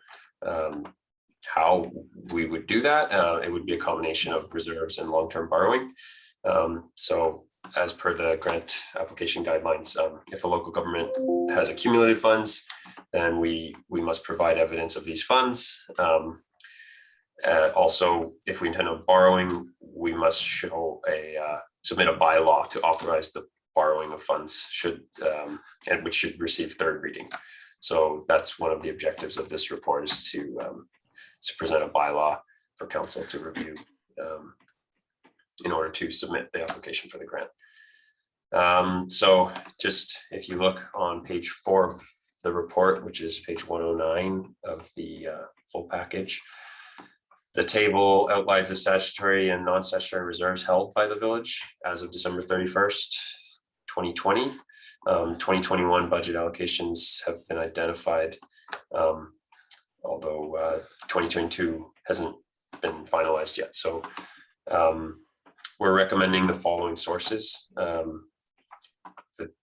how we would do that. It would be a combination of reserves and long-term borrowing. So as per the grant application guidelines, if a local government has accumulated funds, then we must provide evidence of these funds. Also, if we intend on borrowing, we must show submit a bylaw to authorize the borrowing of funds and which should receive third reading. So that's one of the objectives of this report, is to present a bylaw for council to review in order to submit the application for the grant. So just if you look on page 4 of the report, which is page 109 of the full package, the table outlines the statutory and non-statutory reserves held by the village as of December 31st, 2020. 2021 budget allocations have been identified, although 2022 hasn't been finalized yet. So we're recommending the following sources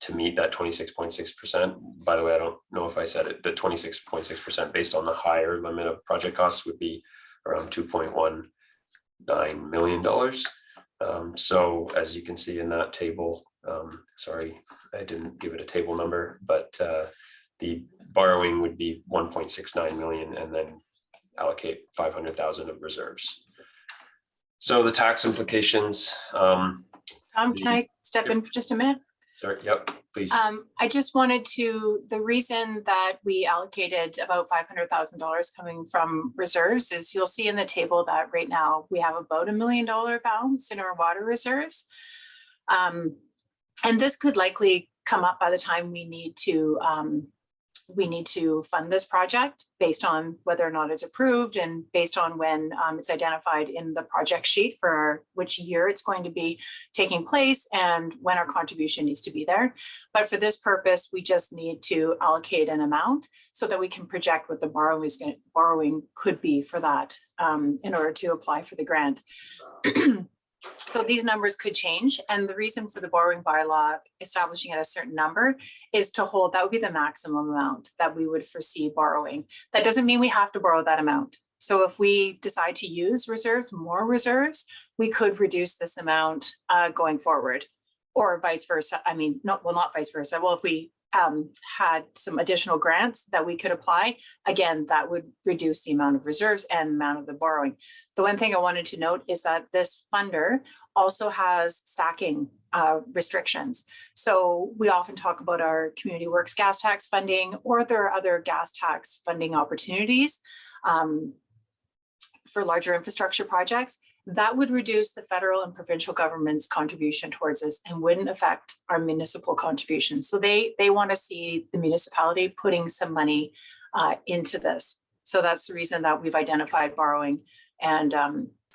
to meet that 26.6%. By the way, I don't know if I said it, the 26.6% based on the higher limit of project costs would be around $2.19 million. So as you can see in that table, sorry, I didn't give it a table number, but the borrowing would be 1.69 million and then allocate 500,000 of reserves. So the tax implications. Can I step in for just a minute? Sorry, yep, please. I just wanted to, the reason that we allocated about $500,000 coming from reserves is you'll see in the table that right now we have about $1 million balance in our water reserves. And this could likely come up by the time we need to fund this project based on whether or not it's approved and based on when it's identified in the project sheet for which year it's going to be taking place and when our contribution needs to be there. But for this purpose, we just need to allocate an amount so that we can project what the borrowing could be for that in order to apply for the grant. So these numbers could change. And the reason for the borrowing bylaw establishing at a certain number is to hold, that would be the maximum amount that we would foresee borrowing. That doesn't mean we have to borrow that amount. So if we decide to use reserves, more reserves, we could reduce this amount going forward, or vice versa. I mean, not vice versa. Well, if we had some additional grants that we could apply, again, that would reduce the amount of reserves and amount of the borrowing. The one thing I wanted to note is that this funder also has stacking restrictions. So we often talk about our community works gas tax funding, or there are other gas tax funding opportunities for larger infrastructure projects. That would reduce the federal and provincial government's contribution towards this and wouldn't affect our municipal contributions. So they want to see the municipality putting some money into this. So that's the reason that we've identified borrowing and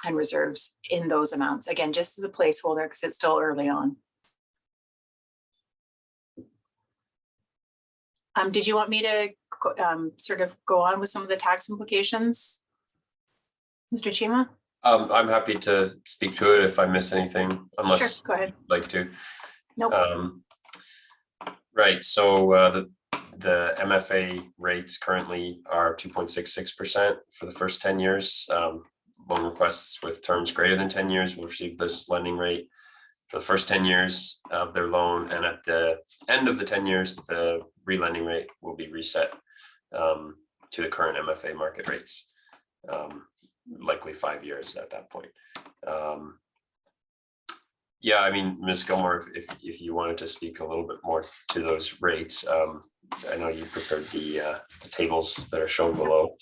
reserves in those amounts. Again, just as a placeholder, because it's still early on. Did you want me to sort of go on with some of the tax implications, Mr. Chima? I'm happy to speak to it if I miss anything, unless Sure, go ahead. you'd like to. Nope. Right, so the MFA rates currently are 2.66% for the first 10 years. Loan requests with terms greater than 10 years will receive this lending rate for the first 10 years of their loan, and at the end of the 10 years, the relending rate will be reset to the current MFA market rates. Likely 5 years at that point. Yeah, I mean, Ms. Gilmore, if you wanted to speak a little bit more to those rates, I know you prepared the tables that are shown below.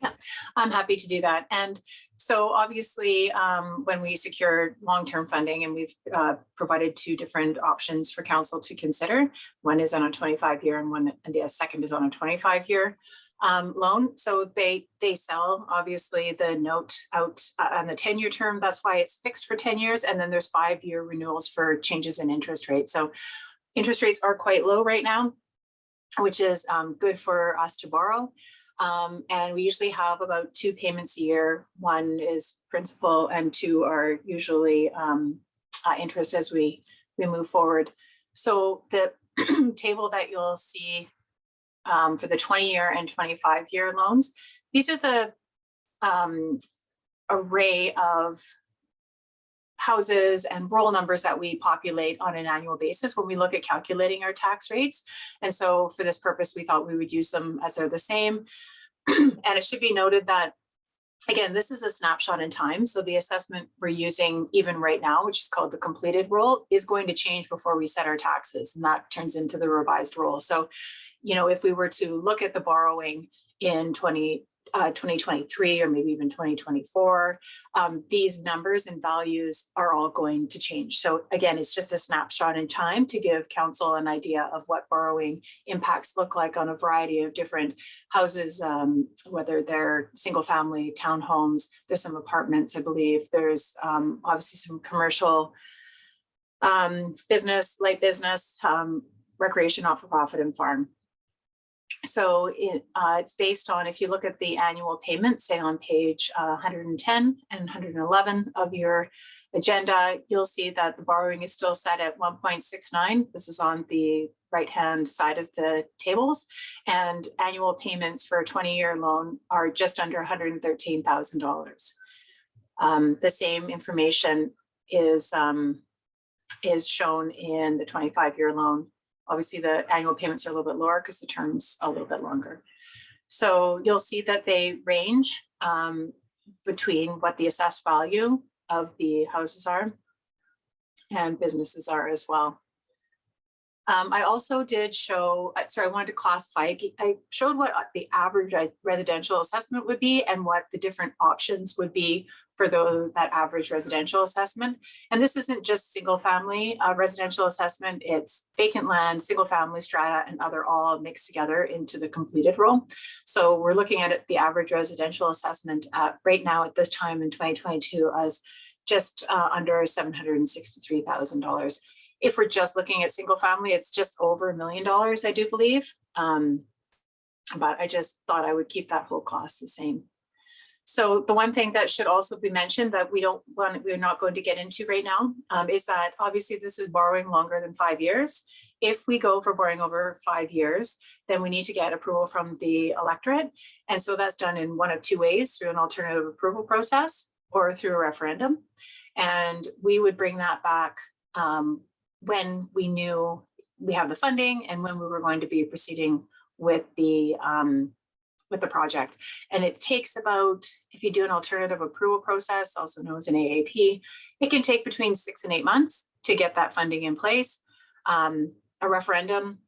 Yeah, I'm happy to do that. And so obviously, when we secured long-term funding, and we've provided two different options for council to consider, one is on a 25-year and the second is on a 25-year loan. So they sell obviously the note out on the 10-year term. That's why it's fixed for 10 years. And then there's 5-year renewals for changes in interest rates. So interest rates are quite low right now, which is good for us to borrow. And we usually have about 2 payments a year. One is principal and 2 are usually interest as we move forward. So the table that you'll see for the 20-year and 25-year loans, these are the array of houses and roll numbers that we populate on an annual basis when we look at calculating our tax rates. And so for this purpose, we thought we would use them as they're the same. And it should be noted that, again, this is a snapshot in time. So the assessment we're using even right now, which is called the completed roll, is going to change before we set our taxes. And that turns into the revised roll. So, you know, if we were to look at the borrowing in 2023 or maybe even 2024, these numbers and values are all going to change. So again, it's just a snapshot in time to give council an idea of what borrowing impacts look like on a variety of different houses, whether they're single family, townhomes, there's some apartments, I believe. There's obviously some commercial business, light business, recreation, not-for-profit, and farm. So it's based on, if you look at the annual payments, say on page 110 and 111 of your agenda, you'll see that the borrowing is still set at 1.69. This is on the right-hand side of the tables. And annual payments for a 20-year loan are just under $113,000. The same information is shown in the 25-year loan. Obviously, the annual payments are a little bit lower because the term's a little bit longer. So you'll see that they range between what the assessed value of the houses are and businesses are as well. I also did show, sorry, I wanted to classify, I showed what the average residential assessment would be and what the different options would be for that average residential assessment. And this isn't just single family residential assessment, it's vacant land, single family strata, and other all mixed together into the completed roll. So we're looking at the average residential assessment right now at this time in 2022 as just under $763,000. If we're just looking at single family, it's just over $1 million, I do believe. But I just thought I would keep that whole cost the same. So the one thing that should also be mentioned that we're not going to get into right now is that obviously this is borrowing longer than 5 years. If we go for borrowing over 5 years, then we need to get approval from the electorate. And so that's done in one of two ways, through an alternative approval process or through a referendum. And we would bring that back when we knew we have the funding and when we were going to be proceeding with the project. And it takes about, if you do an alternative approval process, also known as an AAP, it can take between 6 and 8 months to get that funding in place. A referendum,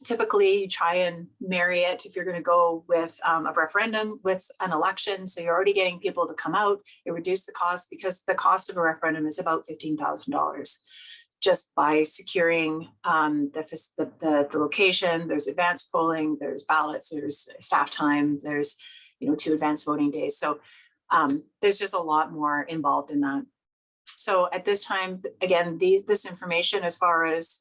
typically you try and marry it if you're going to go with a referendum with an election. So you're already getting people to come out. It reduces the cost, because the cost of a referendum is about $15,000 just by securing the location. There's advanced polling, there's ballots, there's staff time, there's 2 advanced voting days. So there's just a lot more involved in that. So at this time, again, this information as far as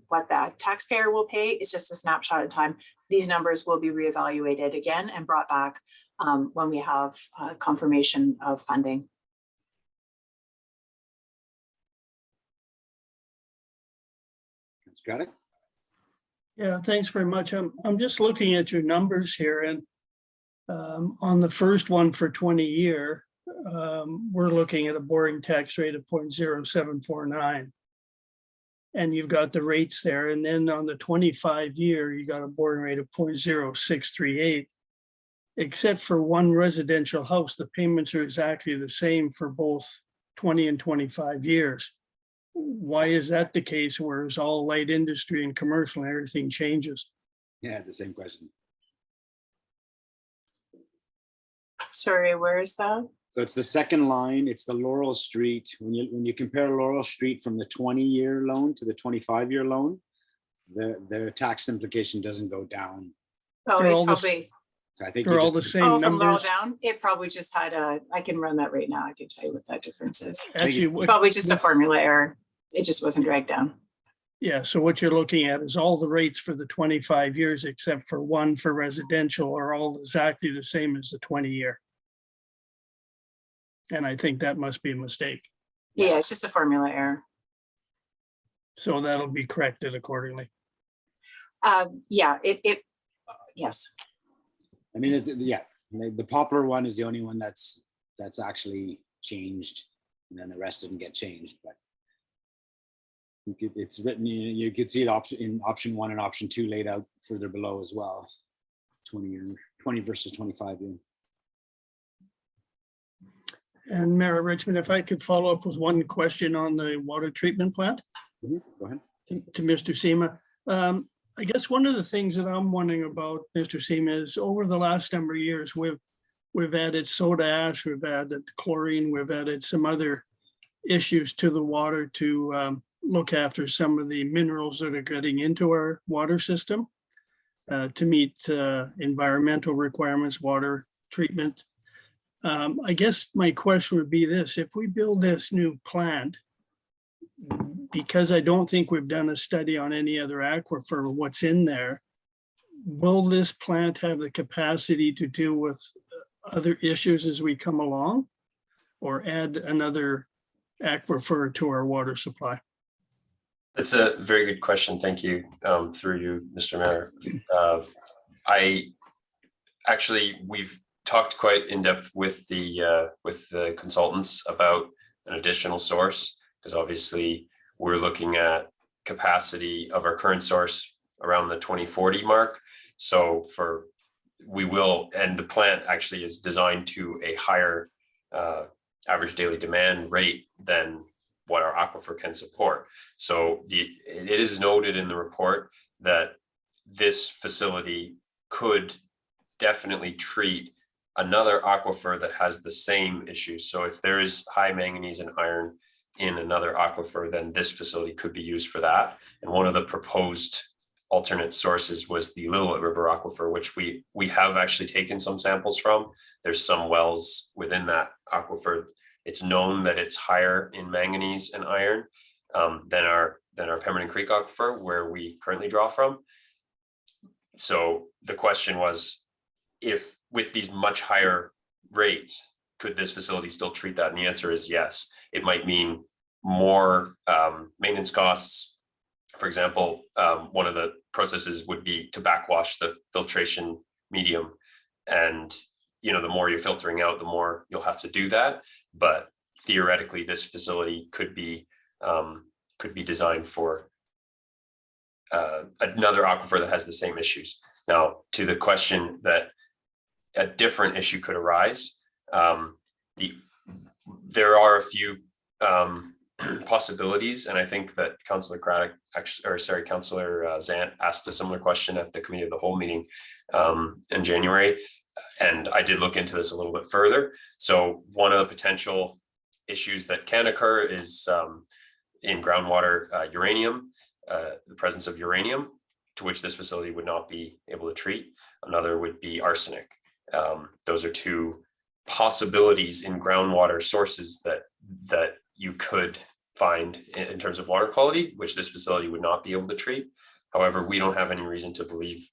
what the taxpayer will pay is just a snapshot in time. These numbers will be reevaluated again and brought back when we have confirmation of funding. Got it? Yeah, thanks very much. I'm just looking at your numbers here, and on the first one for 20-year, we're looking at a borrowing tax rate of 0.0749. And you've got the rates there. And then on the 25-year, you got a borrowing rate of 0.0638. Except for one residential house, the payments are exactly the same for both 20 and 25 years. Why is that the case, whereas all light industry and commercial and everything changes? Yeah, the same question. Sorry, where is that? So it's the second line. It's the Laurel Street. When you compare Laurel Street from the 20-year loan to the 25-year loan, the tax implication doesn't go down. Oh, They're it's all the probably. So I think They're you all just- the same Oh, from low numbers. down, it probably just had I can run that right now. I can tell you what that difference is. Actually, what- Probably just a formula error. It just wasn't dragged down. Yeah, so what you're looking at is all the rates for the 25 years, except for one for residential, are all exactly the same as the 20-year. And I think that must be a mistake. Yeah, it's just a formula error. So that'll be corrected accordingly. Yeah, yes. I mean, the Poplar one is the only one that's actually changed, and then the rest didn't get changed. But it's written. You could see it in option 1 and option 2 laid out further below as well. 20 versus 25 year. And Mayor Richmond, if I could follow up with one question on the water treatment plant Go ahead. to Mr. Sema. I guess one of the things that I'm wondering about, Mr. Sema, is over the last number of years, we've added soda ash, we've added chlorine, we've added some other issues to the water to look after some of the minerals that are getting into our water system to meet environmental requirements, water treatment. I guess my question would be this: if we build this new plant, because I don't think we've done a study on any other aquifer or what's in there, will this plant have the capacity to deal with other issues as we come along, or add another aquifer to our water supply? That's a very good question. Thank you, through you, Mr. Mayor. We've talked quite in depth with the consultants about an additional source, because obviously we're looking at capacity of our current source around the 2040 mark. So and the plant actually is designed to a higher average daily demand rate than what our aquifer can support. So it is noted in the report that this facility could definitely treat another aquifer that has the same issues. So if there is high manganese and iron in another aquifer, then this facility could be used for that. And one of the proposed alternate sources was the Lillooet River aquifer, which we have actually taken some samples from. There's some wells within that aquifer. It's known that it's higher in manganese and iron than our Pemberton Creek aquifer, where we currently draw from. So the question was, if with these much higher rates, could this facility still treat that? And the answer is yes. It might mean more maintenance costs. For example, one of the processes would be to backwash the filtration medium. And, you know, the more you're filtering out, the more you'll have to do that. But theoretically, this facility could be designed for another aquifer that has the same issues. Now, to the question that a different issue could arise, there are a few possibilities, and I think that Councillor Craddock, Councillor Zant asked a similar question at the committee of the whole meeting in January, and I did look into this a little bit further. So one of the potential issues that can occur is in groundwater uranium, the presence of uranium, to which this facility would not be able to treat. Another would be arsenic. Those are two possibilities in groundwater sources that you could find in terms of water quality, which this facility would not be able to treat. However, we don't have any reason to believe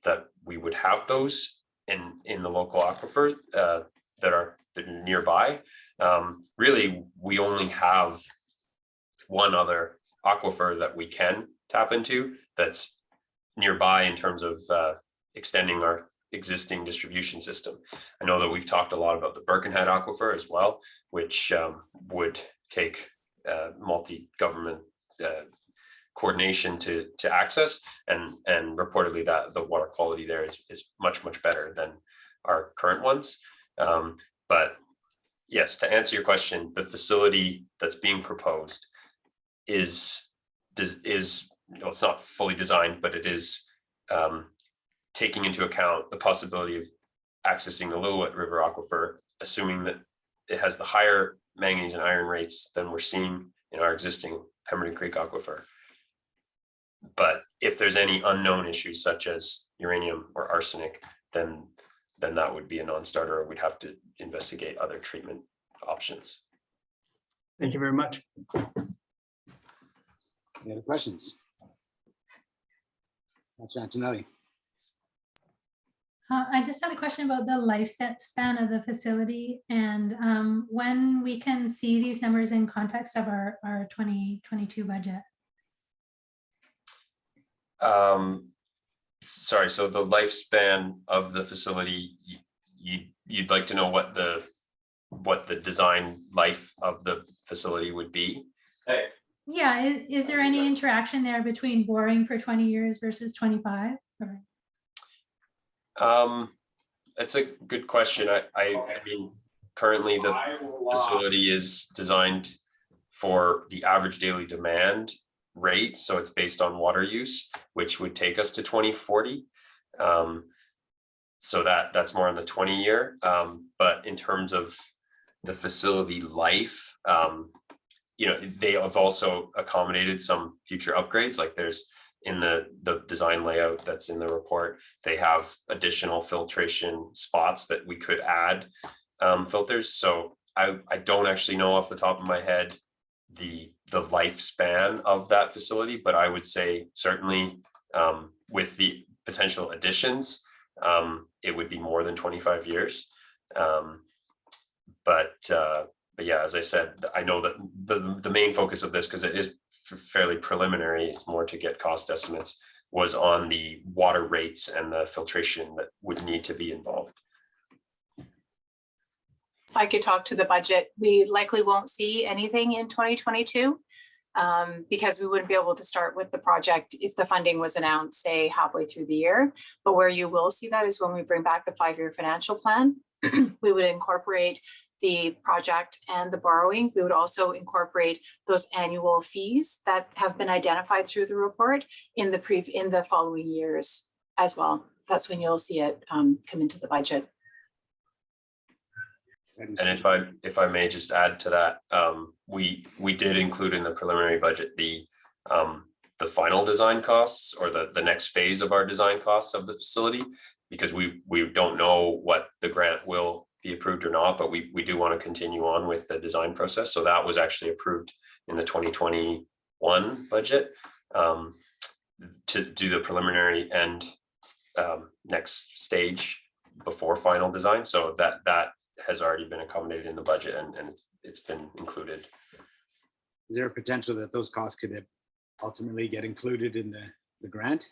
that we would have those in the local aquifer that are nearby. Really, we only have one other aquifer that we can tap into that's nearby in terms of extending our existing distribution system. I know that we've talked a lot about the Birkenhead aquifer as well, which would take multi-government coordination to access, and reportedly that the water quality there is much better than our current ones. But yes, to answer your question, the facility that's being proposed is it's not fully designed, but it is taking into account the possibility of accessing the Lillooet River aquifer, assuming that it has the higher manganese and iron rates than we're seeing in our existing Pemberton Creek aquifer. But if there's any unknown issues such as uranium or arsenic, then that would be a non-starter, or we'd have to investigate other treatment options. Thank you very much. Any other questions? Councillor Antonelli. I just had a question about the lifespan of the facility and when we can see these numbers in context of our 2022 budget. Sorry, so the lifespan of the facility, you'd like to know what the design life of the facility would be? Yeah, is there any interaction there between boring for 20 years versus 25? Or? That's a good question. I mean, currently the facility is designed for the average daily demand rate, so it's based on water use, which would take us to 2040. So that's more in the 20-year. But in terms of the facility life, you know, they have also accommodated some future upgrades. Like there's in the design layout that's in the report, they have additional filtration spots that we could add filters. So I don't actually know off the top of my head the lifespan of that facility, but I would say certainly with the potential additions, it would be more than 25 years. But yeah, as I said, I know that the main focus of this, because it is fairly preliminary, it's more to get cost estimates, was on the water rates and the filtration that would need to be involved. If I could talk to the budget, we likely won't see anything in 2022 because we wouldn't be able to start with the project if the funding was announced, say, halfway through the year. But where you will see that is when we bring back the 5-year financial plan. We would incorporate the project and the borrowing. We would also incorporate those annual fees that have been identified through the report in the following years as well. That's when you'll see it come into the budget. And if I may just add to that, we did include in the preliminary budget the final design costs, or the next phase of our design costs of the facility, because we don't know what the grant will be approved or not, but we do want to continue on with the design process. So that was actually approved in the 2021 budget to do the preliminary and next stage before final design. So that has already been accommodated in the budget and it's been included. Is there a potential that those costs could ultimately get included in the grant?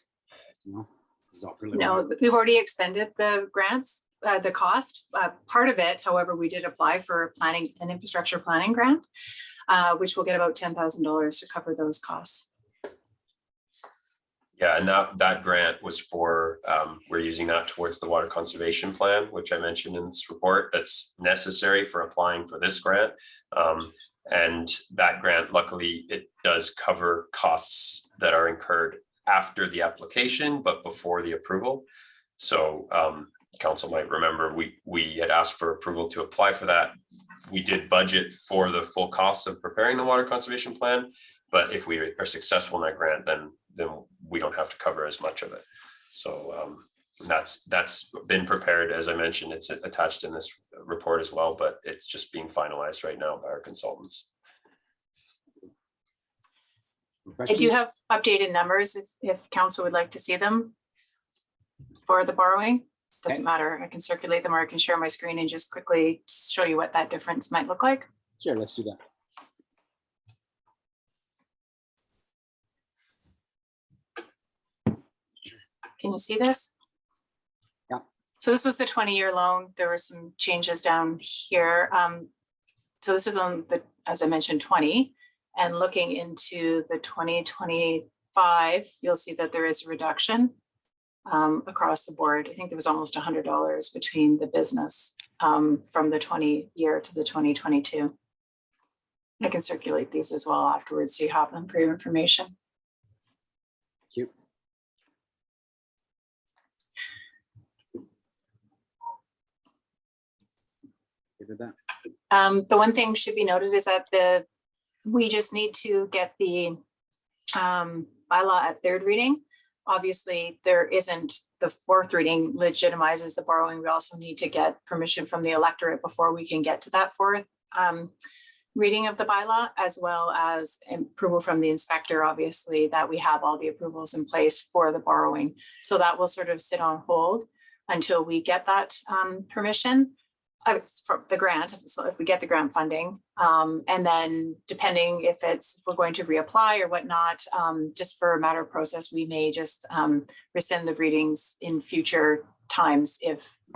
No, this is all preliminary. No, we've already expended the grants, the cost. Part of it, however, we did apply for an infrastructure planning grant, which will get about $10,000 to cover those costs. Yeah, and that grant was for, we're using that towards the water conservation plan, which I mentioned in this report, that's necessary for applying for this grant. And that grant, luckily, it does cover costs that are incurred after the application, but before the approval. So council might remember, we had asked for approval to apply for that. We did budget for the full cost of preparing the water conservation plan, but if we are successful in that grant, then we don't have to cover as much of it. So that's been prepared. As I mentioned, it's attached in this report as well, but it's just being finalized right now by our consultants. I do have updated numbers if council would like to see them for the borrowing. Doesn't matter. I can circulate them or I can share my screen and just quickly show you what that difference might look like. Sure, let's do that. Can you see this? Yeah. So this was the 20-year loan. There were some changes down here. So this is on the, as I mentioned, 20, and looking into the 2025, you'll see that there is a reduction across the board. I think there was almost $100 between the business from the 20 year to the 2022. I can circulate these as well afterwards so you have them for your information. Thank you. With that. The one thing should be noted is that we just need to get the bylaw at third reading. Obviously, there isn't the fourth reading legitimizes the borrowing. We also need to get permission from the electorate before we can get to that fourth reading of the bylaw, as well as approval from the inspector, obviously, that we have all the approvals in place for the borrowing. So that will sort of sit on hold until we get that permission. For the grant, so if we get the grant funding, and then depending if we're going to reapply or whatnot, just for a matter of process, we may just rescind the readings in future times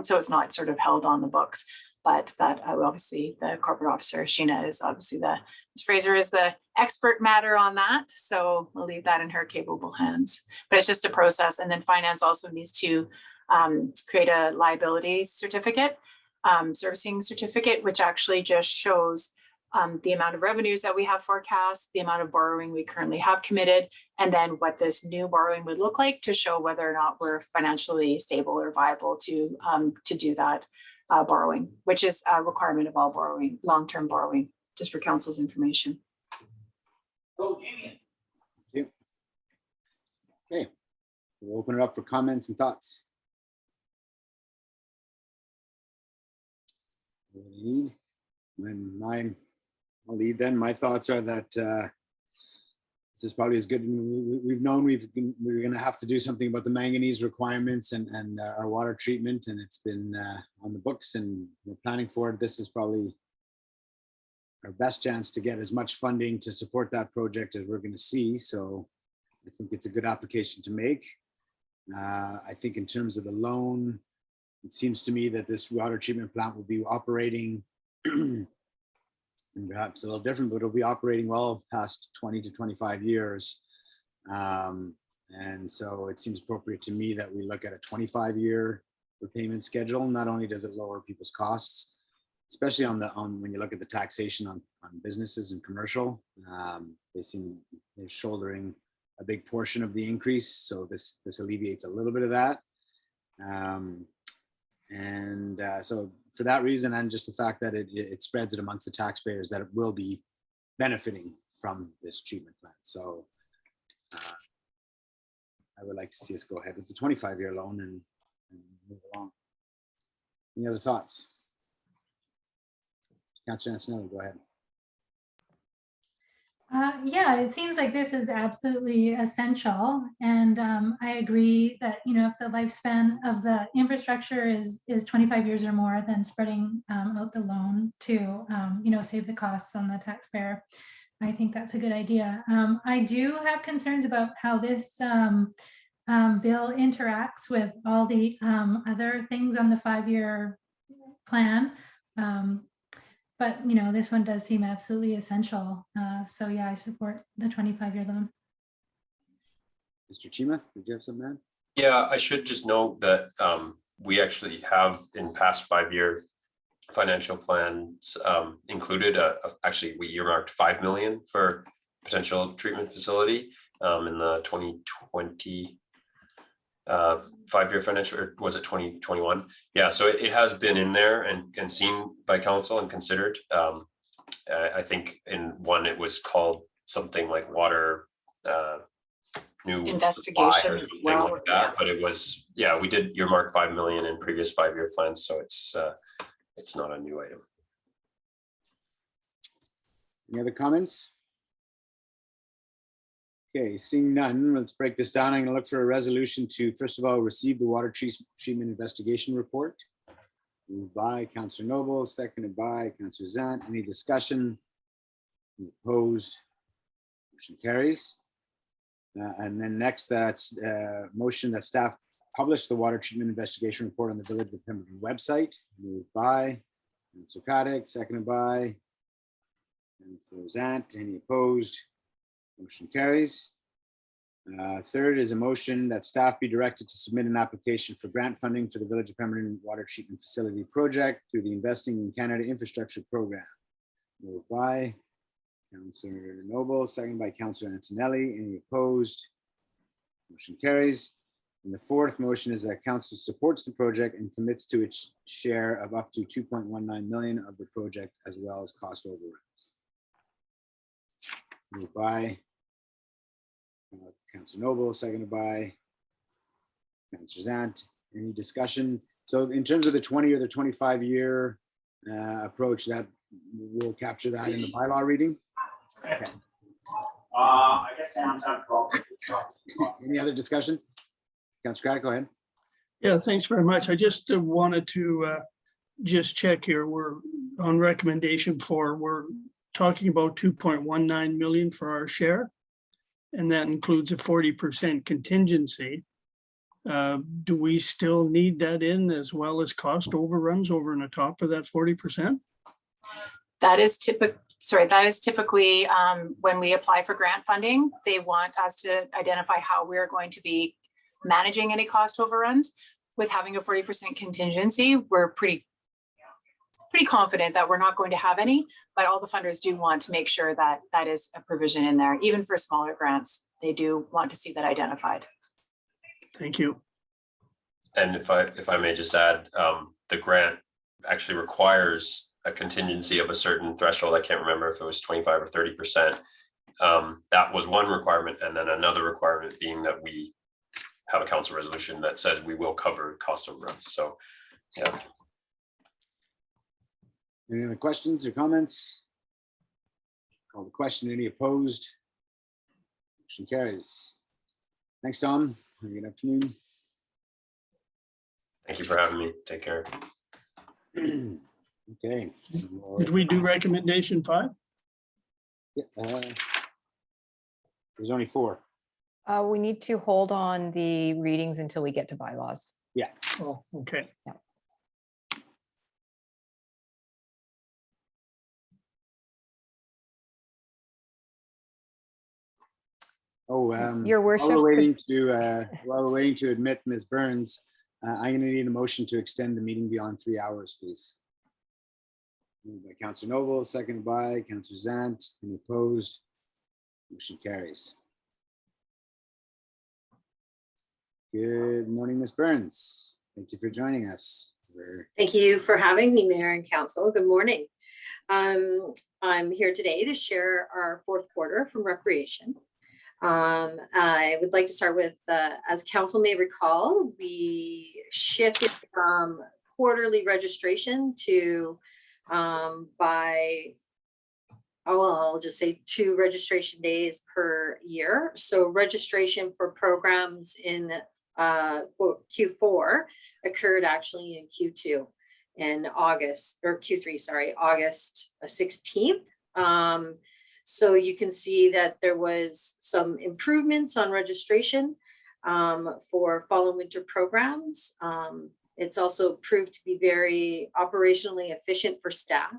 so it's not sort of held on the books. But that obviously the corporate officer, Sheena, is obviously Ms. Fraser is the expert matter on that. So we'll leave that in her capable hands. But it's just a process. And then finance also needs to create a liability certificate. Servicing certificate, which actually just shows the amount of revenues that we have forecast, the amount of borrowing we currently have committed, and then what this new borrowing would look like to show whether or not we're financially stable or viable to do that borrowing, which is a requirement of all borrowing, long-term borrowing, just for council's information. Thank you. Okay, we'll open it up for comments and thoughts. I'll lead then. My thoughts are that this is probably as good. We've known we're going to have to do something about the manganese requirements and our water treatment, and it's been on the books and we're planning for it. This is probably our best chance to get as much funding to support that project as we're going to see. So I think it's a good application to make. I think in terms of the loan, it seems to me that this water treatment plant will be operating, and perhaps a little different, but it'll be operating well past 20 to 25 years. And so it seems appropriate to me that we look at a 25-year repayment schedule. Not only does it lower people's costs, especially when you look at the taxation on businesses and commercial, they're shouldering a big portion of the increase. So this alleviates a little bit of that. So for that reason, and just the fact that it spreads it amongst the taxpayers, that it will be benefiting from this treatment plant. So I would like to see us go ahead with the 25-year loan and move along. Any other thoughts? Councilor Antonelli, go ahead. Yeah, it seems like this is absolutely essential. And I agree that, if the lifespan of the infrastructure is 25 years or more, then spreading out the loan to, save the costs on the taxpayer. I think that's a good idea. I do have concerns about how this bill interacts with all the other things on the 5-year plan. But, this one does seem absolutely essential. So yeah, I support the 25-year loan. Mr. Chima, did you have something to add? Yeah, I should just note that we actually have in past 5-year financial plans included, actually, we earmarked 5 million for potential treatment facility in the 2020 5-year financial, or was it 2021? Yeah, so it has been in there and seen by council and considered. I think in one, it was called something like water new Investigation supply or as something well, like that, but it was, yeah, we did earmark 5 million in previous 5-year plans, so it's not a new item. Any other comments? Okay, seeing none, let's break this down. I'm gonna look for a resolution to, first of all, receive the water treatment investigation report. Moved by Councillor Noble, seconded by Councillor Zant. Any discussion? Any opposed? Motion carries. And then next, that's motion that staff publish the water treatment investigation report on the Village of Pemberton website. Moved by Councillor Kadic, seconded by Councillor Zant. Any opposed? Motion carries. Third is a motion that staff be directed to submit an application for grant funding for the Village of Pemberton Water Treatment Facility Project through the Investing in Canada Infrastructure Program. Moved by Councillor Noble, seconded by Councillor Antonelli. Any opposed? Motion carries. And the fourth motion is that council supports the project and commits to its share of up to 2.19 million of the project, as well as cost overruns. Moved by Councillor Noble, seconded by Councillor Zant. Any discussion? So in terms of the 20 or the 25-year approach, that we'll capture that in the bylaw reading. Okay. I guess sounds Any other discussion? Councillor Kadic, go ahead. Yeah, thanks very much. I just wanted to just check here. We're on recommendation 4. We're talking about 2.19 million for our share, and that includes a 40% contingency. Do we still need that in as well as cost overruns over and on top of that 40%? That is typically when we apply for grant funding, they want us to identify how we're going to be managing any cost overruns. With having a 40% contingency, we're pretty confident that we're not going to have any, but all the funders do want to make sure that that is a provision in there. Even for smaller grants, they do want to see that identified. Thank you. And if I may just add, the grant actually requires a contingency of a certain threshold. I can't remember if it was 25 or 30%. That was one requirement. And then another requirement being that we have a council resolution that says we will cover cost overruns. So, yeah. Any other questions or comments? Call the question. Any opposed? Motion carries. Thanks, Tom. Good afternoon. Thank you for having me. Take care. Okay. Did we do recommendation 5? Yeah, there's only 4. We need to hold on the readings until we get to bylaws. Yeah. Oh, okay. Yeah. Oh, Your worship. while we're waiting to admit Ms. Burns, I'm going to need a motion to extend the meeting beyond 3 hours, please. Moved by Councillor Noble, seconded by Councillor Zant. Any opposed? Motion carries. Good morning, Ms. Burns. Thank you for joining us. Thank you for having me, Mayor and Council. Good morning. I'm here today to share our 4th quarter from Recreation. I would like to start with, as Council may recall, we shifted from quarterly registration to by I'll just say 2 registration days per year. So registration for programs in Q4 occurred actually in Q2 in August, or Q3, sorry, August 16th. So you can see that there was some improvements on registration for fall and winter programs. It's also proved to be very operationally efficient for staff.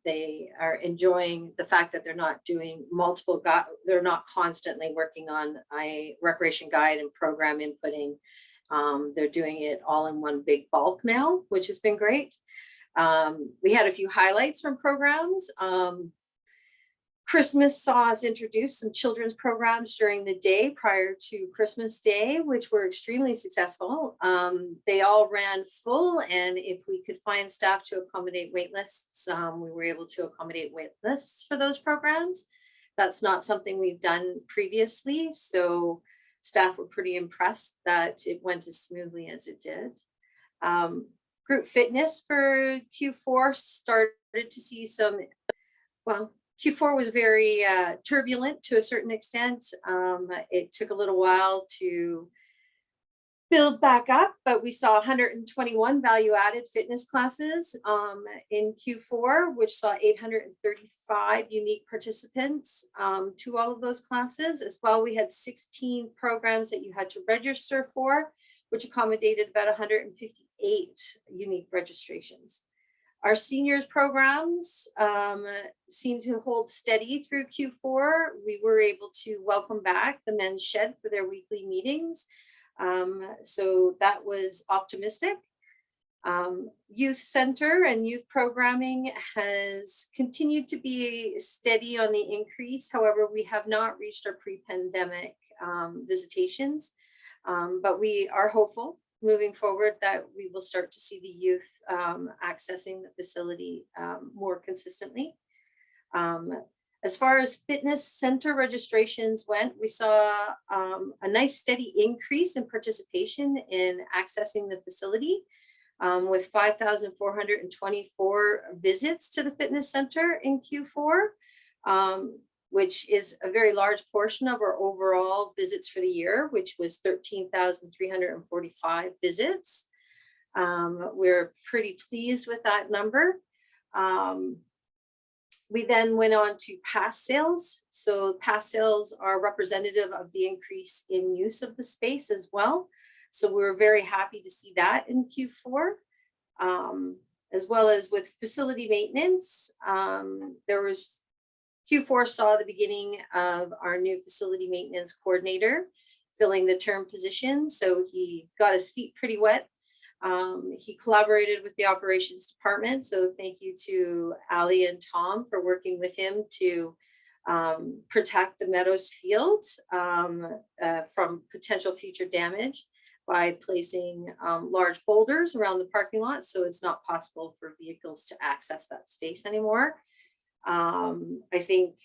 They are enjoying the fact that they're not doing multiple, they're not constantly working on a recreation guide and program inputting. They're doing it all in one big bulk now, which has been great. We had a few highlights from programs. Christmas saw us introduce some children's programs during the day prior to Christmas Day, which were extremely successful. They all ran full, and if we could find staff to accommodate wait lists, we were able to accommodate wait lists for those programs. That's not something we've done previously, so staff were pretty impressed that it went as smoothly as it did. Group fitness for Q4 started to see some, well, Q4 was very turbulent to a certain extent. It took a little while to build back up, but we saw 121 value-added fitness classes in Q4, which saw 835 unique participants to all of those classes. As well, we had 16 programs that you had to register for, which accommodated about 158 unique registrations. Our seniors programs seem to hold steady through Q4. We were able to welcome back the Men's Shed for their weekly meetings. So that was optimistic. Youth Center and youth programming has continued to be steady on the increase. However, we have not reached our pre-pandemic visitations, but we are hopeful moving forward that we will start to see the youth accessing the facility more consistently. As far as fitness center registrations went, we saw a nice steady increase in participation in accessing the facility with 5,424 visits to the fitness center in Q4. Which is a very large portion of our overall visits for the year, which was 13,345 visits. We're pretty pleased with that number. We then went on to pass sales. So pass sales are representative of the increase in use of the space as well. So we're very happy to see that in Q4. As well as with facility maintenance, Q4 saw the beginning of our new facility maintenance coordinator filling the term position. So he got his feet pretty wet. He collaborated with the operations department. So thank you to Ali and Tom for working with him to protect the Meadows field from potential future damage by placing large boulders around the parking lot. So it's not possible for vehicles to access that space anymore. I think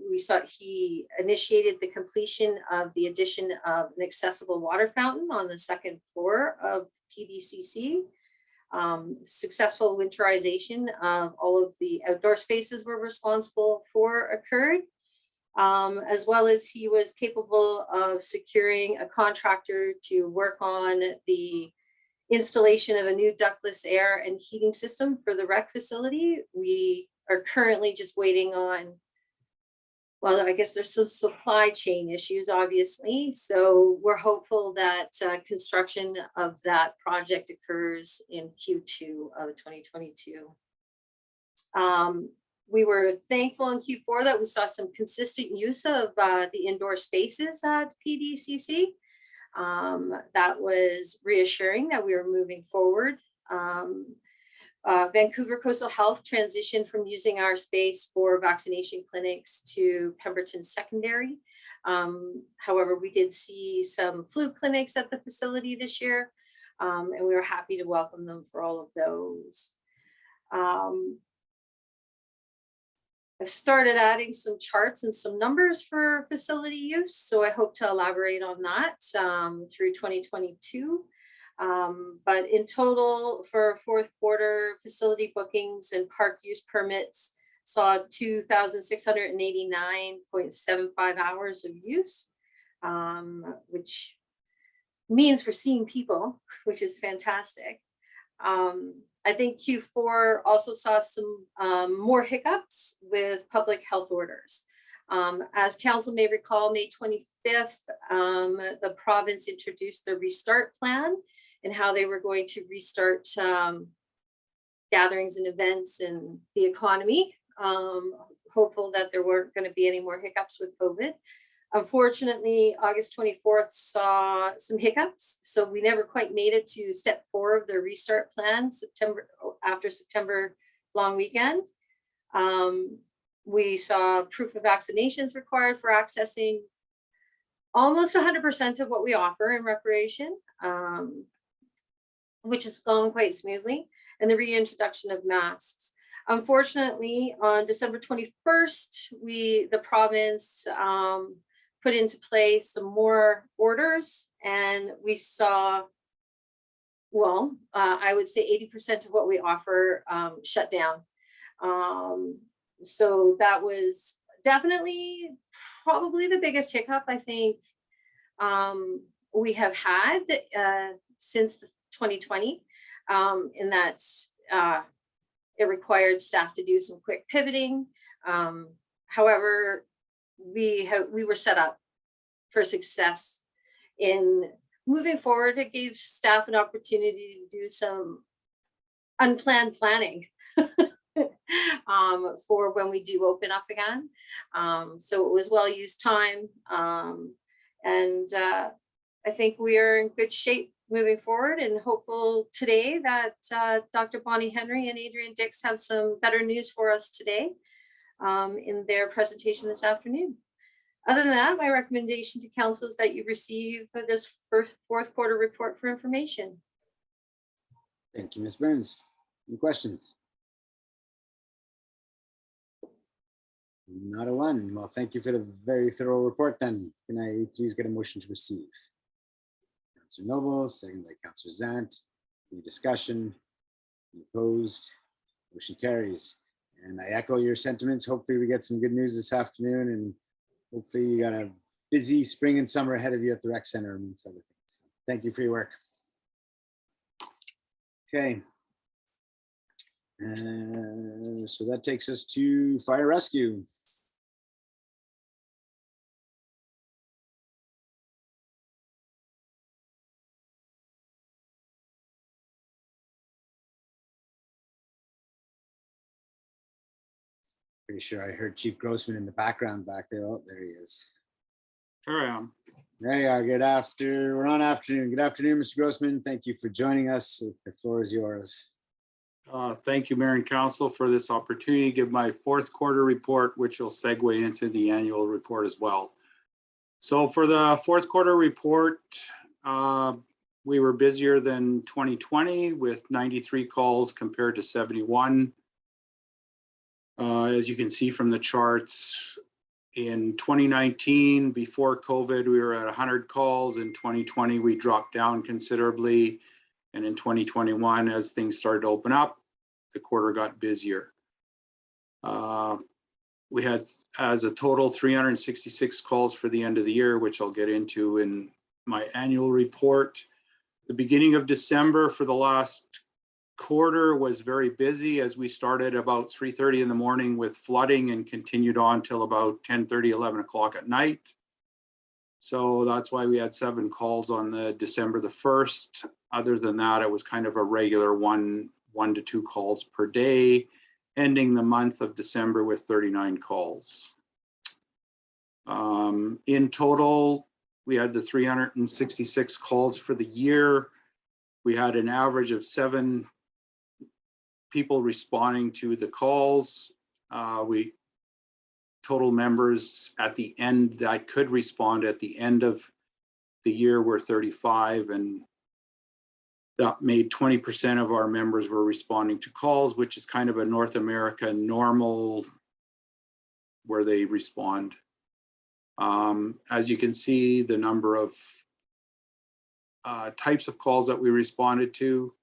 we saw he initiated the completion of the addition of an accessible water fountain on the second floor of PDCC. Successful winterization of all of the outdoor spaces we're responsible for occurred, as well as he was capable of securing a contractor to work on the installation of a new ductless air and heating system for the rec facility. We are currently just waiting on, well, I guess there's some supply chain issues, obviously. So we're hopeful that construction of that project occurs in Q2 of 2022. We were thankful in Q4 that we saw some consistent use of the indoor spaces at PDCC. That was reassuring that we were moving forward. Vancouver Coastal Health transitioned from using our space for vaccination clinics to Pemberton Secondary. However, we did see some flu clinics at the facility this year, and we were happy to welcome them for all of those. I've started adding some charts and some numbers for facility use, so I hope to elaborate on that through 2022. But in total for fourth quarter, facility bookings and park use permits saw 2,689.75 hours of use, which means we're seeing people, which is fantastic. I think Q4 also saw some more hiccups with public health orders. As council may recall, May 25th, the province introduced the restart plan and how they were going to restart gatherings and events and the economy. Hopeful that there weren't going to be any more hiccups with COVID. Unfortunately, August 24th saw some hiccups, so we never quite made it to step 4 of the restart plan after September long weekend. We saw proof of vaccinations required for accessing almost 100% of what we offer in recreation, which has gone quite smoothly, and the reintroduction of masks. Unfortunately, on December 21st, the province put into place some more orders, and we saw, well, I would say 80% of what we offer shut down. So that was definitely probably the biggest hiccup I think we have had since 2020, in that it required staff to do some quick pivoting. However, we were set up for success in moving forward. It gave staff an opportunity to do some unplanned planning for when we do open up again. So it was well-used time. And I think we are in good shape moving forward, and hopeful today that Dr. Bonnie Henry and Adrian Dix have some better news for us today in their presentation this afternoon. Other than that, my recommendation to council is that you receive this fourth quarter report for information. Thank you, Ms. Burns. Any questions? Not a one. Well, thank you for the very thorough report then. Can I please get a motion to receive? Councillor Noble, second by Councillor Zant. Any discussion? Any opposed? Motion carries. And I echo your sentiments. Hopefully we get some good news this afternoon, and hopefully you got a busy spring and summer ahead of you at the rec center amongst other things. Thank you for your work. Okay. So that takes us to fire rescue. Pretty sure I heard Chief Grossman in the background back there. Oh, there he is. Here I am. There you are. We're on afternoon. Good afternoon, Mr. Grossman. Thank you for joining us. The floor is yours. Thank you, Mayor and Council, for this opportunity to give my fourth quarter report, which will segue into the annual report as well. So for the fourth quarter report, we were busier than 2020 with 93 calls compared to 71. As you can see from the charts, in 2019, before COVID, we were at 100 calls. In 2020, we dropped down considerably. And in 2021, as things started to open up, the quarter got busier. We had, as a total, 366 calls for the end of the year, which I'll get into in my annual report. The beginning of December for the last quarter was very busy, as we started about 3:30 in the morning with flooding and continued on till about 10:30, 11 o'clock at night. So that's why we had 7 calls on the December the 1st. Other than that, it was kind of a regular one to 2 calls per day, ending the month of December with 39 calls. In total, we had the 366 calls for the year. We had an average of 7 people responding to the calls. Total members at the end that could respond at the end of the year were 35, and that made 20% of our members were responding to calls, which is kind of a North America normal where they respond. As you can see, the number of types of calls that we responded to,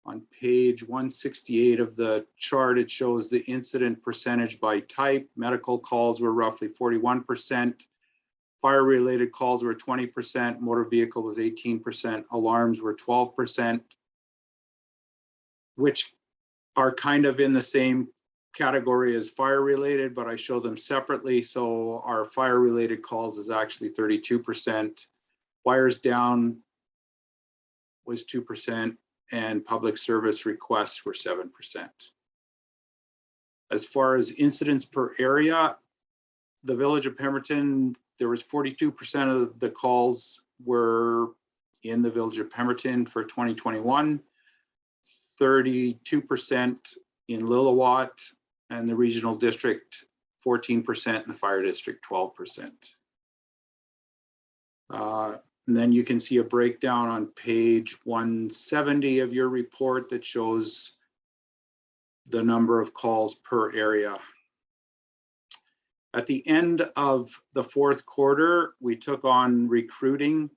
On page 168 of the chart, it shows the incident percentage by type. Medical calls were roughly 41%. Fire-related calls were 20%. Motor vehicle was 18%. Alarms were 12%, which are kind of in the same category as fire-related, but I show them separately. So our fire-related calls is actually 32%. Wires down was 2%. And public service requests were 7%. As far as incidents per area, the village of Pemberton, there was 42% of the calls were in the village of Pemberton for 2021, 32% in Lillooet, and the regional district 14%, and the fire district 12%. And then you can see a breakdown on page 170 of your report that shows the number of calls per area. At the end of the fourth quarter, we took on recruiting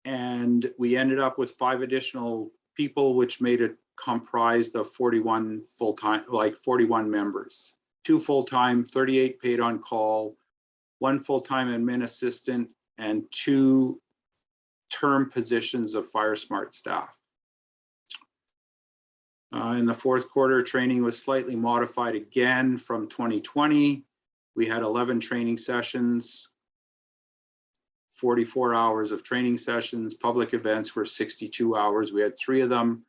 and we ended up with 5 additional people, which made it comprised of 41 full-time, like 41 members, 2 full-time, 38 paid on call, 1 full-time admin assistant, and 2 term positions of Fire Smart staff. In the fourth quarter, training was slightly modified again from 2020. We had 11 training sessions, 44 hours of training sessions. Public events were 62 hours. We had 3 of them.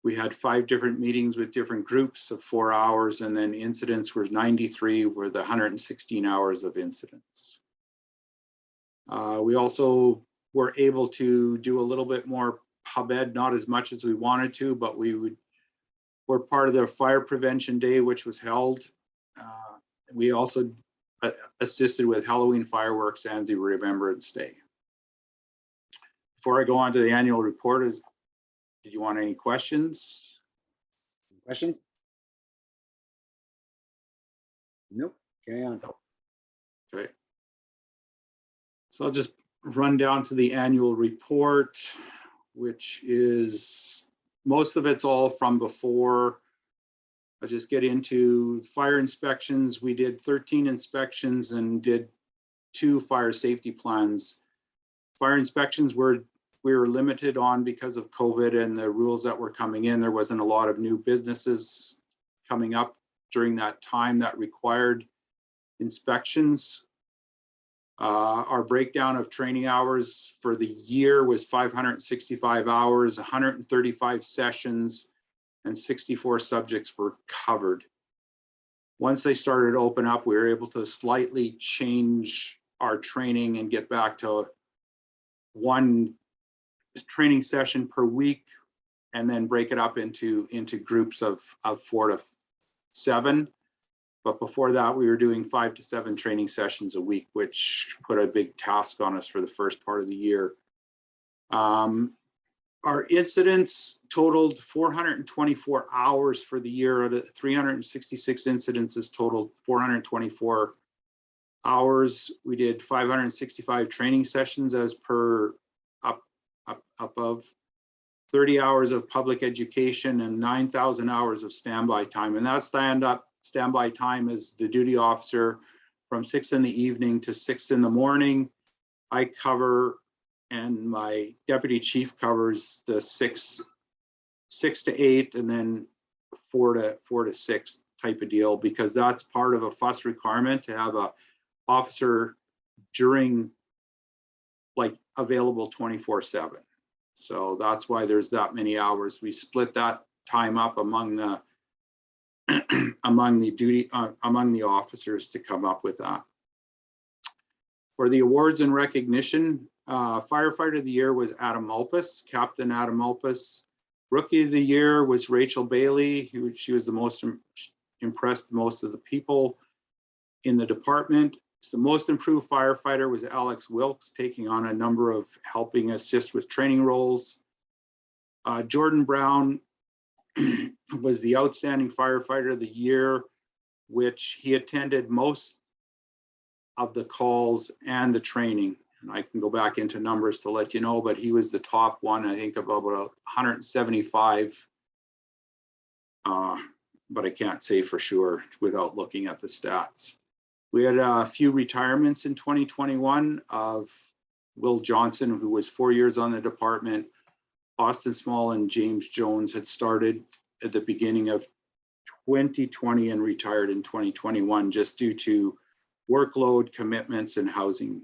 We had 5 different meetings with different groups of 4 hours, and then incidents were 93, were the 116 hours of incidents. We also were able to do a little bit more pub ed, not as much as we wanted to, but we're part of the Fire Prevention Day, which was held. We also assisted with Halloween fireworks and the Remembrance Day. Before I go on to the annual report, did you want any questions? Questions? Nope. Carry on. Okay. So I'll just run down to the annual report, which is, most of it's all from before. I'll just get into fire inspections. We did 13 inspections and did 2 fire safety plans. Fire inspections we were limited on because of COVID and the rules that were coming in. There wasn't a lot of new businesses coming up during that time that required inspections. Our breakdown of training hours for the year was 565 hours, 135 sessions, and 64 subjects were covered. Once they started to open up, we were able to slightly change our training and get back to 1 training session per week, and then break it up into groups of 4 to 7. But before that, we were doing 5 to 7 training sessions a week, which put a big task on us for the first part of the year. Our incidents totaled 424 hours for the year. Out of 366 incidences totaled 424 hours. We did 565 training sessions as per above, 30 hours of public education, and 9,000 hours of standby time. And that standby time is the duty officer from 6 in the evening to 6 in the morning. I cover, and my deputy chief covers the 6 to 8, and then 4 to 6 type of deal, because that's part of a FUS requirement to have a officer during, like, available 24/7. So that's why there's that many hours. We split that time up among the among the officers to come up with that. For the awards and recognition, firefighter of the year was Adam Malpas, Captain Adam Malpas. Rookie of the year was Rachel Bailey, she was the most impressed most of the people in the department. So the most improved firefighter was Alex Wilkes, taking on a number of helping assist with training roles. Jordan Brown was the outstanding firefighter of the year, which he attended most of the calls and the training. And I can go back into numbers to let you know, but he was the top one, I think about 175. But I can't say for sure without looking at the stats. We had a few retirements in 2021 of Will Johnson, who was 4 years on the department. Austin Small and James Jones had started at the beginning of 2020 and retired in 2021 just due to workload, commitments, and housing.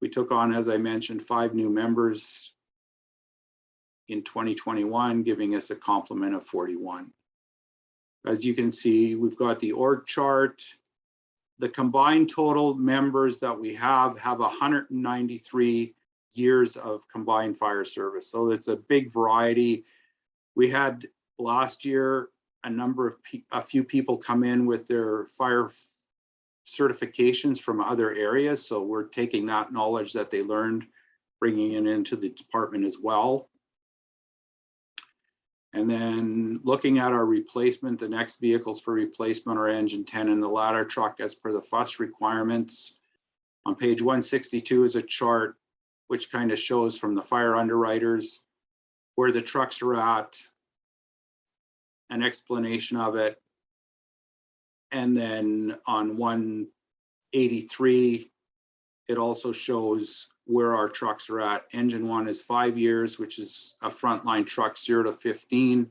We took on, as I mentioned, 5 new members in 2021, giving us a complement of 41. As you can see, we've got the org chart. The combined total members that we have 193 years of combined fire service. So it's a big variety. We had last year a few people come in with their fire certifications from other areas. So we're taking that knowledge that they learned, bringing it into the department as well. And then looking at our replacement, the next vehicles for replacement are engine 10 and the ladder truck as per the FUS requirements. On page 162 is a chart which kind of shows from the fire underwriters where the trucks are at, an explanation of it. And then on 183, it also shows where our trucks are at. Engine 1 is 5 years, which is a frontline truck 0 to 15.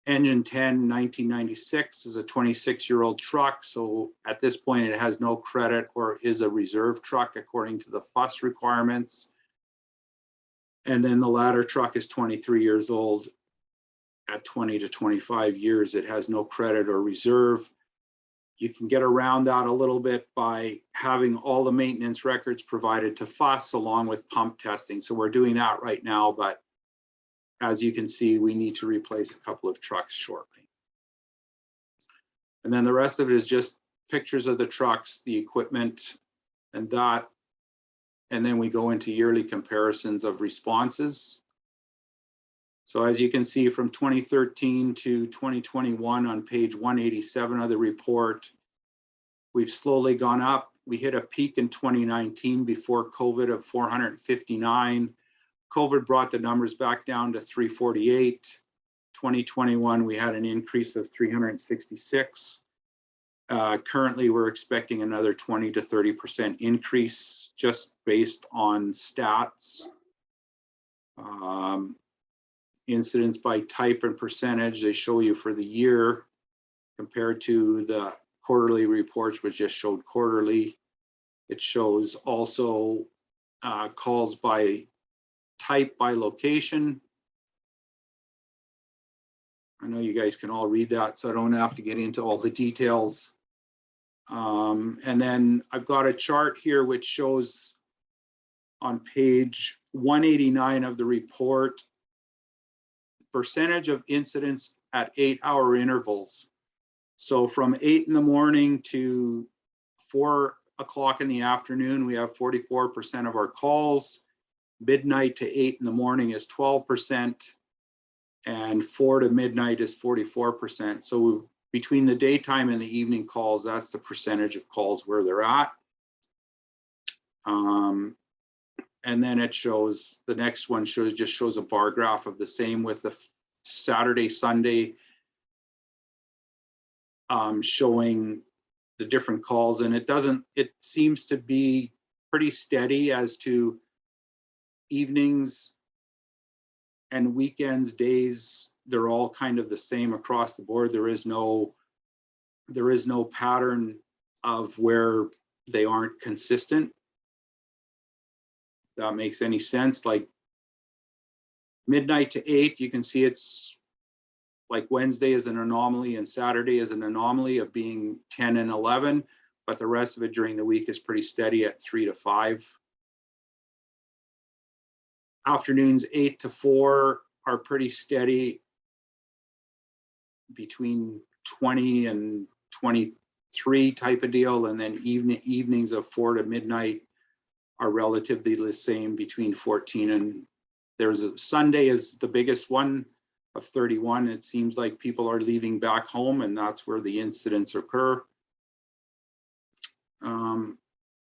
Engine 10, 1996 is a 26-year-old truck. So at this point, it has no credit or is a reserve truck according to the FUS requirements. And then the ladder truck is 23 years old. At 20 to 25 years, it has no credit or reserve. You can get around that a little bit by having all the maintenance records provided to FUS along with pump testing. So we're doing that right now, but as you can see, we need to replace a couple of trucks shortly. And then the rest of it is just pictures of the trucks, the equipment, and that. And then we go into yearly comparisons of responses. So as you can see from 2013 to 2021 on page 187 of the report, we've slowly gone up. We hit a peak in 2019 before COVID of 459. COVID brought the numbers back down to 348. 2021, we had an increase of 366. Currently, we're expecting another 20 to 30% increase just based on stats. Incidents by type and percentage, they show you for the year compared to the quarterly reports, which just showed quarterly. It shows also calls by type by location. I know you guys can all read that, so I don't have to get into all the details. And then I've got a chart here which shows on page 189 of the report, percentage of incidents at 8-hour intervals. So from 8 in the morning to 4 o'clock in the afternoon, we have 44% of our calls. Midnight to 8 in the morning is 12%, and 4 to midnight is 44%. So between the daytime and the evening calls, that's the percentage of calls where they're at. And then it shows, the next one just shows a bar graph of the same with the Saturday, Sunday, showing the different calls. And it seems to be pretty steady as to evenings and weekends, days, they're all kind of the same across the board. There is no pattern of where they aren't consistent. That makes any sense. Like midnight to 8, you can see it's like Wednesday is an anomaly and Saturday is an anomaly of being 10 and 11, but the rest of it during the week is pretty steady at 3 to 5. Afternoons 8 to 4 are pretty steady between 20 and 23 type of deal, and then evenings of 4 to midnight are relatively the same between 14 and there's a Sunday is the biggest one of 31. It seems like people are leaving back home and that's where the incidents occur.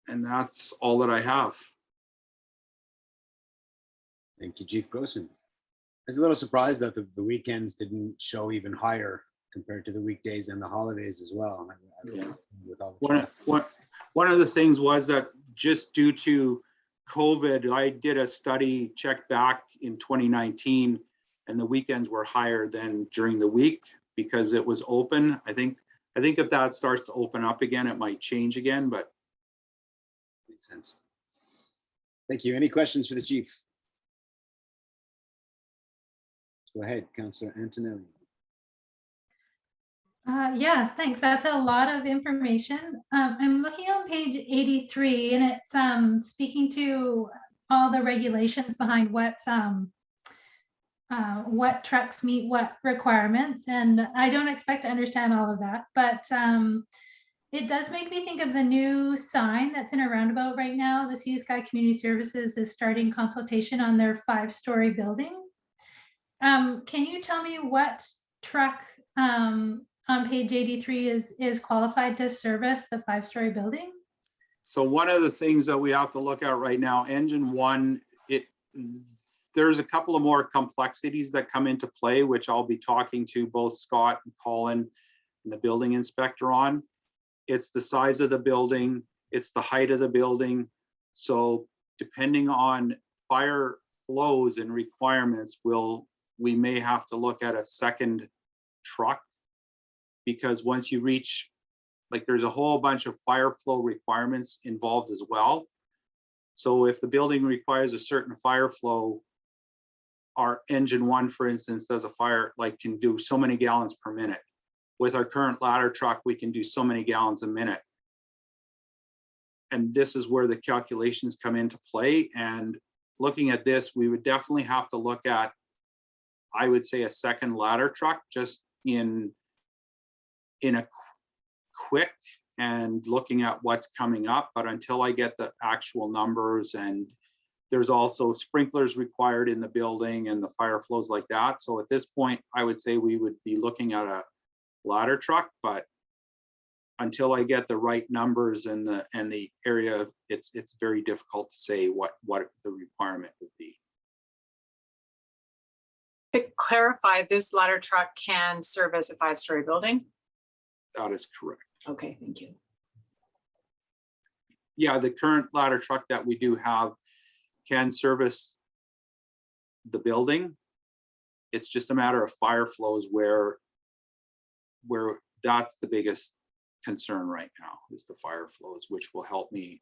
And that's all that I have. Thank you, Chief Grossman. I was a little surprised that the weekends didn't show even higher compared to the weekdays and the holidays as well. I realized with all the traffic. One of the things was that just due to COVID, I did a study check back in 2019, and the weekends were higher than during the week because it was open. I think if that starts to open up again, it might change again, but. Makes sense. Thank you. Any questions for the chief? Go ahead, Councillor Antonelli. Yes, thanks. That's a lot of information. I'm looking on page 83 and it's speaking to all the regulations behind what trucks meet what requirements. And I don't expect to understand all of that, but it does make me think of the new sign that's in a roundabout right now. The Sea Sky Community Services is starting consultation on their 5-story building. Can you tell me what truck on page 83 is qualified to service the 5-story building? So one of the things that we have to look at right now, engine one, there's a couple of more complexities that come into play, which I'll be talking to both Scott and Colin and the building inspector on. It's the size of the building, it's the height of the building. So depending on fire flows and requirements, we may have to look at a second truck, because once you reach, like, there's a whole bunch of fire flow requirements involved as well. So if the building requires a certain fire flow, our engine one, for instance, does a fire, like, can do so many gallons per minute. With our current ladder truck, we can do so many gallons a minute. And this is where the calculations come into play. And looking at this, we would definitely have to look at, I would say, a second ladder truck, just in a quick and looking at what's coming up. But until I get the actual numbers, and there's also sprinklers required in the building and the fire flows like that. So at this point, I would say we would be looking at a ladder truck, but until I get the right numbers and the area, it's very difficult to say what the requirement would be. To clarify, this ladder truck can service a 5-story building? That is correct. Okay, thank you. Yeah, the current ladder truck that we do have can service the building. It's just a matter of fire flows where that's the biggest concern right now, is the fire flows, which will help me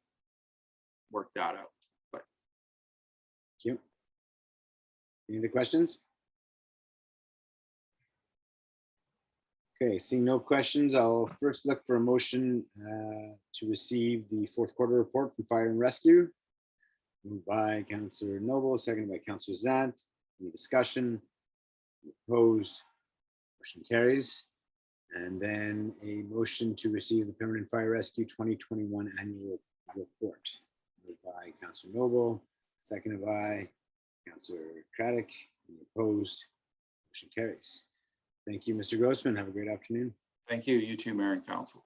work that out. But thank you. Any other questions? Okay, seeing no questions, I'll first look for a motion to receive the fourth quarter report from Fire and Rescue. Moved by Councillor Noble, seconded by Councillor Zant. Any discussion? Opposed? Motion carries. And then a motion to receive the Permanent Fire Rescue 2021 annual report. Moved by Councillor Noble, seconded by Councillor Craddock. Any opposed? Motion carries. Thank you, Mr. Grossman. Have a great afternoon. thank you. You too, Mayor and Council.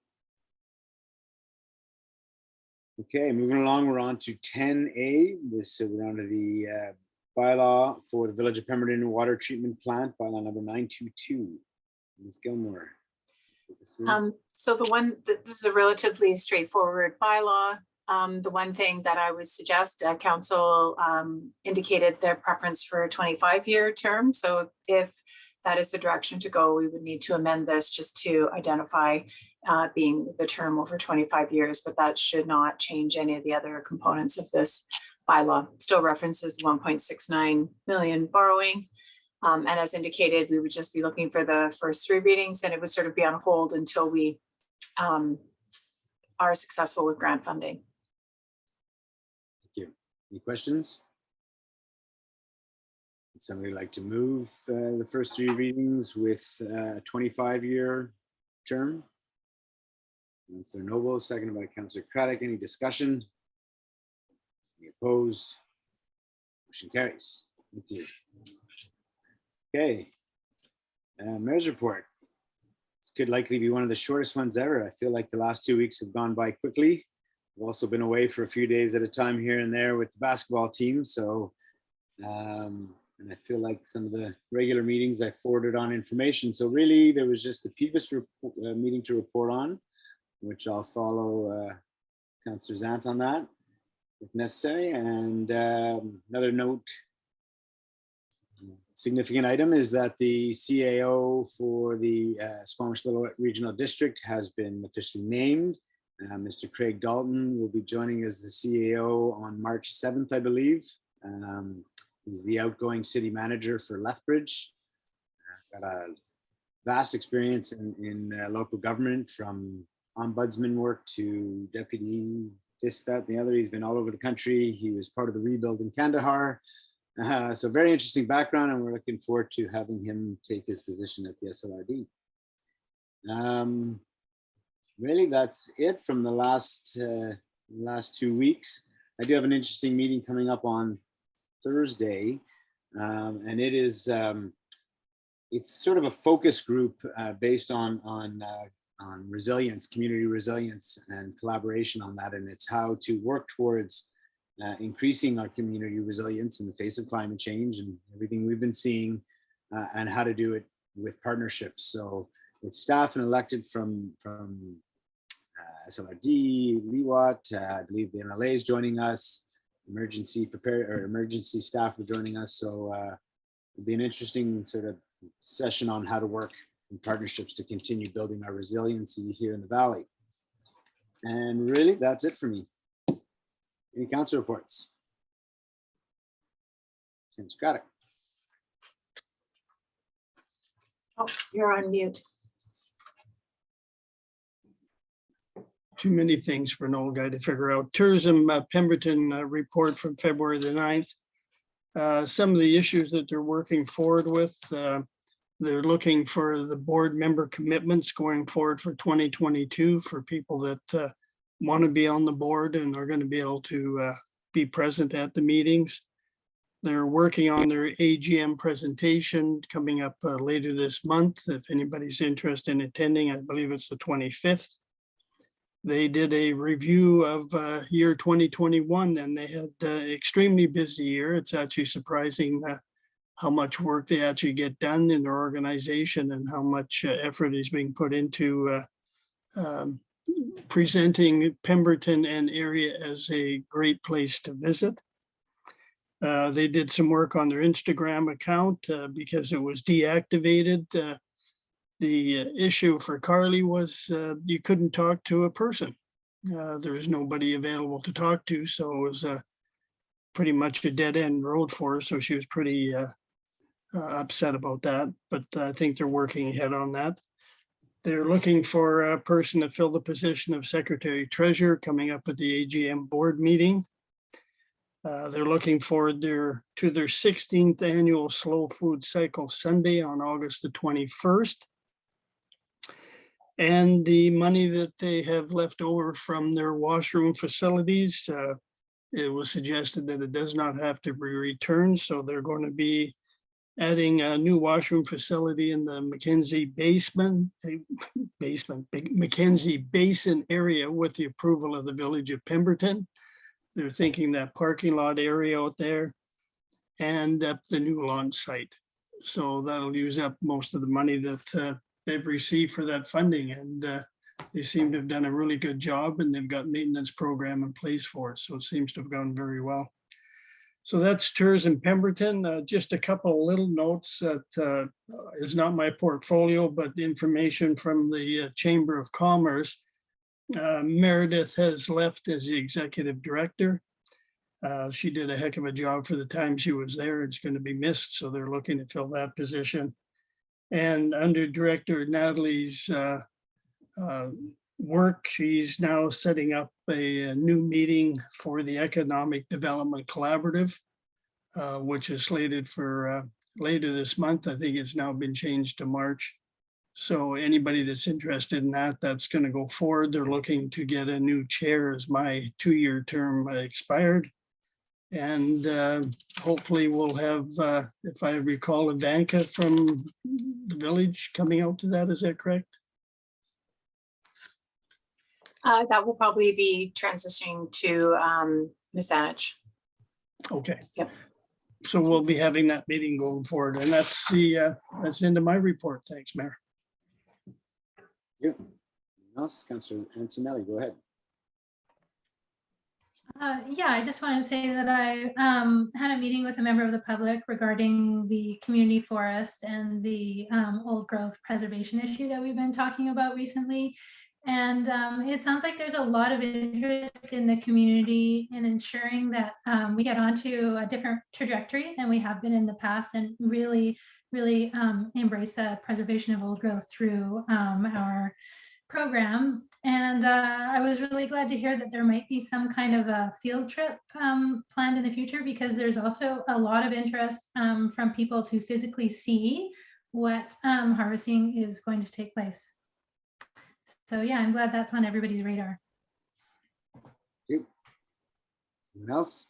Okay, moving along, we're on to 10A. We're on to the bylaw for the Village of Pemberton Water Treatment Plant, bylaw number 922. Ms. Gilmore. So this is a relatively straightforward bylaw. The one thing that I would suggest, council indicated their preference for a 25-year term. So if that is the direction to go, we would need to amend this just to identify being the term over 25 years, but that should not change any of the other components of this bylaw. It still references the 1.69 million borrowing. And as indicated, we would just be looking for the first 3 readings, and it would sort of be on hold until we are successful with grant funding. Thank you. Any questions? Would somebody like to move the first 3 readings with a 25-year term? Councillor Noble, seconded by Councillor Craddock. Any discussion? Any opposed? Motion carries. Thank you. Okay. Mayor's report. This could likely be one of the shortest ones ever. I feel like the last 2 weeks have gone by quickly. I've also been away for a few days at a time here and there with the basketball team. So, and I feel like some of the regular meetings I forwarded on information. So really there was just the PBIS meeting to report on, which I'll follow Councillor Zant on that if necessary. And another note, significant item is that the CAO for the Squamish-Lillooet Regional District has been officially named. Mr. Craig Dalton will be joining as the CAO on March 7th, I believe. He's the outgoing city manager for Lethbridge. Got a vast experience in local government, from ombudsman work to deputy, this, that, and the other. He's been all over the country. He was part of the rebuild in Kandahar. So very interesting background, and we're looking forward to having him take his position at the SLRD. Really, that's it from the last 2 weeks. I do have an interesting meeting coming up on Thursday, and it is it's sort of a focus group based on resilience, community resilience, and collaboration on that, and it's how to work towards increasing our community resilience in the face of climate change and everything we've been seeing, and how to do it with partnerships. So it's staff and elected from SLRD, LEWAT, I believe the MLA is joining us, emergency staff are joining us. So it'll be an interesting sort of session on how to work in partnerships to continue building our resiliency here in the Valley. And really, that's it for me. Any council reports? Councilor Craddock. Oh, you're on mute. Too many things for an old guy to figure out. Tourism Pemberton report from February the 9th. Some of the issues that they're working forward with, they're looking for the board member commitments going forward for 2022 for people that want to be on the board and are going to be able to be present at the meetings. They're working on their AGM presentation coming up later this month. If anybody's interested in attending, I believe it's the 25th. They did a review of year 2021, and they had an extremely busy year. It's actually surprising how much work they actually get done in their organization and how much effort is being put into presenting Pemberton and area as a great place to visit. They did some work on their Instagram account because it was deactivated. The issue for Carly was you couldn't talk to a person. There was nobody available to talk to, so it was pretty much a dead end road for her. So she was pretty upset about that, but I think they're working ahead on that. They're looking for a person to fill the position of Secretary Treasurer coming up at the AGM board meeting. They're looking forward to their 16th annual Slow Food Cycle Sunday on August the 21st. And the money that they have left over from their washroom facilities, it was suggested that it does not have to be returned. So they're going to be adding a new washroom facility in the Mackenzie Mackenzie Basin area with the approval of the Village of Pemberton. They're thinking that parking lot area out there and up the new launch site. So that'll use up most of the money that they've received for that funding, and they seem to have done a really good job, and they've got maintenance program in place for it. So it seems to have gone very well. So that's Tourism Pemberton. Just a couple of little notes that is not my portfolio, but information from the Chamber of Commerce. Meredith has left as the executive director. She did a heck of a job for the time she was there. It's going to be missed, so they're looking to fill that position. And under Director Natalie's work, she's now setting up a new meeting for the Economic Development Collaborative, which is slated for later this month. I think it's now been changed to March. So anybody that's interested in that, that's going to go forward. They're looking to get a new chair as my 2-year term expired. And hopefully we'll have, if I recall, Ivanka from the village coming out to that. Is that correct? That will probably be transitioning to Ms. Anich. Okay, Yep. so we'll be having that meeting going forward, and that's the end of my report. Thanks, Mayor. Thank you. Anything else? Councillor Antonelli, go ahead. Yeah, I just wanted to say that I had a meeting with a member of the public regarding the community forest and the old growth preservation issue that we've been talking about recently. And it sounds like there's a lot of interest in the community in ensuring that we get onto a different trajectory than we have been in the past, and really embrace the preservation of old growth through our program. And I was really glad to hear that there might be some kind of a field trip planned in the future, because there's also a lot of interest from people to physically see what harvesting is going to take place. So yeah, I'm glad that's on everybody's radar. Thank you. Anyone else?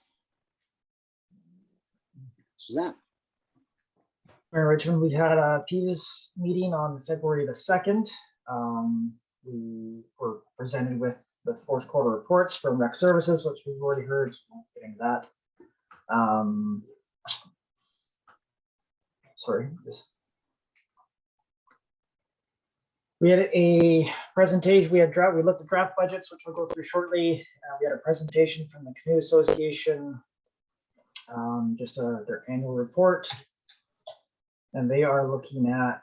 Suzanne? Mayor Richmond, we had a PVIS meeting on February the 2nd. We were presented with the fourth quarter reports from Rec Services, which we've already heard, so we won't get into that. Sorry, we had a presentation. We looked at draft budgets, which we'll go through shortly. We had a presentation from the Canoe Association, just their annual report, and they are looking at,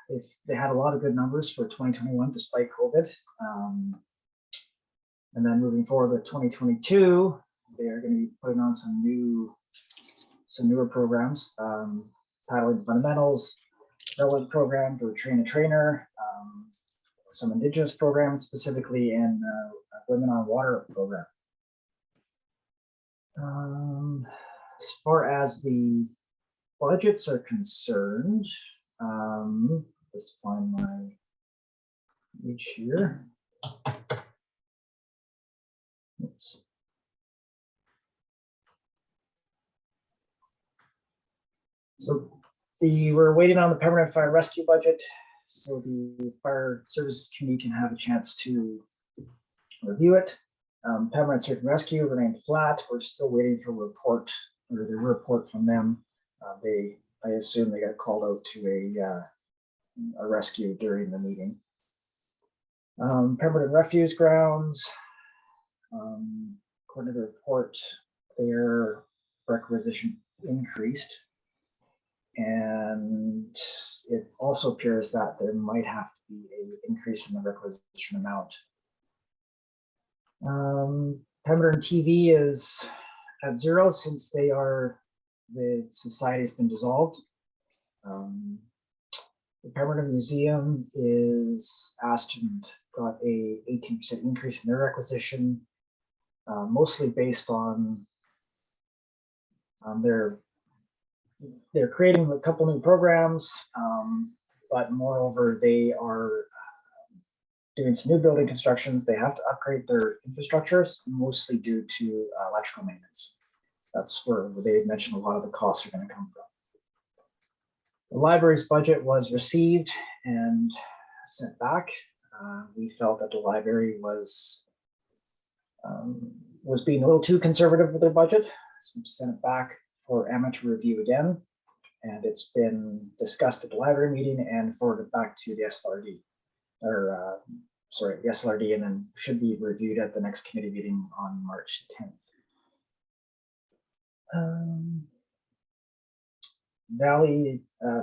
if they had a lot of good numbers for 2021 despite COVID. And then moving forward with 2022, they are going to be putting on some newer programs, paddling fundamentals, relevant program for train a trainer, some Indigenous programs specifically, and Women on Water program. As far as the budgets are concerned, let's find my page here. Oops. So we're waiting on the permanent fire rescue budget, so the fire services committee can have a chance to review it. Permanent search and rescue remained flat. We're still waiting for the report from them. I assume they got called out to a rescue during the meeting. Permanent refuse grounds, according to the report, their requisition increased, and it also appears that there might have to be an increase in the requisition amount. Pemberton TV is at 0 since the society has been dissolved. The Pemberton Museum is asked and got a 18% increase in their requisition, mostly based on they're creating a couple new programs, but moreover, they are doing some new building constructions. They have to upgrade their infrastructures, mostly due to electrical maintenance. That's where they mentioned a lot of the costs are going to come from. The library's budget was received and sent back. We felt that the library was being a little too conservative with their budget, so we sent it back for Emma to review again, and it's been discussed at the library meeting and forwarded back to the SLRD, the SLRD, and then should be reviewed at the next committee meeting on March 10th.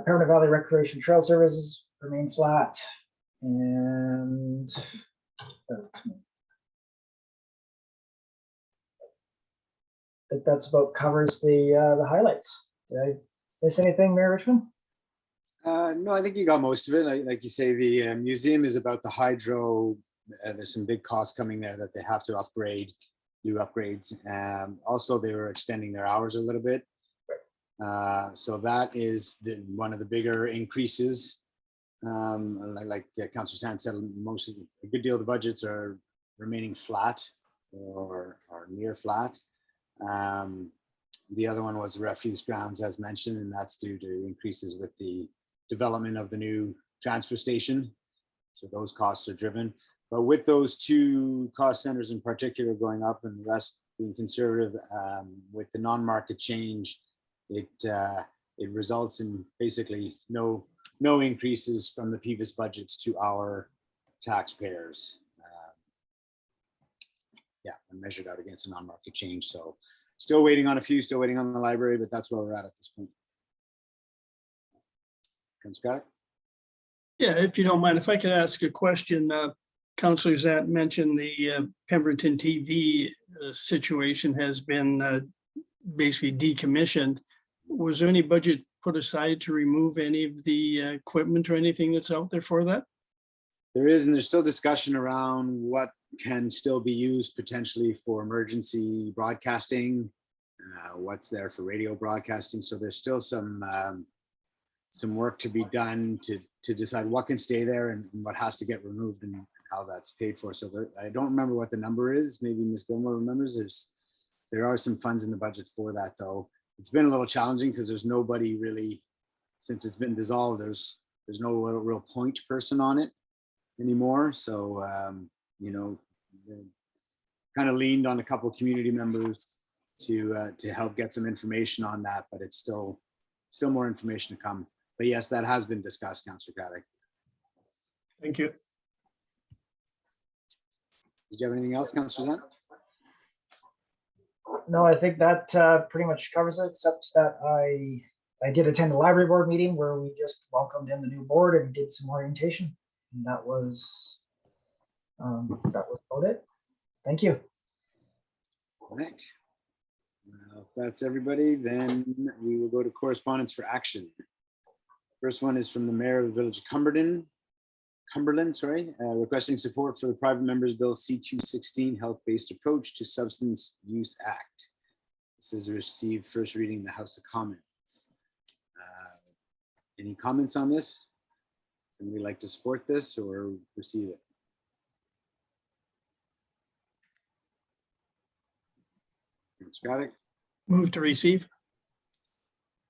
Permanent Valley Recreation Trail Services remain flat, and I think that's about covers the highlights. Did I miss anything, Mayor Richmond? No, I think you got most of it. Like you say, the museum is about the hydro. There's some big costs coming there that they have to upgrade, new upgrades. Also, they were extending their hours a little bit. So that is one of the bigger increases. Like Councillor Sand said, a good deal of the budgets are remaining flat or near flat. The other one was refuse grounds, as mentioned, and that's due to increases with the development of the new transfer station. So those costs are driven. But with those two cost centers in particular going up and the rest being conservative, with the non-market change, it results in basically no increases from the PVIS budgets to our taxpayers. Yeah, and measured out against a non-market change. So still waiting on a few, still waiting on the library, but that's where we're at this point. Councilor Scott? Yeah, if you don't mind, if I could ask a question, Councilor Zant mentioned the Pemberton TV situation has been basically decommissioned. Was there any budget put aside to remove any of the equipment or anything that's out there for that? There is, and there's still discussion around what can still be used potentially for emergency broadcasting, what's there for radio broadcasting. So there's still some work to be done to decide what can stay there and what has to get removed and how that's paid for. So I don't remember what the number is. Maybe Ms. Gilmore remembers. There are some funds in the budget for that, though. It's been a little challenging because there's nobody really, since it's been dissolved, there's no real point person on it anymore. So, you know, kind of leaned on a couple of community members to help get some information on that, but it's still more information to come. But yes, that has been discussed, Councillor Caddick. Thank you. Did you have anything else, Councillor Zant? No, I think that pretty much covers it, except that I did attend the library board meeting where we just welcomed in the new board and did some orientation. And that was about it. Thank you. All right. Well, if that's everybody, then we will go to correspondence for action. First one is from the Mayor of the Village of Cumberland, requesting support for the Private Members Bill C-216 Health-Based Approach to Substance Use Act. This is received first reading in the House of Commons. Any comments on this? Somebody like to support this or receive it? Scottick. Move to receive.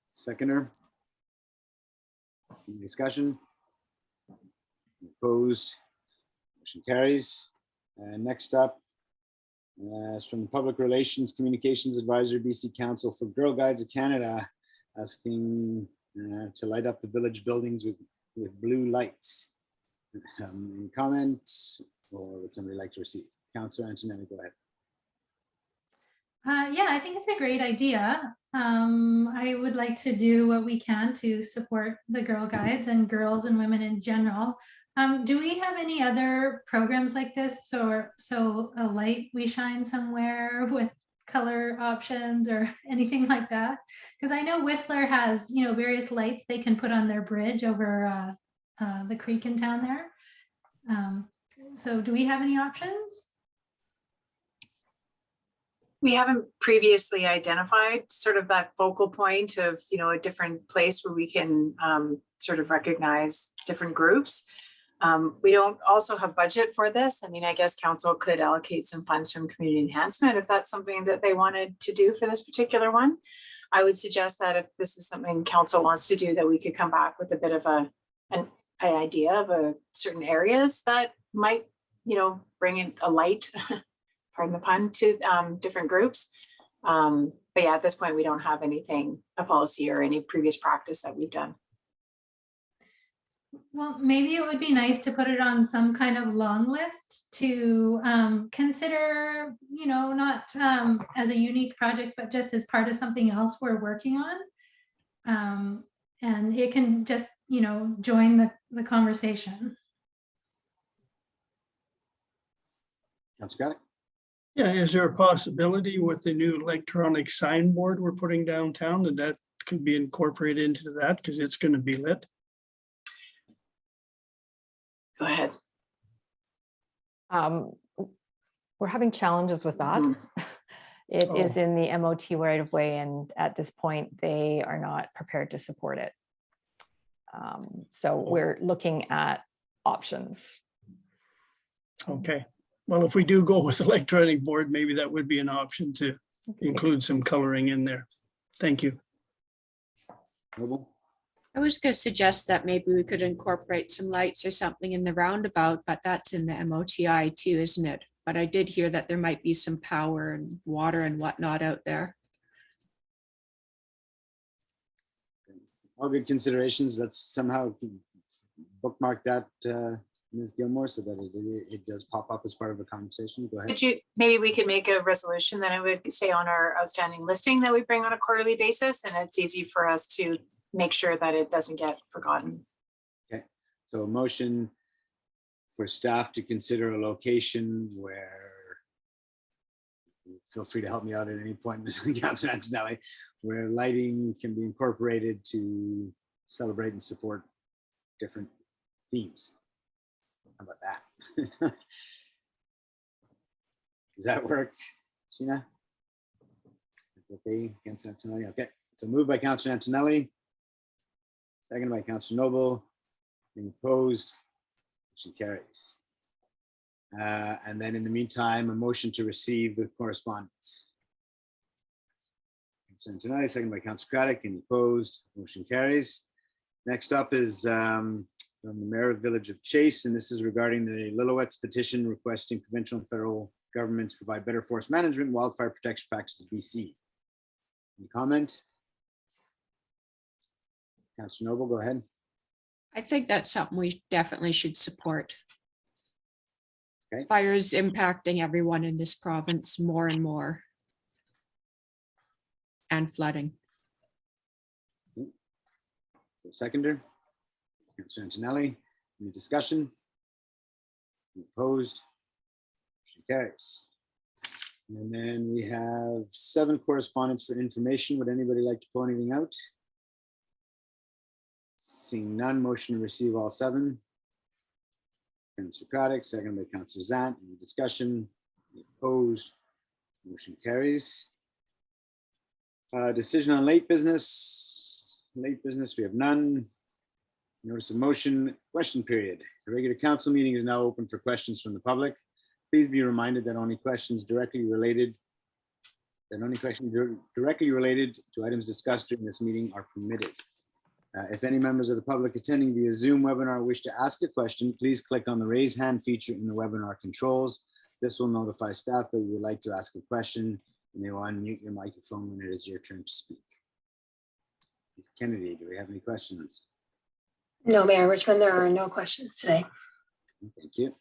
Seconder. Any discussion? Opposed? Motion carries. Next up is from the Public Relations Communications Advisor, BC Council for Girl Guides of Canada, asking to light up the village buildings with blue lights. Any comments, or would somebody like to receive? Councillor Antonelli, go ahead. Yeah, I think it's a great idea. I would like to do what we can to support the Girl Guides and girls and women in general. Do we have any other programs like this, or so a light we shine somewhere with color options or anything like that? Because I know Whistler has, you know, various lights they can put on their bridge over the creek in town there. So do we have any options? We haven't previously identified sort of that focal point of, you know, a different place where we can sort of recognize different groups. We don't also have budget for this. I mean, I guess council could allocate some funds from community enhancement if that's something that they wanted to do for this particular one. I would suggest that if this is something council wants to do, that we could come back with a bit of an idea of certain areas that might, you know, bring in a light, pardon the pun, to different groups. But yeah, at this point, we don't have anything, a policy or any previous practice that we've done. Well, maybe it would be nice to put it on some kind of long list to consider, you know, not as a unique project, but just as part of something else we're working on. And it can just, you know, join the conversation. Councillor Caddick. Yeah, is there a possibility with the new electronic signboard we're putting downtown that could be incorporated into that, because it's going to be lit? Go ahead. We're having challenges with that. It is in the MOT right of way, and at this point, they are not prepared to support it. So we're looking at options. Okay. Well, if we do go with electronic board, maybe that would be an option to include some coloring in there. Thank you. Noble. I was going to suggest that maybe we could incorporate some lights or something in the roundabout, but that's in the MOTI too, isn't it? But I did hear that there might be some power and water and whatnot out there. All good considerations. Let's somehow bookmark that, Ms. Gilmore, so that it does pop up as part of a conversation. Go ahead. Maybe we could make a resolution that it would stay on our outstanding listing that we bring on a quarterly basis, and it's easy for us to make sure that it doesn't get forgotten. Okay, so a motion for staff to consider a location where, feel free to help me out at any point, Ms. Councilor Antonelli, where lighting can be incorporated to celebrate and support different themes. How about that? Does that work, Sheena? It's okay, Councilor Antonelli. Okay, so moved by Councilor Antonelli, second by Councilor Noble. Any opposed? Motion carries. And then in the meantime, a motion to receive the correspondence. Councilor Antonelli, second by Councilor Craddock. Any opposed? Motion carries. Next up is from the Mayor of Village of Chase, and this is regarding the Lillooet's petition requesting provincial and federal governments provide better forest management and wildfire protection practices in BC. Any comment? Councilor Noble, go ahead. I think that's something we definitely should support. Okay. Fires impacting everyone in this province more and more. And flooding. Seconder, Councilor Antonelli, any discussion? Any opposed? Motion carries. And then we have 7 correspondence for information. Would anybody like to pull anything out? Seeing none, motion to receive all 7. Councilor Craddock, second by Councilor Zant. Any discussion? Any opposed? Motion carries. Decision on late business. Late business, we have none. Notice of motion, question period. The regular council meeting is now open for questions from the public. Please be reminded that only questions directly related to items discussed during this meeting are permitted. If any members of the public attending via Zoom webinar wish to ask a question, please click on the raise hand feature in the webinar controls. This will notify staff that you would like to ask a question, and they will unmute your microphone when it is your turn to speak. Ms. Kennedy, do we have any questions? No, Mayor Richmond, there are no questions today. Thank you.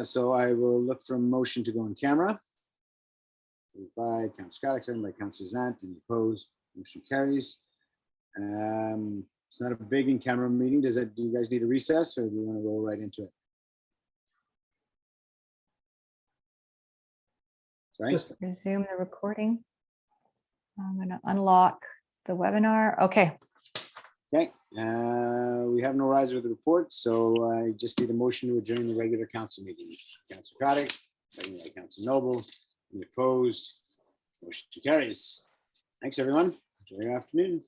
So I will look for a motion to go on camera. Moved by Councilor Craddock, second by Councilor Zant. Any opposed? Motion carries. It's not a big in-camera meeting. Do you guys need a recess, or do you want to roll right into it? Sorry. Just resume the recording. I'm going to unlock the webinar. Okay. Okay. We have no rise with the report, so I just need a motion to adjourn the regular council meeting. Councilor Craddock, second by Councilor Noble. Any opposed? Motion carries. Thanks, everyone. Enjoy your afternoon.